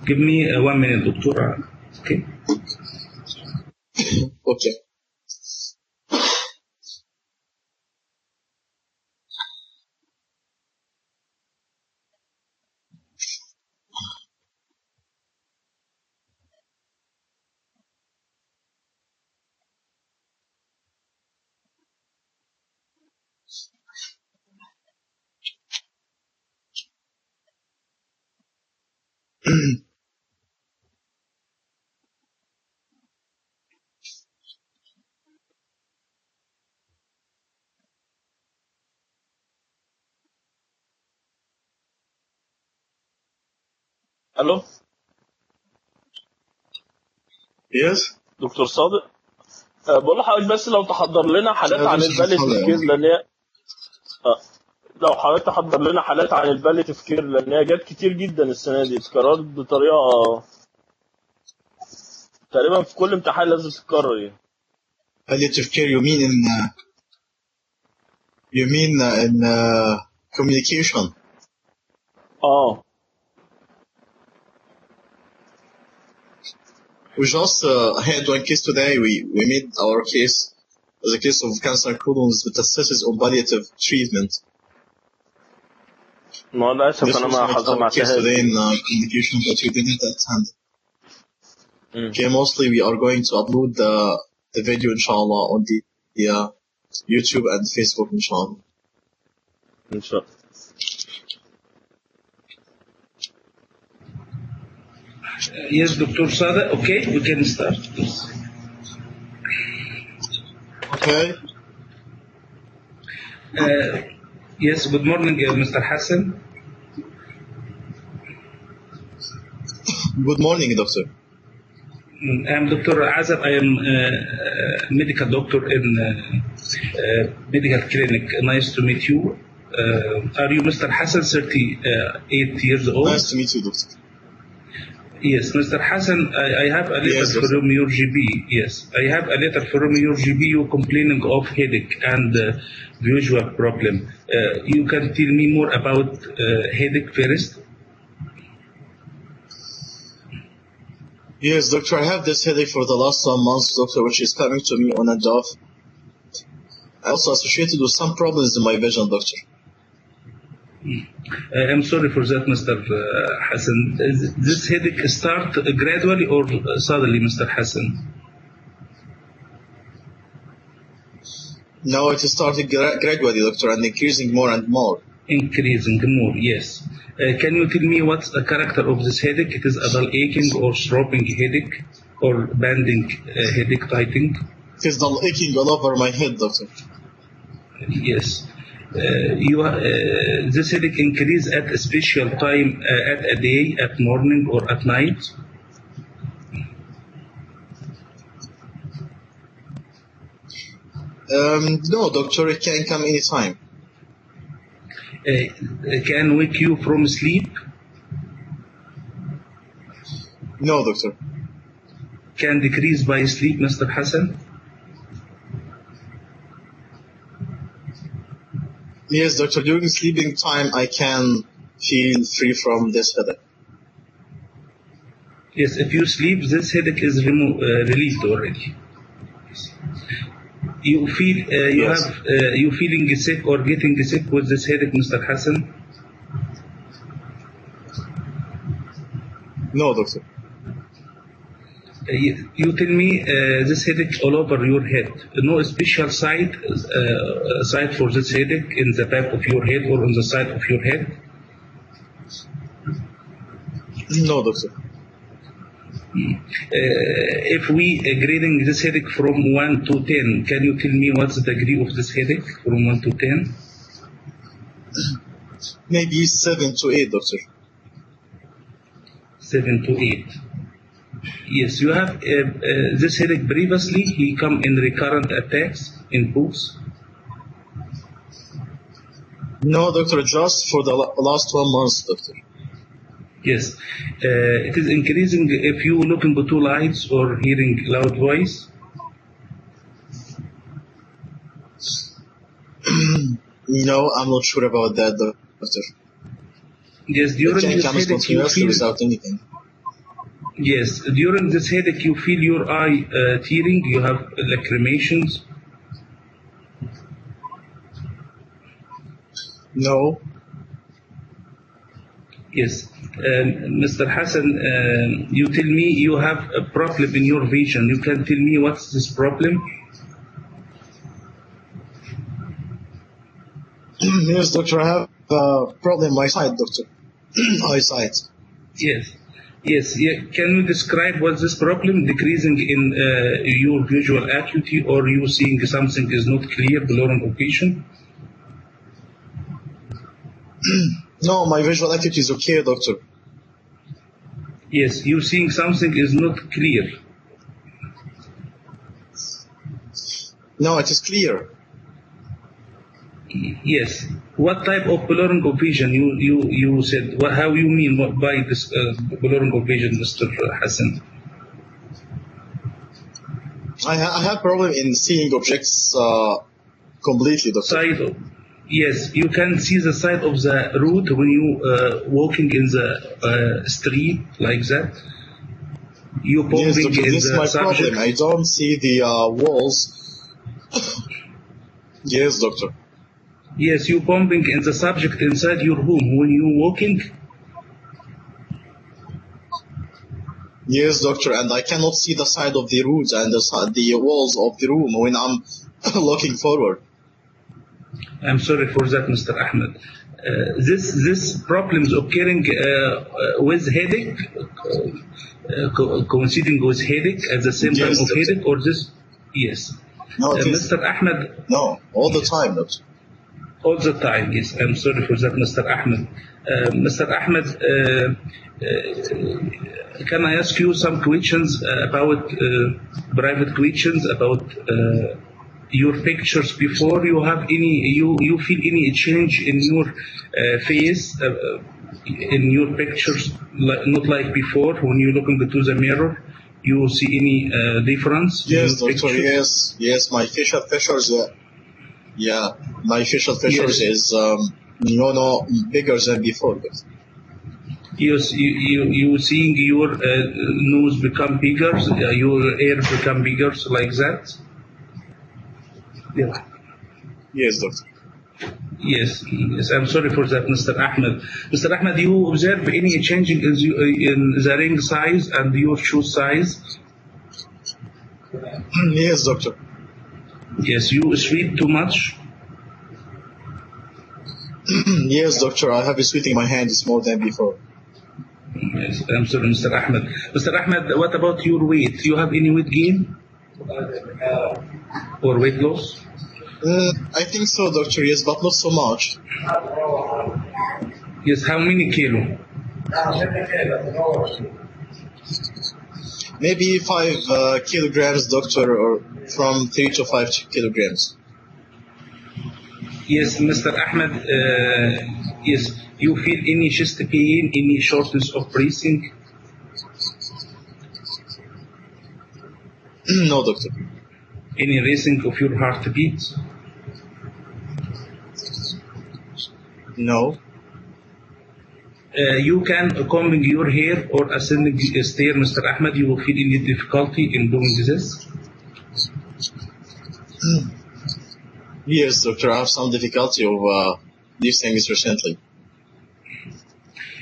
Give me 1 minute, doctor. Okay. Okay. الو Yes. دكتور صادق، بقول لحضرتك بس لو تحضر لنا حالات عن الباليتيف كير، لان هي لو حضرتك تحضر لنا حالات عن الباليتيف كير، لان هي جت كتير جدا السنه دي، اتكررت بطريقه تقريبا في كل امتحان لازم تتكرر يعني. Palliative care, you mean in communication? We just had one case today. We made our case as a case of cancer colons metastasis on palliative treatment. ما للاسف This انا was ما our case سمعتهاش. today in communication, but we didn't attend. Okay, mostly we are going to upload the video, inshallah, on the YouTube and Facebook, inshallah. ان شاء الله. Yes, Dr. Sadek. Okay, we can start. Okay. Yes, good morning, Mr. Hassan. Good morning, doctor. I'm Dr. Azab. I am medical doctor in medical clinic. Nice to meet you. Are you Mr. Hassan, 38 years old? Nice to meet you, doctor. Yes, Mr. Hassan, I have a letter Yes, from your GB. Yes, I have a letter from your GB. You complaining of headache and visual problem. You can tell me more about headache first? Yes, doctor, I have this headache for the last some months, doctor, which is coming to me on and off. Also associated with some problems in my vision, doctor. I'm sorry for that, Mr. Hassan. This headache start gradually or suddenly, Mr. Hassan? Now it is starting gradually, doctor, and increasing more and more. Increasing more, yes. Can you tell me what's the character of this headache? It is a dull aching or throbbing headache or banding headache tightening? It is dull aching all over my head, doctor. Yes. This headache increase at a special time at a day, at morning or at night? No, doctor, it can come anytime. Can wake you from sleep? No, doctor. Can decrease by sleep, Mr. Hassan? Yes, doctor, during sleeping time I can feel free from this headache. Yes, if you sleep, this headache is relieved already. You feel Yes. you feeling sick or getting sick with this headache, Mr. Hassan? No, doctor. You tell me this headache all over your head. No special site for this headache in the back of your head or on the side of your head? No, doctor. If we grading this headache from 1 to 10, can you tell me what's the degree of this headache from 1 to 10? Maybe 7 to 8, doctor. 7 to 8. Yes, you have this headache previously. He come in recurrent attacks in books. No, doctor, just for the last 1 month, doctor. Yes, it is increasing if you look into two lights or hearing loud voice. No, I'm not sure about that, doctor. Yes, It during can this come headache you spontaneously feel. without anything. Yes, during this headache you feel your eye tearing. You have lacrimations. No. Yes, Mr. Hassan, you tell me you have a problem in your vision. You can tell me what's this problem? Yes, doctor, I have a problem in my sight, doctor. Eyesight. Yes. Yes. Yeah. Can you describe what's this problem? Decreasing in your visual acuity, or you seeing something is not clear below an vision? No, my visual acuity is okay, doctor. Yes, you seeing something is not clear. No, it is clear. Yes. What type of blurring of vision you said? How you mean by this blurring of vision, Mr. Hassan? I have problem in seeing objects completely, doctor. Side of, yes, you can see the side of the road when you walking in the street like that. You Yes, pumping doctor, in this is the my subject. problem. I don't see the walls. Yes, doctor. Yes, you pumping in the subject inside your home when you walking. Yes, doctor, and I cannot see the side of the road and the walls of the room when I'm looking forward. I'm sorry for that, Mr. Ahmed. This problems occurring with headache, coinciding with headache at the same time Yes, of doctor. headache, or this? Yes. No, it is. Mr. Ahmed, No, all the time, doctor. all the time. Yes, I'm sorry for that, Mr. Ahmed. Mr. Ahmed, can I ask you some questions about private questions about your pictures before you have any you feel any change in your face in your pictures, not like before when you look into the mirror? You see any difference in Yes, your doctor, picture? yes, my facial features, my facial features Yes. is no bigger than before. Doctor. You seeing your nose become bigger, your ear become bigger, like that? Yeah. Yes, doctor. Yes, I'm sorry for that, Mr. Ahmed. Mr. Ahmed, you observe any changing in the ring size and your shoe size? Yes, doctor. Yes, you sweat too much? Yes, doctor, I have a sweat in my hand. It's more than before. Yes, I'm sorry, Mr. Ahmed. Mr. Ahmed, what about your weight? You have any weight gain? Or weight loss? I think so, doctor, yes, but not so much. Yes, how many kilo? Maybe 5 kilograms, doctor, or from 3 to 5 kilograms. Yes, Mr. Ahmed, yes, you feel any chest pain, any shortness of breathing? No, doctor. Any racing of your heartbeat? No. You can combing your hair or ascending a stair, Mr. Ahmed. You will feel any difficulty in doing this? Yes, doctor, I have some difficulty of these things recently.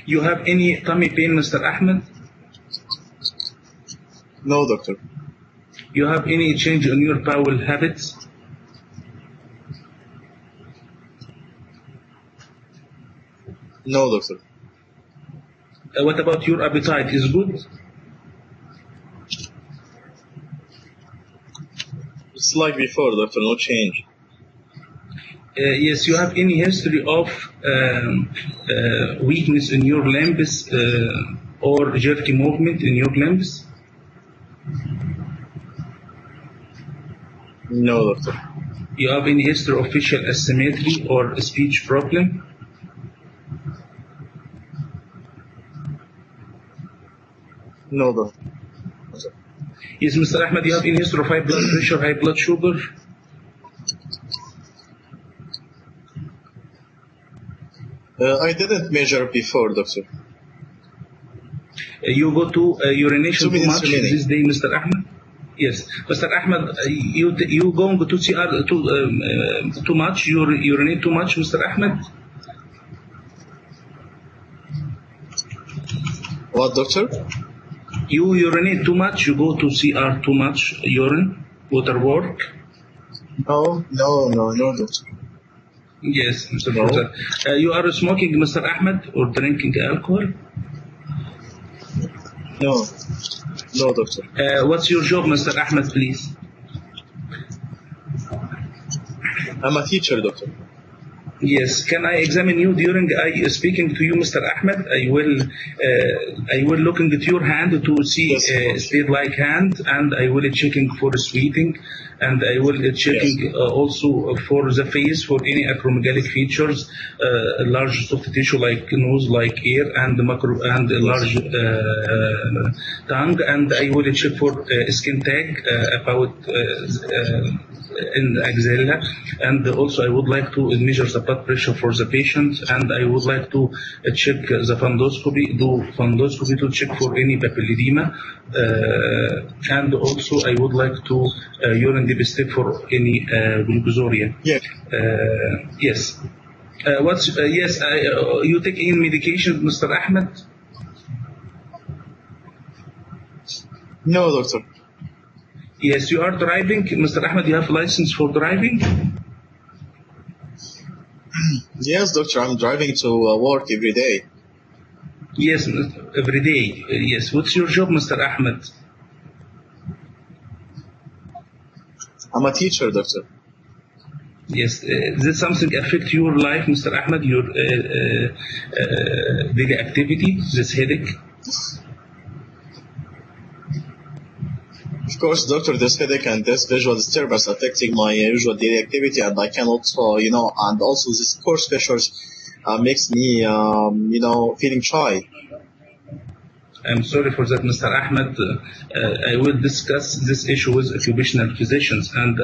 You have any tummy pain, Mr. Ahmed? No, doctor. You have any change in your bowel habits? No, doctor. What about your appetite? Is good? It's like before, doctor, no change. Yes, you have any history of weakness in your limbs or jerky movement in your limbs? No, doctor. You have any history of facial asymmetry or speech problem? No, doctor. Yes, Mr. Ahmed, you have any history of high blood pressure, high blood sugar? I didn't measure before, doctor. You go to urination 2 too minutes much remaining. this day, Mr. Ahmed? Yes, Mr. Ahmed, you going to CR too much? You urinate too much, Mr. Ahmed? What, doctor? You urinate too much. You go to CR too much. Urine, water work. No, doctor. Yes, Mr. No. Professor. You are smoking, Mr. Ahmed, or drinking alcohol? No, doctor. What's your job, Mr. Ahmed, please? I'm a teacher, doctor. Yes. Can I examine you during I speaking to you, Mr. Ahmed? I will looking at your hand to see Yes. state like hand, and I will checking for sweating, and I will checking also for the face for any acromegalic features, large soft tissue like nose, like ear, and macro and large tongue, and I will check for skin tag about in the axilla, and also I would like to measure the blood pressure for the patient, and I would like to check the fundoscopy to check for any papilledema, and also I would like to urine dipstick for any glucosuria. Yeah. Yes. You take any medication, Mr. Ahmed? No, doctor. Yes, you are driving, Mr. Ahmed. You have license for driving? Yes, doctor. I'm driving to work every day. Yes, every day. Yes. What's your job, Mr. Ahmed? I'm a teacher, doctor. Yes. Does something affect your life, Mr. Ahmed? Your daily activity? This headache? Of course, doctor, this headache and this visual disturbance affecting my usual daily activity, and I can also, and also this coarse pressures makes me, feeling shy. I'm sorry for that, Mr. Ahmed. I will discuss this issue with occupational physicians. And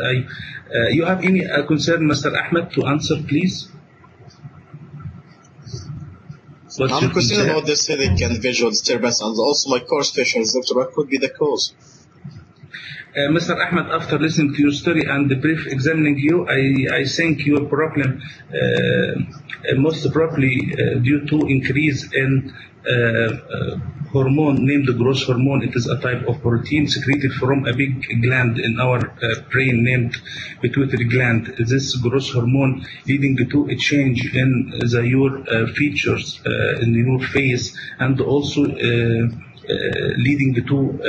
you have any concern, Mr. Ahmed, to answer, please? What's I'm your concerned concern? about this headache and visual disturbance, and also my coarse pressures, doctor. What could be the cause? Mr. Ahmed, after listening to your story and brief examining you, I think your problem most probably due to increase in hormone named growth hormone. It is a type of protein secreted from a big gland in our brain named pituitary gland. This growth hormone leading to a change in your features in your face, and also leading to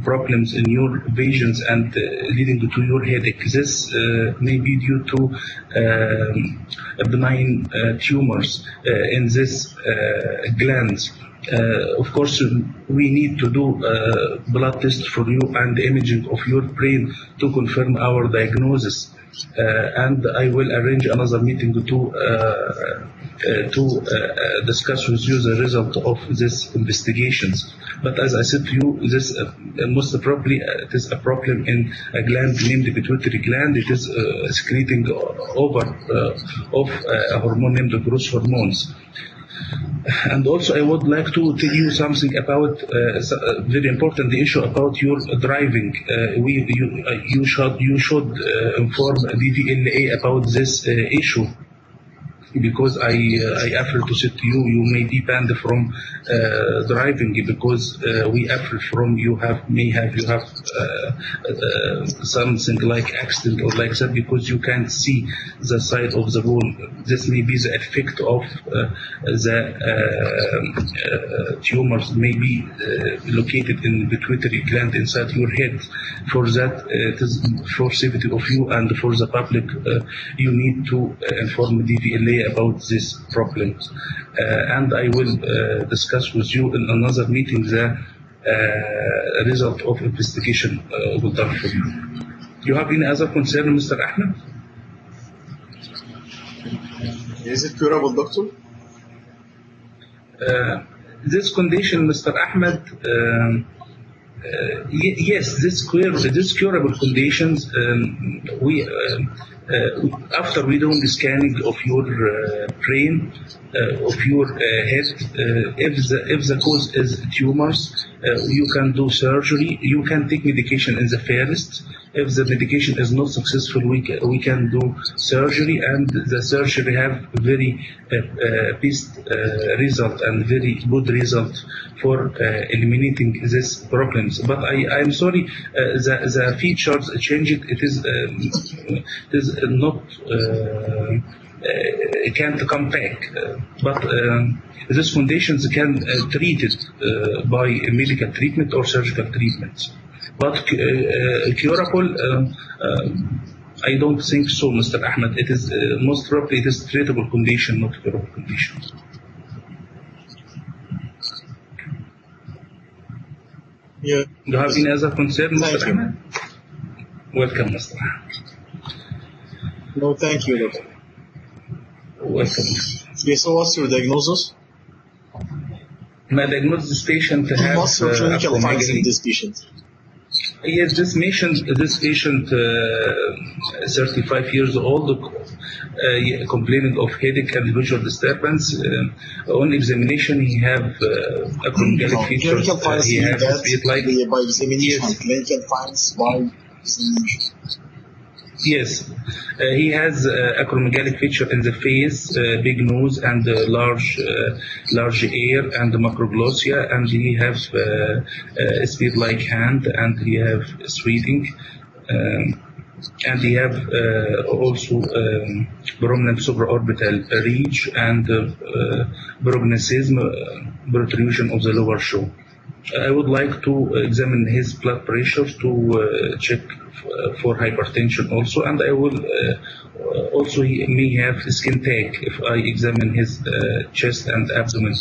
problems in your visions and leading to your headache. This may be due to benign tumors in this glands. Of course, we need to do blood tests for you and imaging of your brain to confirm our diagnosis. And I will arrange another meeting to discuss with you the result of these investigations. But as I said to you, this most probably it is a problem in a gland named the pituitary gland. It is secreting over of a hormone named the growth hormones. And also, I would like to tell you something about very important the issue about your driving. You should inform DVLA about this issue. because I offer to say to you, you may be banned from driving because we offer from you have something like accident or like that because you can't see the side of the wall. This may be the effect of the tumors may be located in the pituitary gland inside your head. For that, it is for safety of you and for the public, you need to inform DVLA about these problems. And I will discuss with you in another meeting the result of investigation will done for you. Do you have any other concern, Mr. Ahmed? Is it curable, doctor? This condition, Mr. Ahmed, yes, this curable conditions, after we do the scanning of your brain, of your head, if the cause is tumors, you can do surgery. You can take medication in the first. If the medication is not successful, we can do surgery, and the surgery have very best result and very good result for eliminating these problems. But I'm sorry, the features changed. It is not can't come back. But these conditions can treated by medical treatment or surgical treatment. But curable, I don't think so, Mr. Ahmed. It is most probably it is treatable condition, not curable condition. Yeah. Do you have any other concern, Mr. Thank you. Ahmed? Welcome, Mr. Ahmed. No, thank you, doctor. Welcome. Yes, so what's your diagnosis? My diagnosis patient has What's your clinical findings in acromegaly. this patient? Yes, this patient, 35 years old, complaining of headache and visual disturbance. On examination, he have acromegaly No, features. clinical findings He mean has that speed like by examination. yes. Clinical findings by examination. Yes, he has acromegaly feature in the face, big nose, and large ear, and macroglossia, and he have speed-like hand, and he have sweating, and he have also prominent supraorbital ridge and prognosism, protrusion of the lower jaw. I would like to examine his blood pressure to check for hypertension also, and I will also he may have skin tag if I examine his chest and abdomen.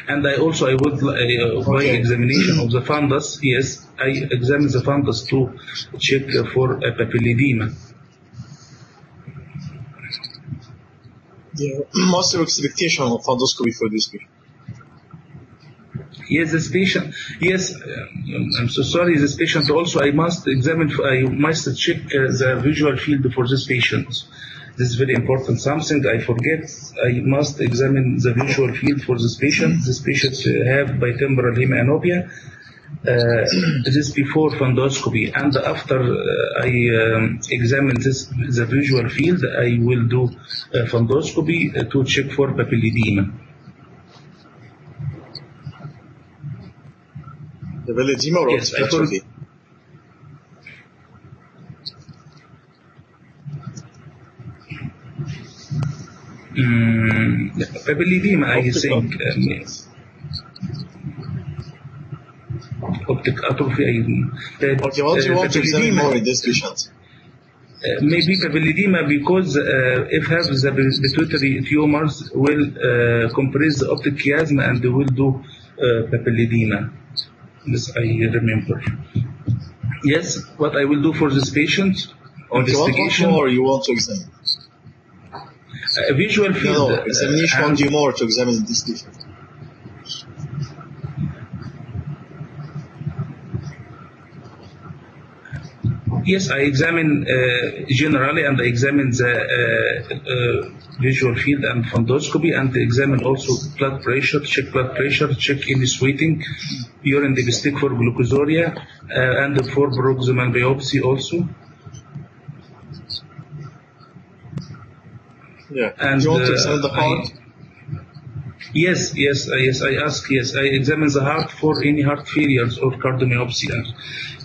And I would by examination of the fundus, yes, I examine the fundus to check for papilledema. Yeah. What's your expectation of endoscopy for this patient? Yes, this patient. Yes, I'm so sorry. This patient also, I must check the visual field for this patient. This is very important. Something I forget. I must examine the visual field for this patient. This patient have bitemporal hemianopia. This before fundoscopy, and after I examine the visual field, I will do fundoscopy to check for papilledema. Papilledema or Yes, I told. obstructive? Papilledema, I think. Optic atrophy. Okay, what do you want to examine more in this patient? Maybe papilledema because if have the pituitary tumors will compress the optic chiasm and will do papilledema. This I remember. Yes, what I will do for this patient, Okay, what investigation, more you want to examine? visual field. No, examination want you more to examine this patient. Yes, I examine generally, and I examine the visual field and fundoscopy, and examine also blood pressure, check any sweating, urine dipstick for glucosuria, and for proximal biopsy also. Yeah. And Do you want to examine the heart? Yes, I examine the heart for any heart failures or cardiomyopathy.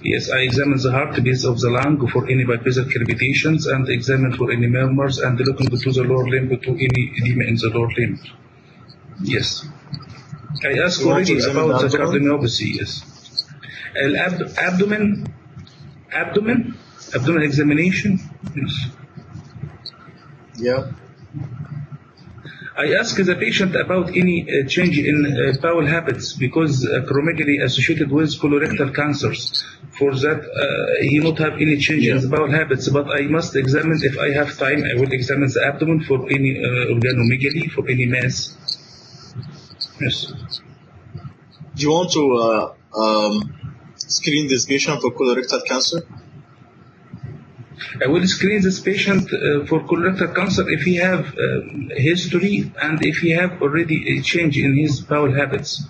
Yes, I examine the heart base of the lung for any biphasic crepitations and examine for any murmurs and looking to the lower limb to any edema in the lower limb. Yes. I asked You want to already examine about the the abdomen? cardiomyopathy, yes. Abdomen examination, yes. Yeah. I asked the patient about any change in bowel habits because acromegaly associated with colorectal cancers. For that, he not have any change in the bowel habits, but I must examine, if I have time, I will examine the abdomen for any organomegaly, for any mass. Yes. Do you want to screen this patient for colorectal cancer? I will screen this patient for colorectal cancer if he have history and if he have already a change in his bowel habits.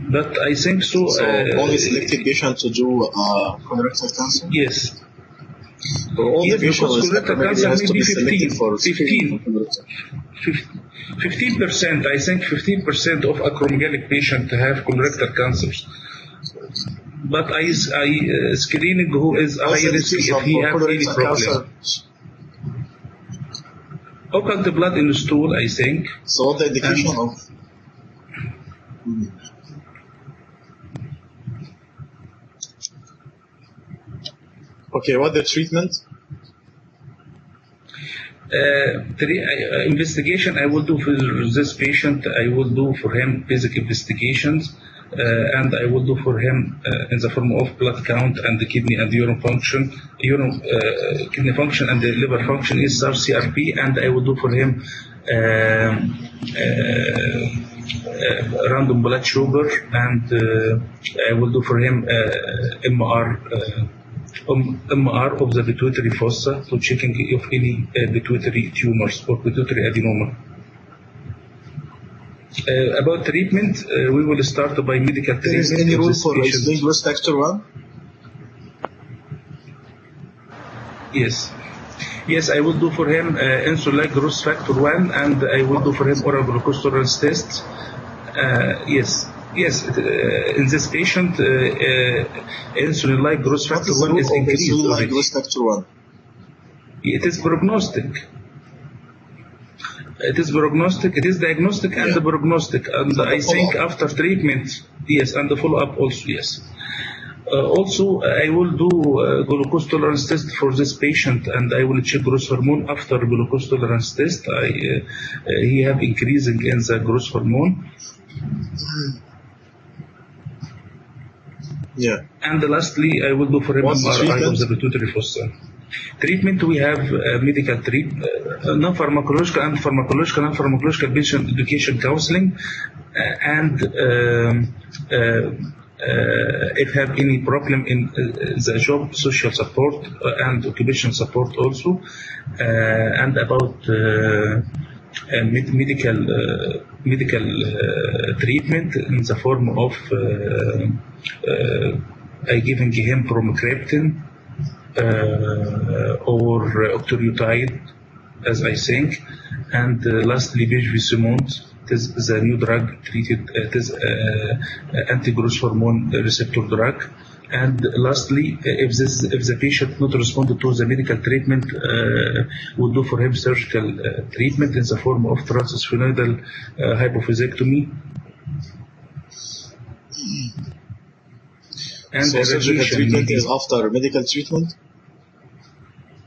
But I think so. So only selected patient to do colorectal cancer? Yes. For all Yes, the patients because with colorectal acromegaly cancer has may to be be selected 15, for screening 15%. I think 15% of acromegalic patients have colorectal cancers. But I screening who is high risk if he have any problem. Occult blood in the stool, I think. So what the indication of? Okay, what the treatment? Investigation I will do for this patient. I will do for him basic investigations, and I will do for him in the form of blood count and the kidney and urine function, kidney function and the liver function is CRP, and I will do for him random blood sugar, and I will do for him MR of the pituitary fossa to checking if any pituitary tumors or pituitary adenoma. About treatment, we will start by medical treatment. There is any rule for insulin growth factor 1? Yes. Yes, I will do for him insulin growth factor 1, and I will do for him oral glucose tolerance test. Yes. Yes, in this patient, insulin-like growth factor 1 is increased already. Growth factor 1? It is prognostic. It is prognostic. It is diagnostic and the prognostic. And I think after treatment, yes, and the follow-up also, yes. Also, I will do glucose tolerance test for this patient, and I will check growth hormone after glucose tolerance test. He have increasing in the growth hormone. Yeah. And lastly, I will do for him MRI of the pituitary fossa. Treatment, we have medical treatment, non-pharmacological and pharmacological, non-pharmacological patient education counseling, and if have any problem in the job, social support and occupation support also, and about medical treatment in the form of I giving him bromocriptine or octreotide, as I think, and lastly bisphenol. It is the new drug treated. It is anti-growth hormone receptor drug. And lastly, if the patient not responded to the medical treatment, we'll do for him surgical treatment in the form of transsphenoidal hypophysectomy. And so surgical treatment is after medical treatment?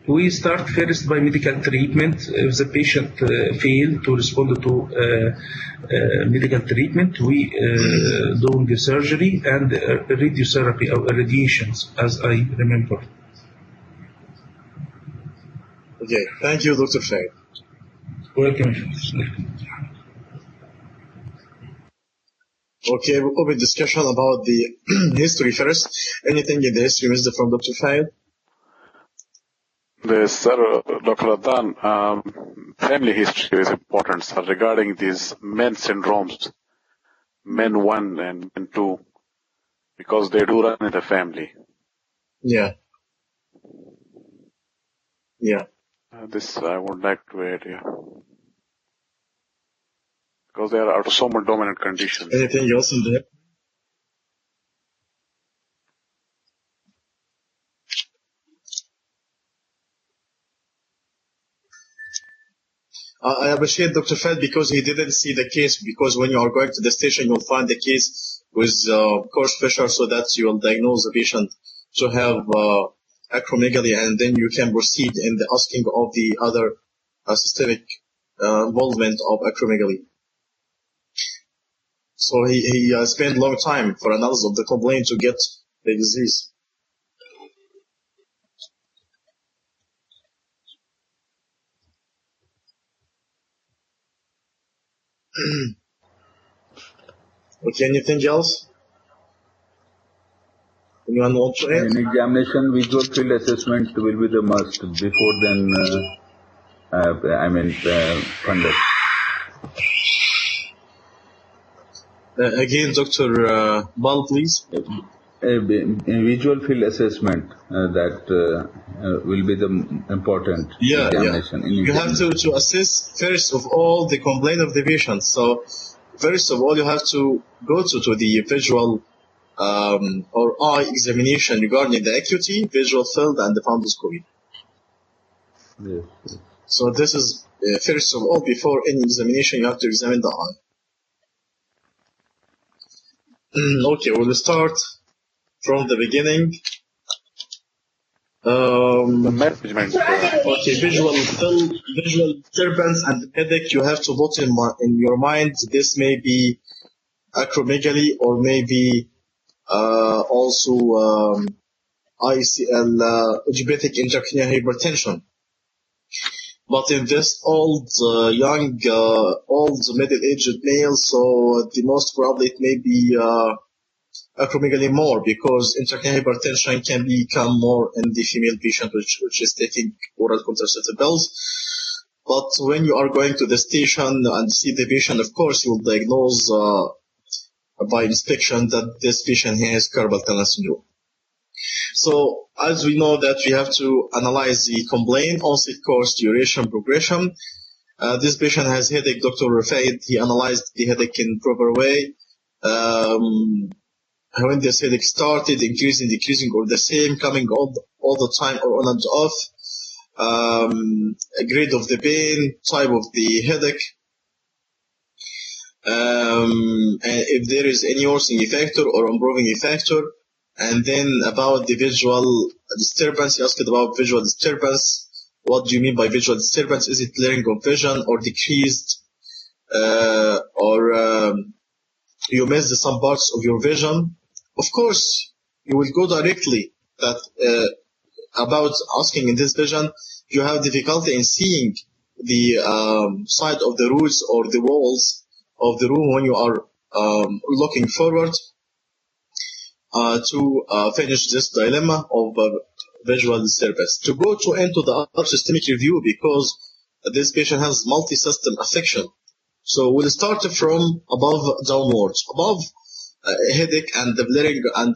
We start first by medical treatment. If the patient failed to respond to medical treatment, we doing the surgery and radiotherapy or radiations, as I remember. Okay, thank you, Dr. Fayed. Welcome. Okay, we'll open discussion about the history first. Anything in the history missed from Dr. Fayed? Yes, sir, Dr. Adnan, family history is important, sir, regarding these men syndromes, men 1 and men 2, because they do run in the family. Yeah. Yeah. This I would like to add here. Because there are autosomal dominant conditions. Anything else in there? I appreciate Dr. Fed because he didn't see the case, because when you are going to the station, you'll find the case with coarse pressure so that you'll diagnose the patient to have acromegaly, and then you can proceed in the asking of the other systemic involvement of acromegaly. So he spent a long time for analysis of the complaint to get the disease. Okay, anything else? Anyone want to add? In examination, visual field assessment will be the must before then, conduct. Again, Dr. Bal, please. A visual field assessment that will be the important examination. Yeah. You have to assess first of all the complaint of the patient. So first of all, you have to go to the visual or eye examination regarding the acuity, visual field, and the fundoscopy. Yes. So this is first of all, before any examination, you have to examine the eye. Okay, we'll start from the beginning. The management. Okay, visual disturbance and headache. You have to put in your mind this may be acromegaly or maybe also ICL, idiopathic intracranial hypertension. But in this old, young, old middle-aged male, so the most probably it may be acromegaly more, because intracranial hypertension can become more in the female patient which is taking oral contraceptive pills. But when you are going to the station and see the patient, of course, you will diagnose by inspection that this patient has carpal tunnel syndrome. So as we know that we have to analyze the complaint, onset, course, duration, progression. This patient has headache. Dr. Rafaid, he analyzed the headache in proper way. When this headache started, increasing, decreasing, or the same, coming all the time, or on and off. Grade of the pain, type of the headache. And if there is any worsening factor or improving factor. And then about the visual disturbance, he asked about visual disturbance. What do you mean by visual disturbance? Is it blurring of vision or decreased, or you miss some parts of your vision? Of course, you will go directly that about asking in this vision, you have difficulty in seeing the side of the roofs or the walls of the room when you are looking forward. To finish this dilemma of visual disturbance. To go into the other systemic review, because this patient has multi-system affection. So we'll start from above downwards. Above headache and the blaring and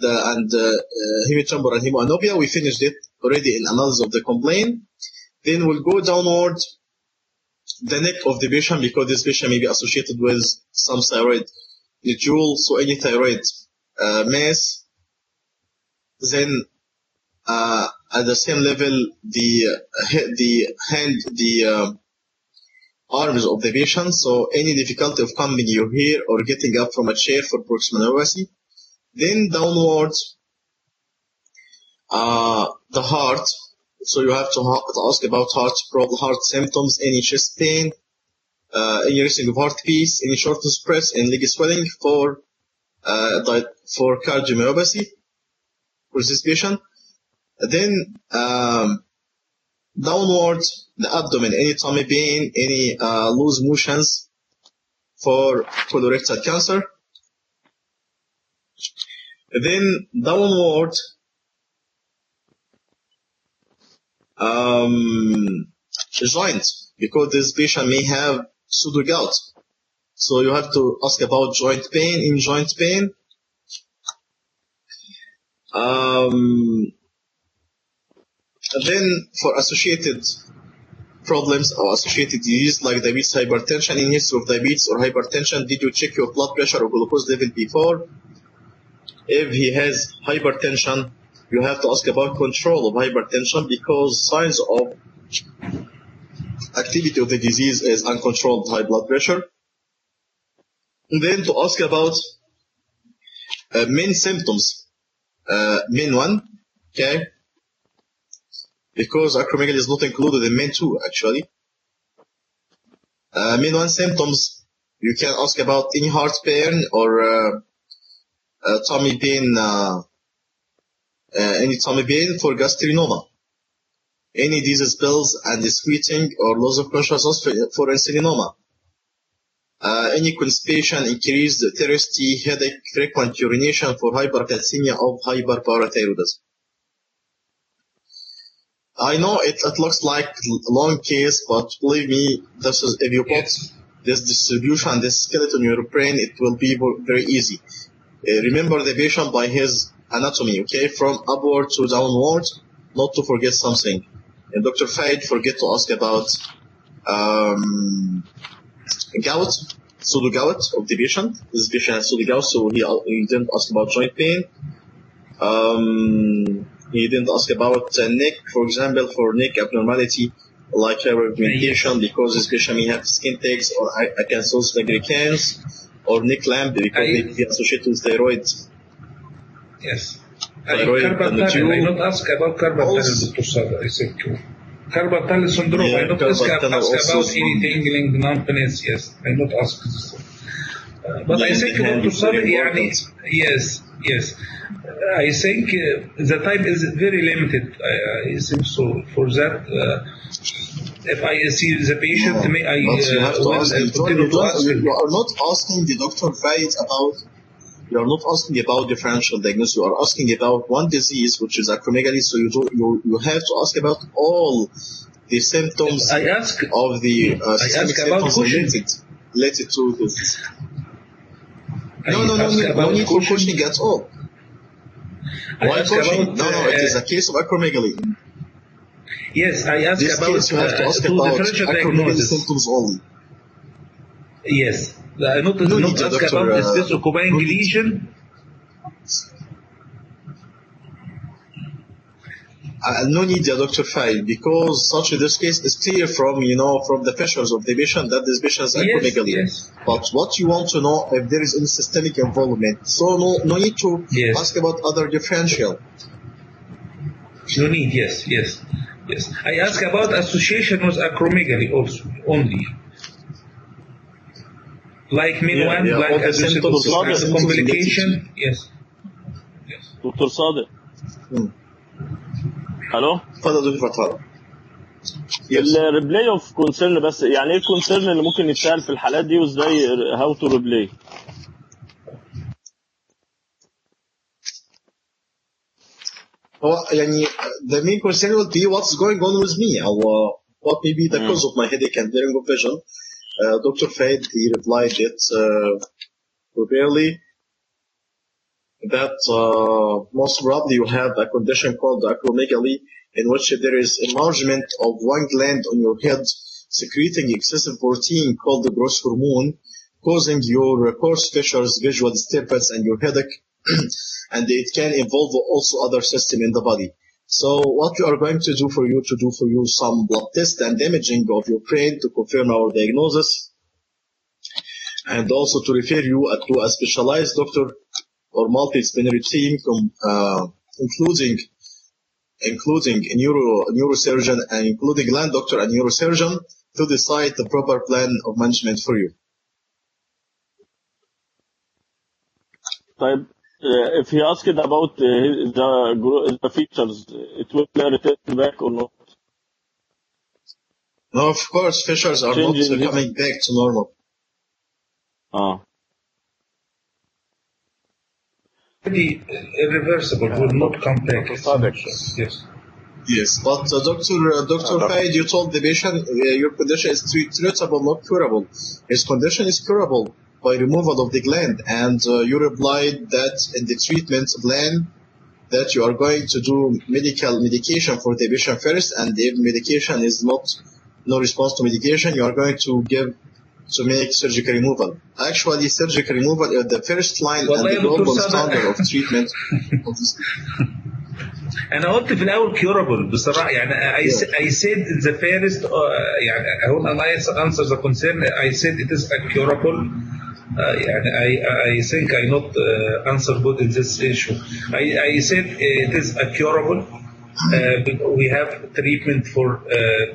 hemitemporal hemianopia, we finished it already in analysis of the complaint. Then we'll go downward the neck of the patient, because this patient may be associated with some thyroid nodule, so any thyroid mass. Then at the same level, the arms of the patient. So any difficulty of coming here or getting up from a chair for proximal neuropathy. Then downwards, the heart. So you have to ask about heart symptoms, any chest pain, any racing of heartbeats, any shortness of breath, and leg swelling for cardiomyopathy for this patient. Then downward the abdomen, any tummy pain, any loose motions for colorectal cancer. Then downward joint, because this patient may have pseudogout. So you have to ask about joint pain, in joint pain. Then for associated problems or associated disease like diabetes, hypertension, in history of diabetes or hypertension, did you check your blood pressure or glucose level before? If he has hypertension, you have to ask about control of hypertension because signs of activity of the disease is uncontrolled high blood pressure. And then to ask about main symptoms, main one, okay? Because acromegaly is not included in main two, actually. Main one symptoms, you can ask about any heart pain or tummy pain, any tummy pain for gastrinoma. Any disease pills and squeezing or loss of consciousness for insulinoma. Any constipation, increased thirsty, headache, frequent urination for hypercalcemia of hyperparathyroidism. I know it looks like a long case, but believe me, this is, if you put this distribution, this skeleton in your brain, it will be very easy. Remember the patient by his anatomy, okay, from upward to downward, not to forget something. And Dr. Faid forget to ask about gout, pseudo-gout of the patient. This patient has pseudo-gout, so he didn't ask about joint pain. He didn't ask about neck, for example, for neck abnormality like hyperpigmentation because this patient may have skin tags or acanthosis nigricans or neck lamp because they may be associated with thyroid. Yes. Thyroid I not ask about carpal tunnel, Dr. Sadek, I think. Carpal tunnel syndrome, I not ask about any tingling, numbness, yes. I not ask this. But I think Dr. Sadek, yes. I think the time is very limited. I think so. For that, if I see the patient, you have to ask him. You are not asking the Dr. Faid about. You are not asking about differential diagnosis. You are asking about one disease, which is acromegaly. So you have to ask about all the symptoms of the systemic symptoms related to this. No need for questioning at all. Why questioning? No, it is a case of acromegaly. Yes, I ask this about case you have to ask about acromegaly symptoms only. Yes. I not ask about the space occupying lesion. No need, Dr. Faid, because such in this case is clear from the features of the patient that this patient is acromegaly. Yes. But what you want to know if there is any systemic involvement. So no need to ask about other differential. No need, yes. I ask about association with acromegaly also only. Like main one, like as a complication. Yes. دكتور صادق. الو الريبلاي اوف كونسيرن بس يعني ايه الكونسيرن اللي ممكن يتسال في الحالات دي وازاي هاو تو ريبلاي هو يعني the main concern will be what's going on with me or what may be the cause of my headache and blurring of vision. Dr. Faid, he replied it properly that most probably you have a condition called acromegaly in which there is enlargement of one gland on your head secreting excessive protein called the growth hormone, causing your coarse fissures, visual disturbance, and your headache. And it can involve also other systems in the body. So what we are going to do for you some blood test and imaging of your brain to confirm our diagnosis, and also to refer you to a specialized doctor or multidisciplinary team, including a neurosurgeon and including gland doctor and neurosurgeon to decide the proper plan of management for you. طيب, if he asked about the features, it will return back or not? No, of course, features are not coming back to normal. Irreversible, will not come back. Yes, but Dr. Faid, you told the patient your condition is treatable, not curable. His condition is curable by removal of the gland, and you replied that in the treatment plan that you are going to do medication for the patient first, and if medication is not no response to medication, you are going to make surgical removal. Actually, surgical removal is the first line and والله the يا دكتور global صادق standard of treatment of this. انا قلت في الاول curable بصراحه يعني I said the first يعني I answer the concern I said it is a curable يعني I think I not answer good in this issue. I said it is a curable. We have treatment for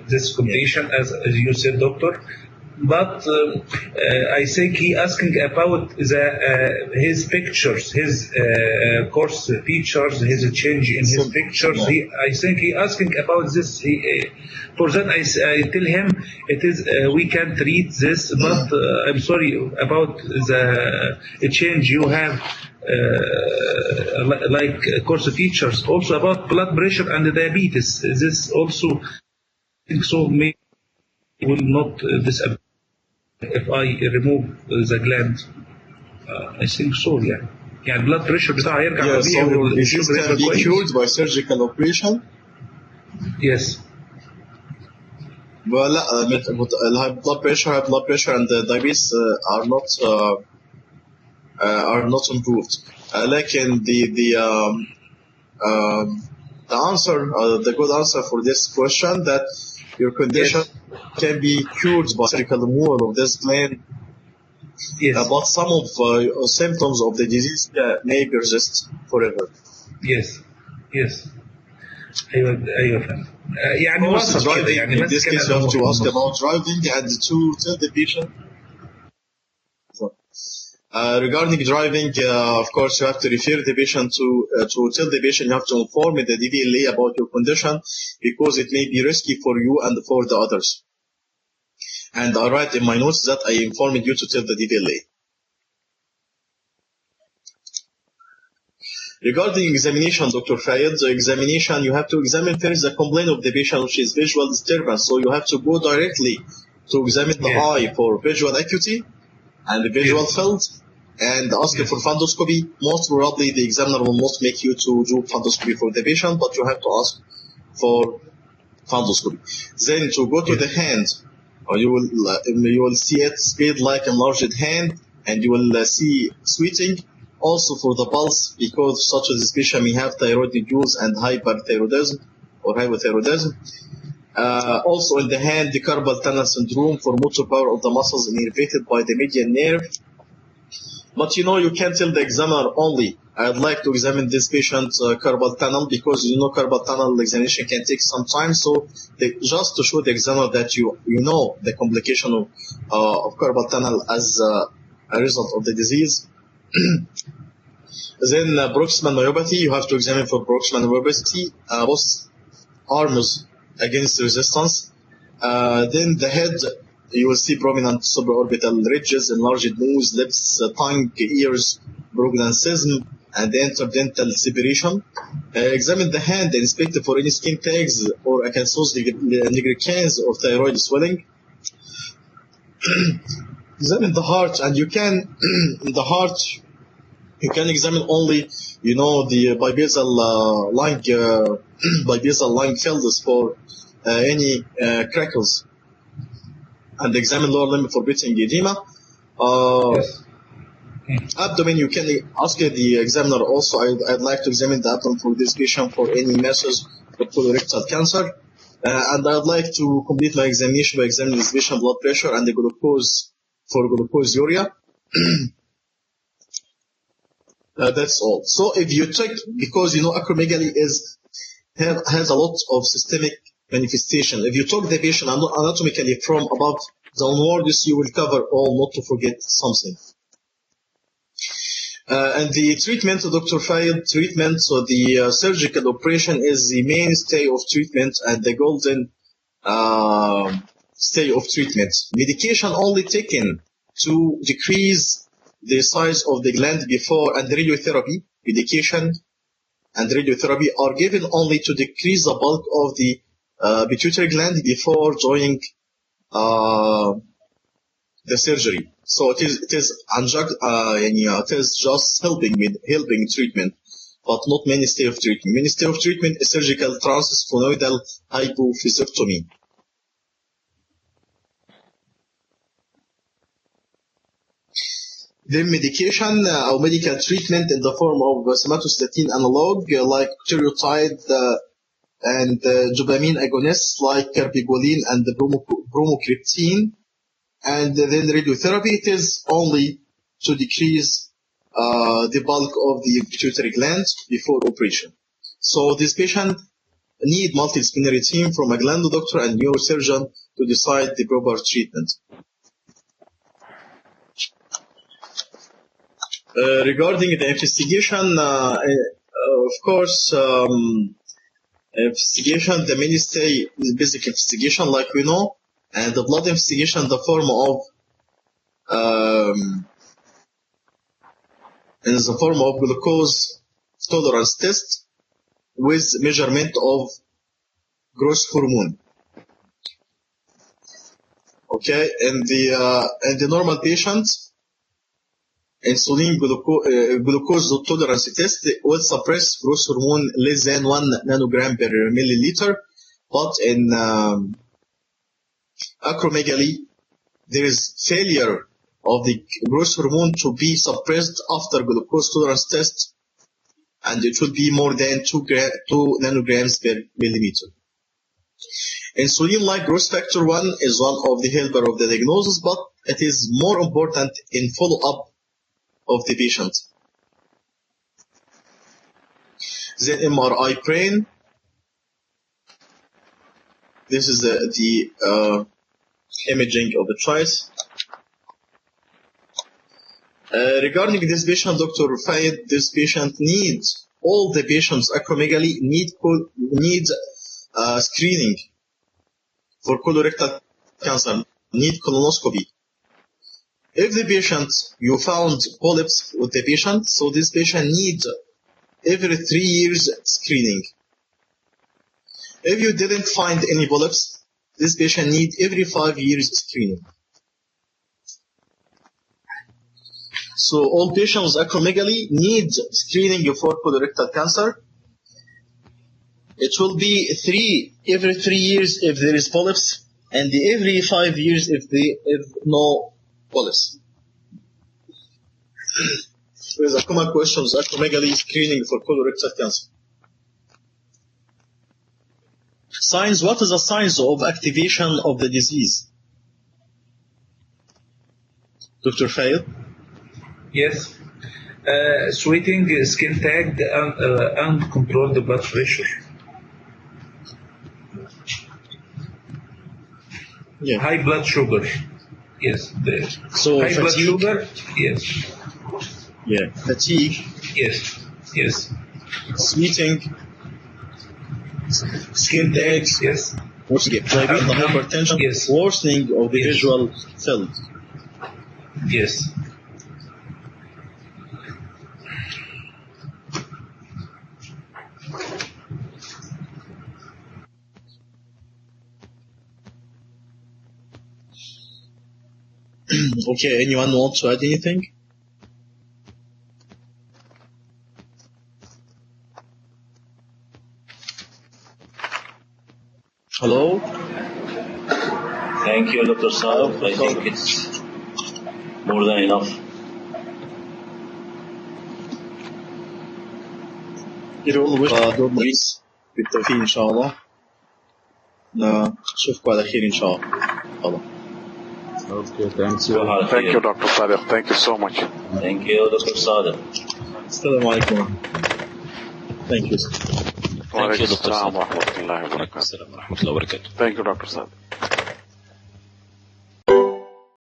this condition as you said, doctor. But I think he asking about his pictures, his course features, his change in his pictures. I think he asking about this. For that, I tell him it is we can treat this, but I'm sorry about the change you have. Like course features, also about blood pressure and diabetes. This also, so may will not disappear if I remove the gland. I think so, yeah. يعني blood pressure بتاعه هيرجع Yeah, so طبيعي your disease والشوجر can هيبقى be كويس. cured by surgical operation. Yes. Well, high blood pressure and the diabetes are not improved. لكن the answer, the good answer for this question, that your condition can be cured by surgical removal of this gland. Yes. But some of symptoms of the disease may persist forever. Yes. Yes. ايوه فاهم. يعني وسط كده يعني in this case you have to ask about driving and to tell the patient. Regarding driving, of course, you have to refer the patient to tell the patient, you have to inform the DVLA about your condition because it may be risky for you and for the others. And I write in my notes that I informed you to tell the DVLA. Regarding examination, Dr. Fayed, the examination, you have to examine first the complaint of the patient, which is visual disturbance. So you have to go directly to examine the eye for visual acuity and the visual field and ask for fundoscopy. Most probably the examiner will not make you to do fundoscopy for the patient, but you have to ask for fundoscopy. Then to go to the hand, you will see it spade like enlarged hand, and you will see sweating. Also for the pulse, because such as this patient may have thyroid nodules and hyperthyroidism or hypothyroidism. Also in the hand, the carpal tunnel syndrome for motor power of the muscles innervated by the median nerve. But you can't tell the examiner only, I'd like to examine this patient's carpal tunnel, because carpal tunnel examination can take some time. So just to show the examiner that you know the complication of carpal tunnel as a result of the disease. Then proximal myopathy, you have to examine for proximal myopathy, both arms against resistance. Then the head, you will see prominent supraorbital ridges, enlarged nose, lips, tongue, ears, prognathism, and interdental separation. Examine the hand and inspect for any skin tags or acanthosis nigricans or thyroid swelling. Examine the heart, and you can the heart you can examine only the babasal lung fields for any crackles, and examine lower limb for breathing edema. Abdomen, you can ask the examiner also, I'd like to examine the abdomen for this patient for any masses of colorectal cancer. And I'd like to complete my examination by examining this patient blood pressure and the glucose for glucosuria. That's all. So if you check, because acromegaly has a lot of systemic manifestation. If you talk the patient anatomically from above downwards, you will cover all, not to forget something. And the treatment, Dr. Fayed, so the surgical operation is the mainstay of treatment and the golden stay of treatment. Medication only taken to decrease the size of the gland before, and radiotherapy, medication and radiotherapy are given only to decrease the bulk of the pituitary gland before doing the surgery. So it is just helping treatment, but not mainstay of treatment. Mainstay of treatment is surgical transsphenoidal hypophysiectomy. then medication or medical treatment in the form of somatostatin analog like octreotide and dopamine agonists like carbidoline and bromocriptine, and then radiotherapy. It is only to decrease the bulk of the pituitary gland before operation. So this patient need multidisciplinary team from a gland doctor and neurosurgeon to decide the proper treatment. Regarding the investigation, of course, investigation, the mainstay is basic investigation, like we know, and the blood investigation in the form of glucose tolerance test with measurement of growth hormone. Okay, and the normal patients, insulin glucose tolerance test will suppress growth hormone less than 1 nanogram per milliliter, but in acromegaly, there is failure of the growth hormone to be suppressed after glucose tolerance test, and it should be more than 2 nanograms per millimeter. Insulin-like growth factor 1 is one of the helper of the diagnosis, but it is more important in follow-up of the patient. Then MRI brain. This is the imaging of the choice. Regarding this patient, Dr. Fayed, this patient needs, all the patients acromegaly need screening for colorectal cancer, need colonoscopy. If the patient, you found polyps with the patient, so this patient needs every 3 years screening. If you didn't find any polyps, this patient needs every 5 years screening. So all patients with acromegaly need screening for colorectal cancer. It will be every 3 years if there is polyps, and every 5 years if no polyps. There is a common question with acromegaly screening for colorectal cancer. Signs, what is the signs of activation of the disease? Dr. Fayed? Yes. Sweating, skin tagged, and uncontrolled blood pressure. Yeah. High blood sugar. Yes. So high blood fatigue? sugar. Yes. Yeah. Fatigue? Yes. Yes. Sweating? Skin tags. Yes. Diabetes, hypertension? Yes. Worsening of the visual field? Yes. Okay, anyone want to add anything? Hello? Thank you, Dr. Sadek. I think it's more than enough. دور مغيث بالتوفيق إن شاء الله. نشوفكم على خير إن شاء الله. Okay, thank you. Thank you, Dr. Sadek. Thank you so much. Thank you, Dr. Sadek. السلام عليكم. Thank you. Thank you, Dr. السلام Sadek. ورحمة الله وبركاته. السلام ورحمة الله وبركاته. Thank you, Dr. Sadek.